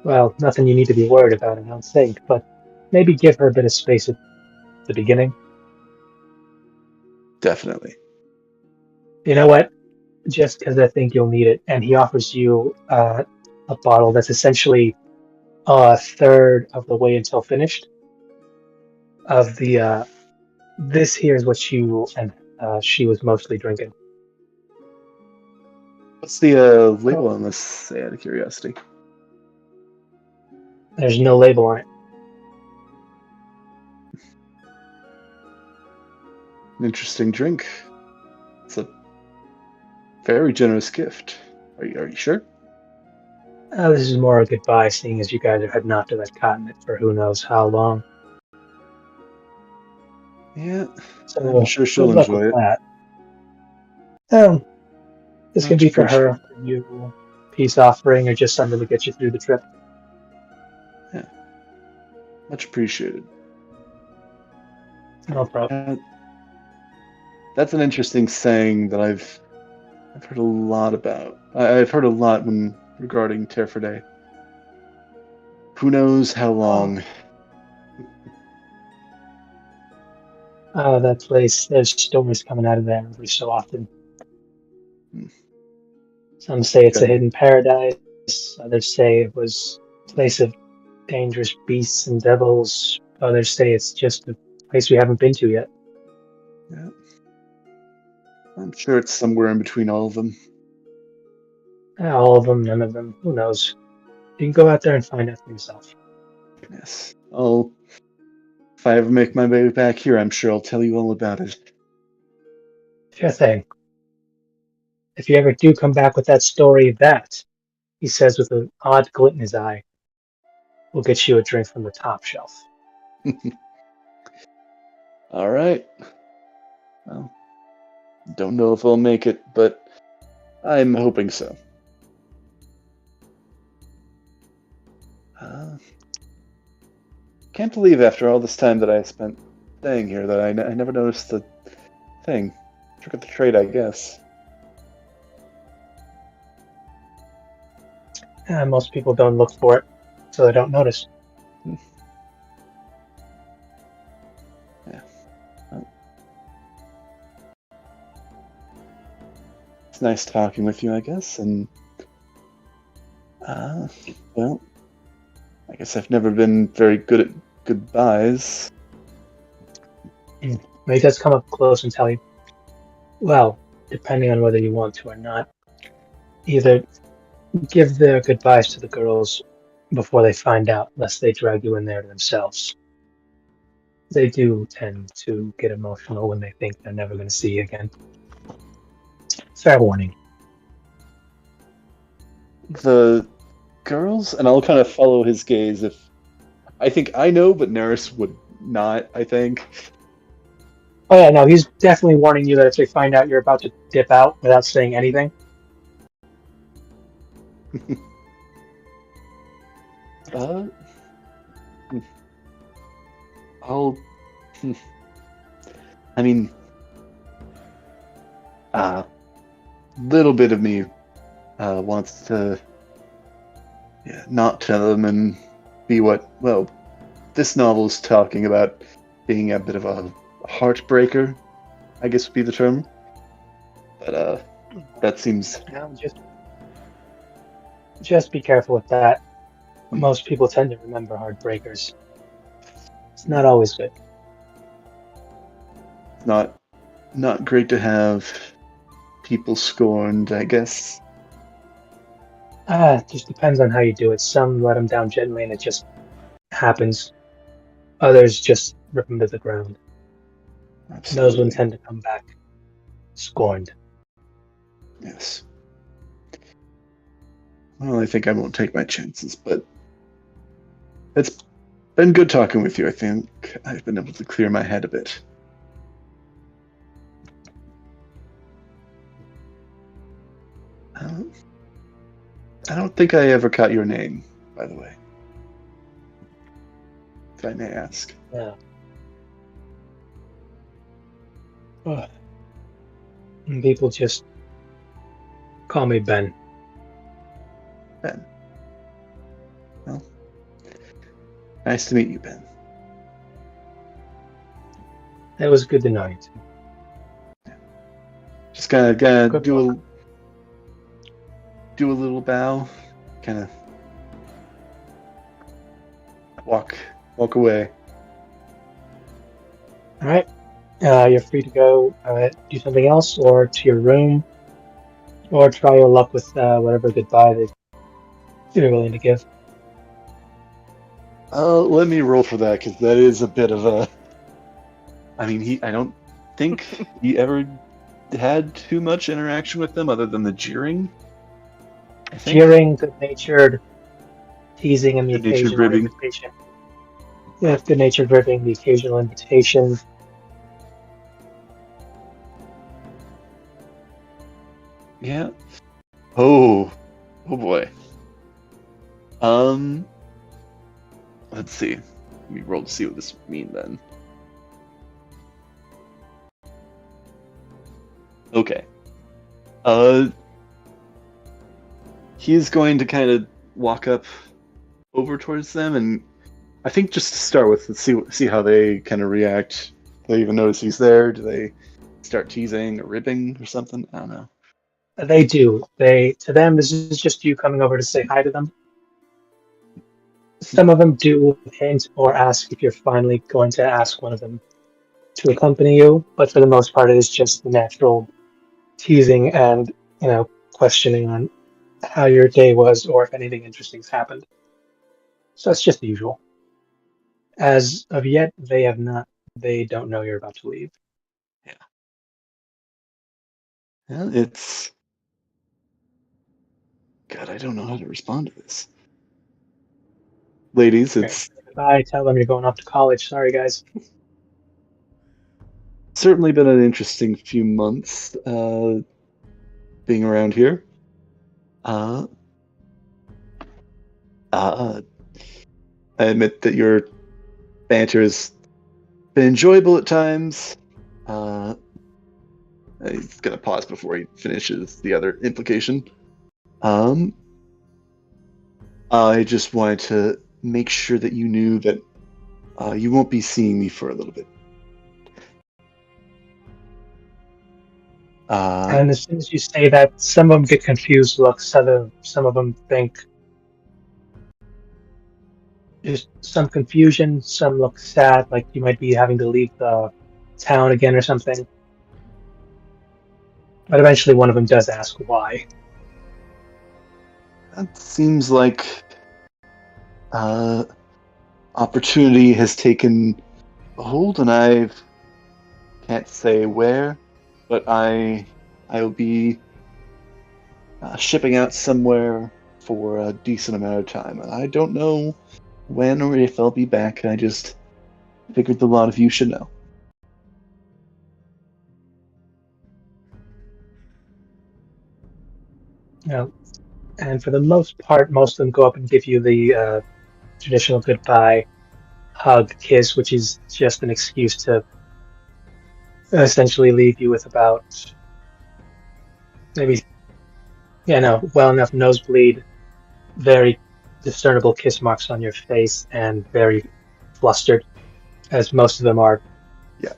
Well, nothing you need to be worried about, I don't think, but maybe give her a bit of space at the beginning. Definitely. You know what? Just because I think you'll need it. And he offers you a bottle that's essentially a third of the way until finished of the. This here is what you and she was mostly drinking. What's the label on this, say, out of curiosity? There's no label on it. An interesting drink. It's a very generous gift. Are you sure? This is more a goodbye, seeing as you guys are heading off to that continent for who knows how long. Yeah, So I'm sure good she'll luck enjoy with it. that. This can Much be for her, appreciated. for you, peace offering, or just something to get you through the trip. Yeah, much appreciated. No problem. That's an interesting saying that I've heard a lot about. I've heard a lot when regarding Terferde. Who knows how long? That place, there's stories coming out of there every so often. Hmm. Some say it's a Okay. hidden paradise, others say it was a place of dangerous beasts and devils, others say it's just a place we haven't been to yet. Yeah. I'm sure it's somewhere in between all of them. All of them, none of them, who knows? You can go out there and find out for yourself. Yes. If I ever make my way back here, I'm sure I'll tell you all about it. Sure thing. If you ever do come back with that story, that, he says with an odd glint in his eye, will get you a drink from the top shelf. All right. Well, don't know if I'll make it, but I'm hoping so. Can't believe after all this time that I spent staying here that I never noticed the thing. Trick of the trade, I guess. Most people don't look for it, so they don't notice. Yeah. Well, it's nice talking with you, I guess, and well, I guess I've never been very good at goodbyes. He does come up close and tell you, well, depending on whether you want to or not, either give their goodbyes to the girls before they find out, lest they drag you in there themselves. They do tend to get emotional when they think they're never going to see you again. Fair warning. The girls, and I'll kind of follow his gaze if I think I know, but Neris would not, I think. Oh yeah, no, he's definitely warning you that if they find out you're about to dip out without saying anything. uh, I'll. I mean, little bit of me wants to not tell them and be what, well, this novel's talking about being a bit of a heartbreaker, I guess would be the term. But that seems... No, just be careful with that. Most people tend to remember heartbreakers. It's not always good. Not great to have people scorned, I guess. It just depends on how you do it. Some let them down gently and it just happens. Others just rip them to the ground. Absolutely. Those ones tend to come back scorned. Yes. Well, I think I won't take my chances, but It's been good talking with you. I think I've been able to clear my head a bit. I don't think I ever caught your name, by the way. If I may ask. Yeah. And people just call me Ben. Ben. Well, nice to meet you, Ben. It was good to know you too. Just gotta Good do a little bow, kind of walk away. All right. You're free to go do something else, or to your room, or try your luck with whatever goodbye that you're willing to give. Let me roll for that, because that is a bit of a. I mean, I don't think he ever had too much interaction with them other than the jeering. I think. Jeering, good-natured, teasing, and the Good-natured occasional ribbing. invitation. Yeah, good-natured ribbing, the occasional invitation. Yeah. Oh boy. Let's see. Let me roll to see what this would mean then. Okay. He's going to kind of walk up over towards them, and I think just to start with, let's see how they kind of react. Do they even notice he's there? Do they start teasing or ribbing or something? I don't know. They do. To them, this is just you coming over to say hi to them. Some of them do hint or ask if you're finally going to ask one of them to accompany you, but for the most part, it is just the natural teasing and, questioning on how your day was or if anything interesting's happened. So it's just the usual. As of yet, they don't know you're about to leave. Yeah, it's. God, I don't know how to respond to this. Ladies, it's Bye. Tell them you're going off to college. Sorry, guys. certainly been an interesting few months being around here. I admit that your banter has been enjoyable at times. He's gonna pause before he finishes the other implication. I just wanted to make sure that you knew that you won't be seeing me for a little bit. And as soon as you say that, some of them get confused looks. Some of them think just some confusion. Some look sad, like you might be having to leave the town again or something. But eventually one of them does ask why. That seems like opportunity has taken hold, and I can't say where, but I'll be shipping out somewhere for a decent amount of time. I don't know when or if I'll be back. I just figured a lot of you should know. And for the most part, most of them go up and give you the traditional goodbye, hug, kiss, which is just an excuse to essentially leave you with about maybe, well enough nosebleed, very discernible kiss marks on your face, and very flustered, as most of them are. Yeah.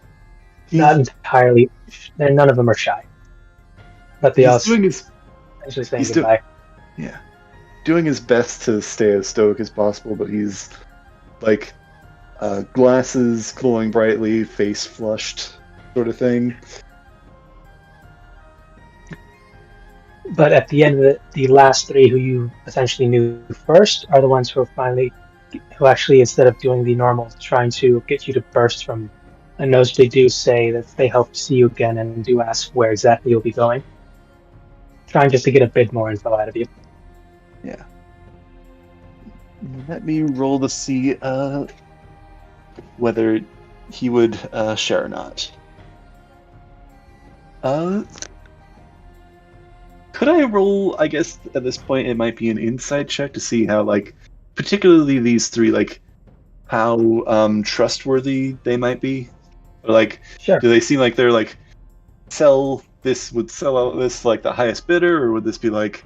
Not entirely, none of them are shy. But they He's doing his essentially saying he's goodbye. doing his best to stay as stoic as possible, but he's like glasses glowing brightly, face flushed, sort of thing. But at the end of it, the last three who you essentially knew first are the ones who actually, instead of doing the normal, trying to get you to burst from a nosebleed, do say that they hope to see you again and do ask where exactly you'll be going. Trying just to get a bit more info out of you. Yeah. let me roll to see whether he would share or not. Could I roll? I guess at this point it might be an insight check to see how, like, particularly these three, like, how trustworthy they might be. Or, like, Sure. do they seem like they're like would sell out this like the highest bidder, or would this be like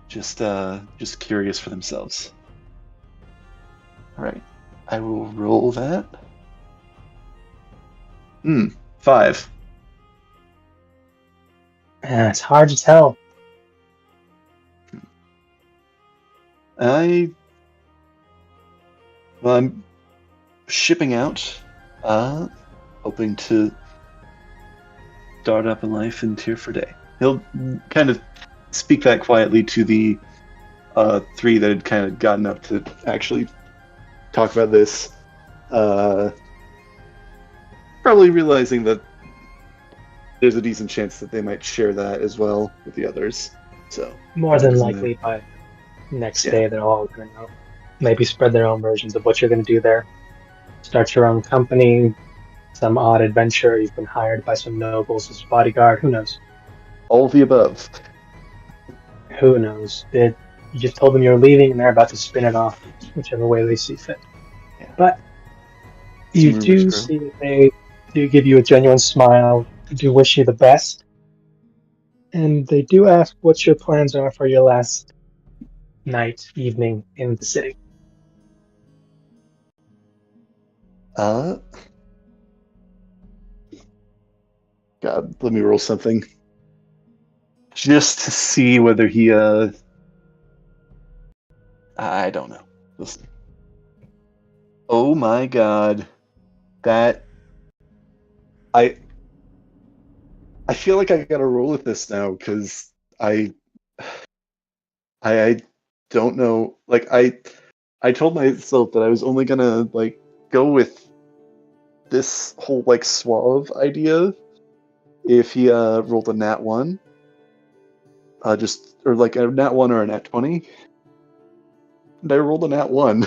just curious for themselves? All right, I will roll that. 5. It's hard to tell. I'm shipping out, hoping to start up a life in Tier for Day. He'll kind of speak that quietly to the 3 that had kind of gotten up to actually talk about this. Probably realizing that there's a decent chance that they might share that as well with the others. So More than likely by next day they're all going to know. Maybe spread their own versions of what you're going to do there. Start your own company, some odd adventure, you've been hired by some nobles as bodyguard, who knows? All of the above. Who knows? You just told them you're leaving and they're about to spin it off, whichever way they see fit. Yeah. But you do see that they do give you a genuine smile, do wish you the best, and they do ask what your plans are for your last evening in the city. God, let me roll something. Just to see whether he, I don't know. Listen. Oh my god. That... I feel like I gotta roll with this now, because I don't know. Like, I told myself that I was only gonna, like, go with this whole, like, suave idea if he rolled a nat 1. Or like a nat 1 or a nat 20. And I rolled a nat 1.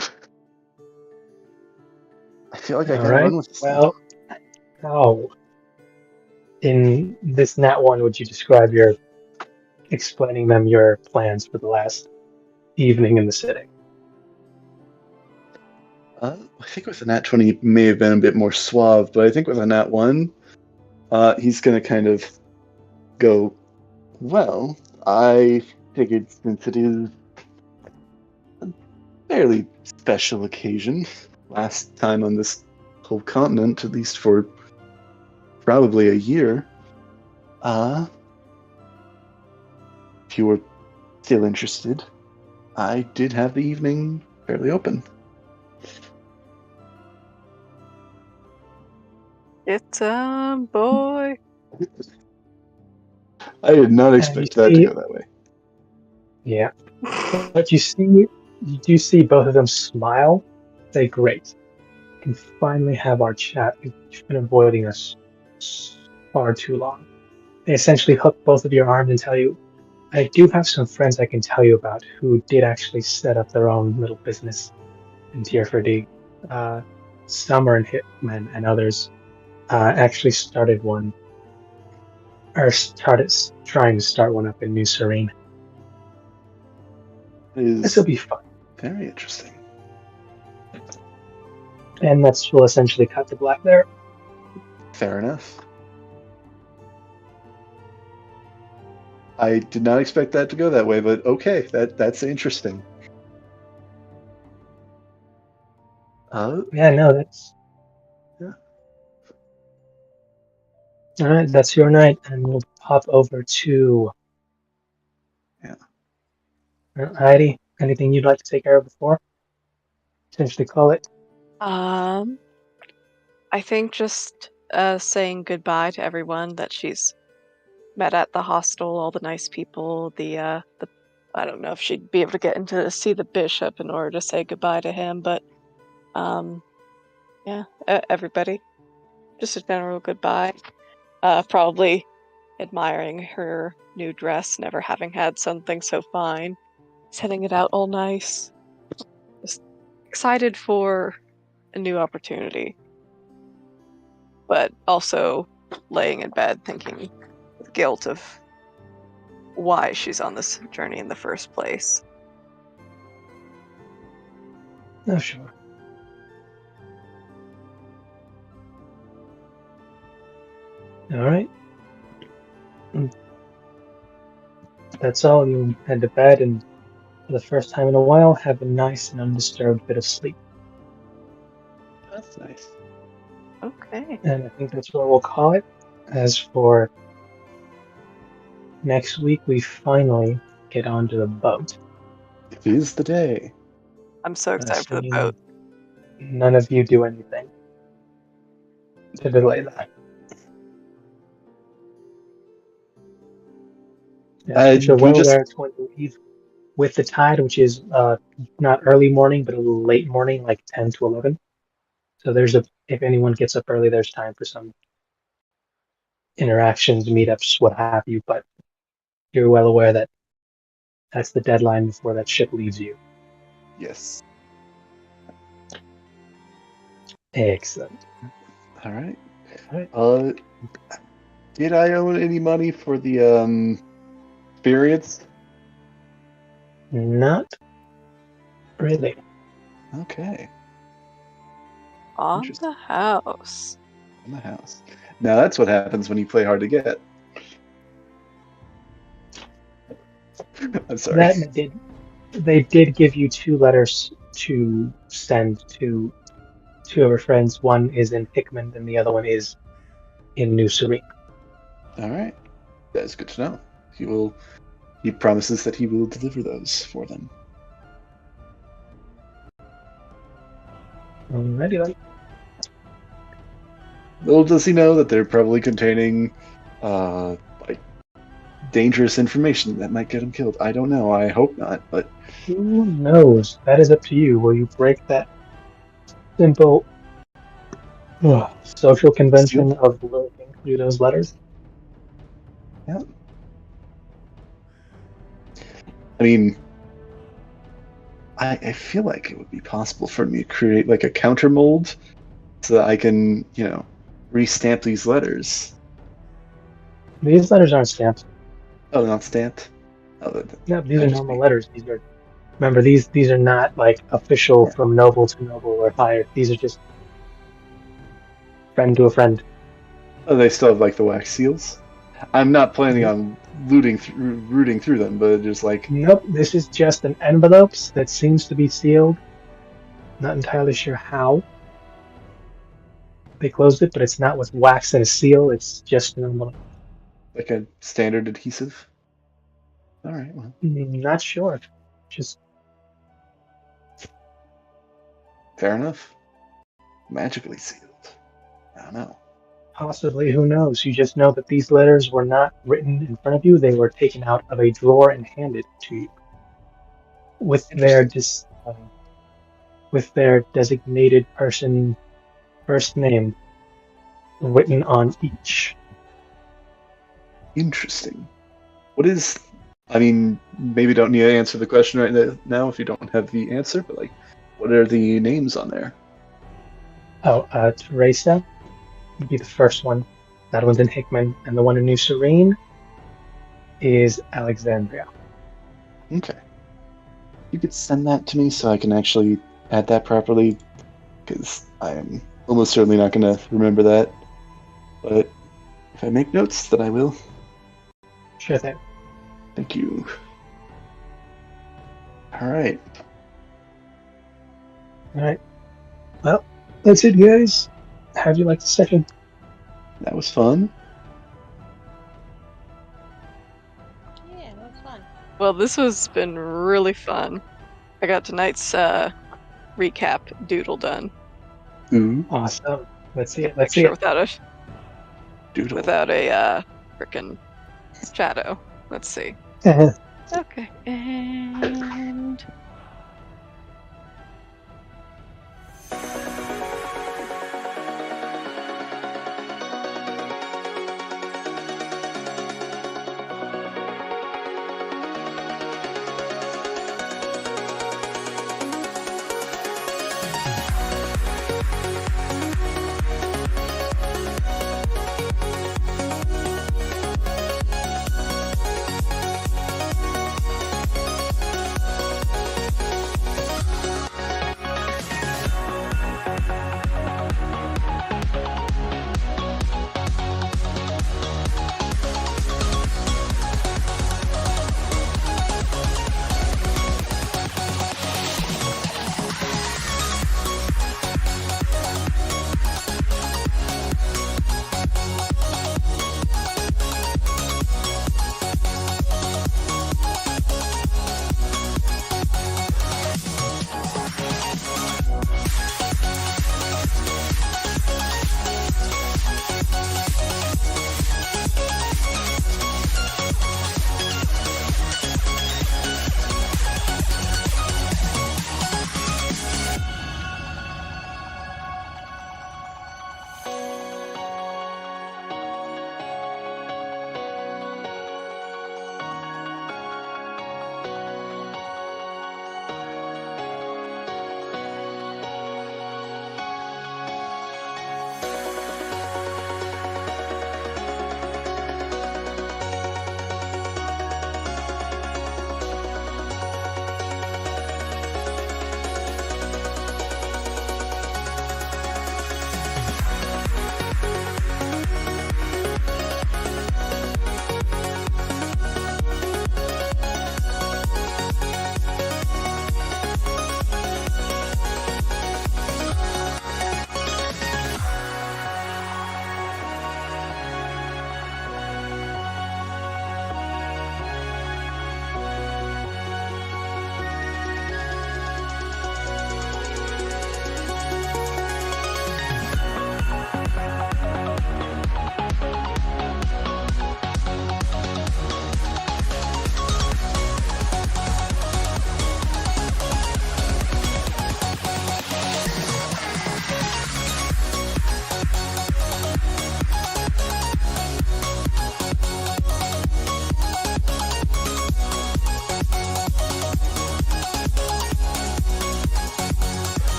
I feel like I gotta run with this. Well, how in this nat 1 would you describe explaining them your plans for the last evening in the city? I think with a nat 20 he may have been a bit more suave, but I think with a nat 1, he's gonna kind of go, well, I figured since it is a fairly special occasion, last time on this whole continent, at least for probably a year, if you were still interested, I did have the evening fairly open. It's a boy. I did not expect that to go that way. Yeah. But you do see both of them smile, say, great. We can finally have our chat. You've been avoiding us far too long. They essentially hook both of your arms and tell you, I do have some friends I can tell you about who did actually set up their own little business in Tier 4D. Summer and Hitman and others actually started one, or started trying to start one up in New Serene. This will be fun. Very interesting. And will essentially cut to black there. Fair enough. I did not expect that to go that way, but okay, that's interesting. Yeah, no, that's... Yeah. Alright, that's your night, and we'll pop over to... Yeah. Heidi, anything you'd like to take care of before? Potentially call it? I think just saying goodbye to everyone that she's met at the hostel, all the nice people, the I don't know if she'd be able to get in to see the bishop in order to say goodbye to him, but yeah, everybody. Just a general goodbye. Probably admiring her new dress, never having had something so fine. Setting it out all nice. Just excited for a new opportunity, but also laying in bed thinking with guilt of why she's on this journey in the first place. Oh, sure. All right. That's all. You head to bed, and for the first time in a while, have a nice and undisturbed bit of sleep. That's nice. Okay. And I think that's what we'll call it. As for next week, we finally get onto the boat. It is the day. I'm so excited for the Seeing boat. none of you do anything to delay that. Yes, you're we well just aware it's going to leave with the tide, which is not early morning, but a little late morning, like 10 to 11. So if anyone gets up early, there's time for some interactions, meetups, what have you, but you're well aware that that's the deadline before that ship leaves you. yes. Excellent. All right. All right. Did I owe any money for the experience? Not really. Okay. On Interesting. the house. In the house. Now that's what happens when you play hard to get. I'm sorry. That they did give you 2 letters to send to 2 of her friends. One is in Hickman, and the other one is in New Serene. All right. That's good to know. He promises that he will deliver those for them. Alrighty then. Little does he know that they're probably containing like dangerous information that might get him killed. I don't know. I hope not, but Who knows? That is up to you. Will you break that simple social convention of looking through those letters? yeah. I mean, I feel like it would be possible for me to create like a counter mold so that I can, restamp these letters. These letters aren't stamped. Oh, not stamped? Oh, No, these are just normal letters. Remember, these are not like official from noble to noble or higher. These are just friend to a friend. Oh, they still have like the wax seals? I'm not planning on rooting through them, but just like Nope, this is just an envelope that seems to be sealed. Not entirely sure how they closed it, but it's not with wax and a seal. It's just an envelope. like a standard adhesive. All right, well, Not sure. Just fair enough. Magically sealed. I don't know. possibly, who knows? You just know that these letters were not written in front of you. They were taken out of a drawer and handed to you with their designated person first name written on each. Interesting. What is? I mean, maybe don't need to answer the question right now if you don't have the answer. But like, what are the names on there? Oh, Teresa would be the first one. That one's in Hickman, and the one in New Serene is Alexandria. Okay. You could send that to me so I can actually add that properly, because I am almost certainly not going to remember that. But if I make notes, then I will. Sure thing. Thank you. All right. All right. Well, that's it, guys. How'd you like the session? That was fun. Yeah, that was fun. Well, this has been really fun. I got tonight's recap doodle done. Ooh, Awesome. Let's see it. Make Let's see sure it. doodle. without a frickin' shadow. Let's see. Okay, and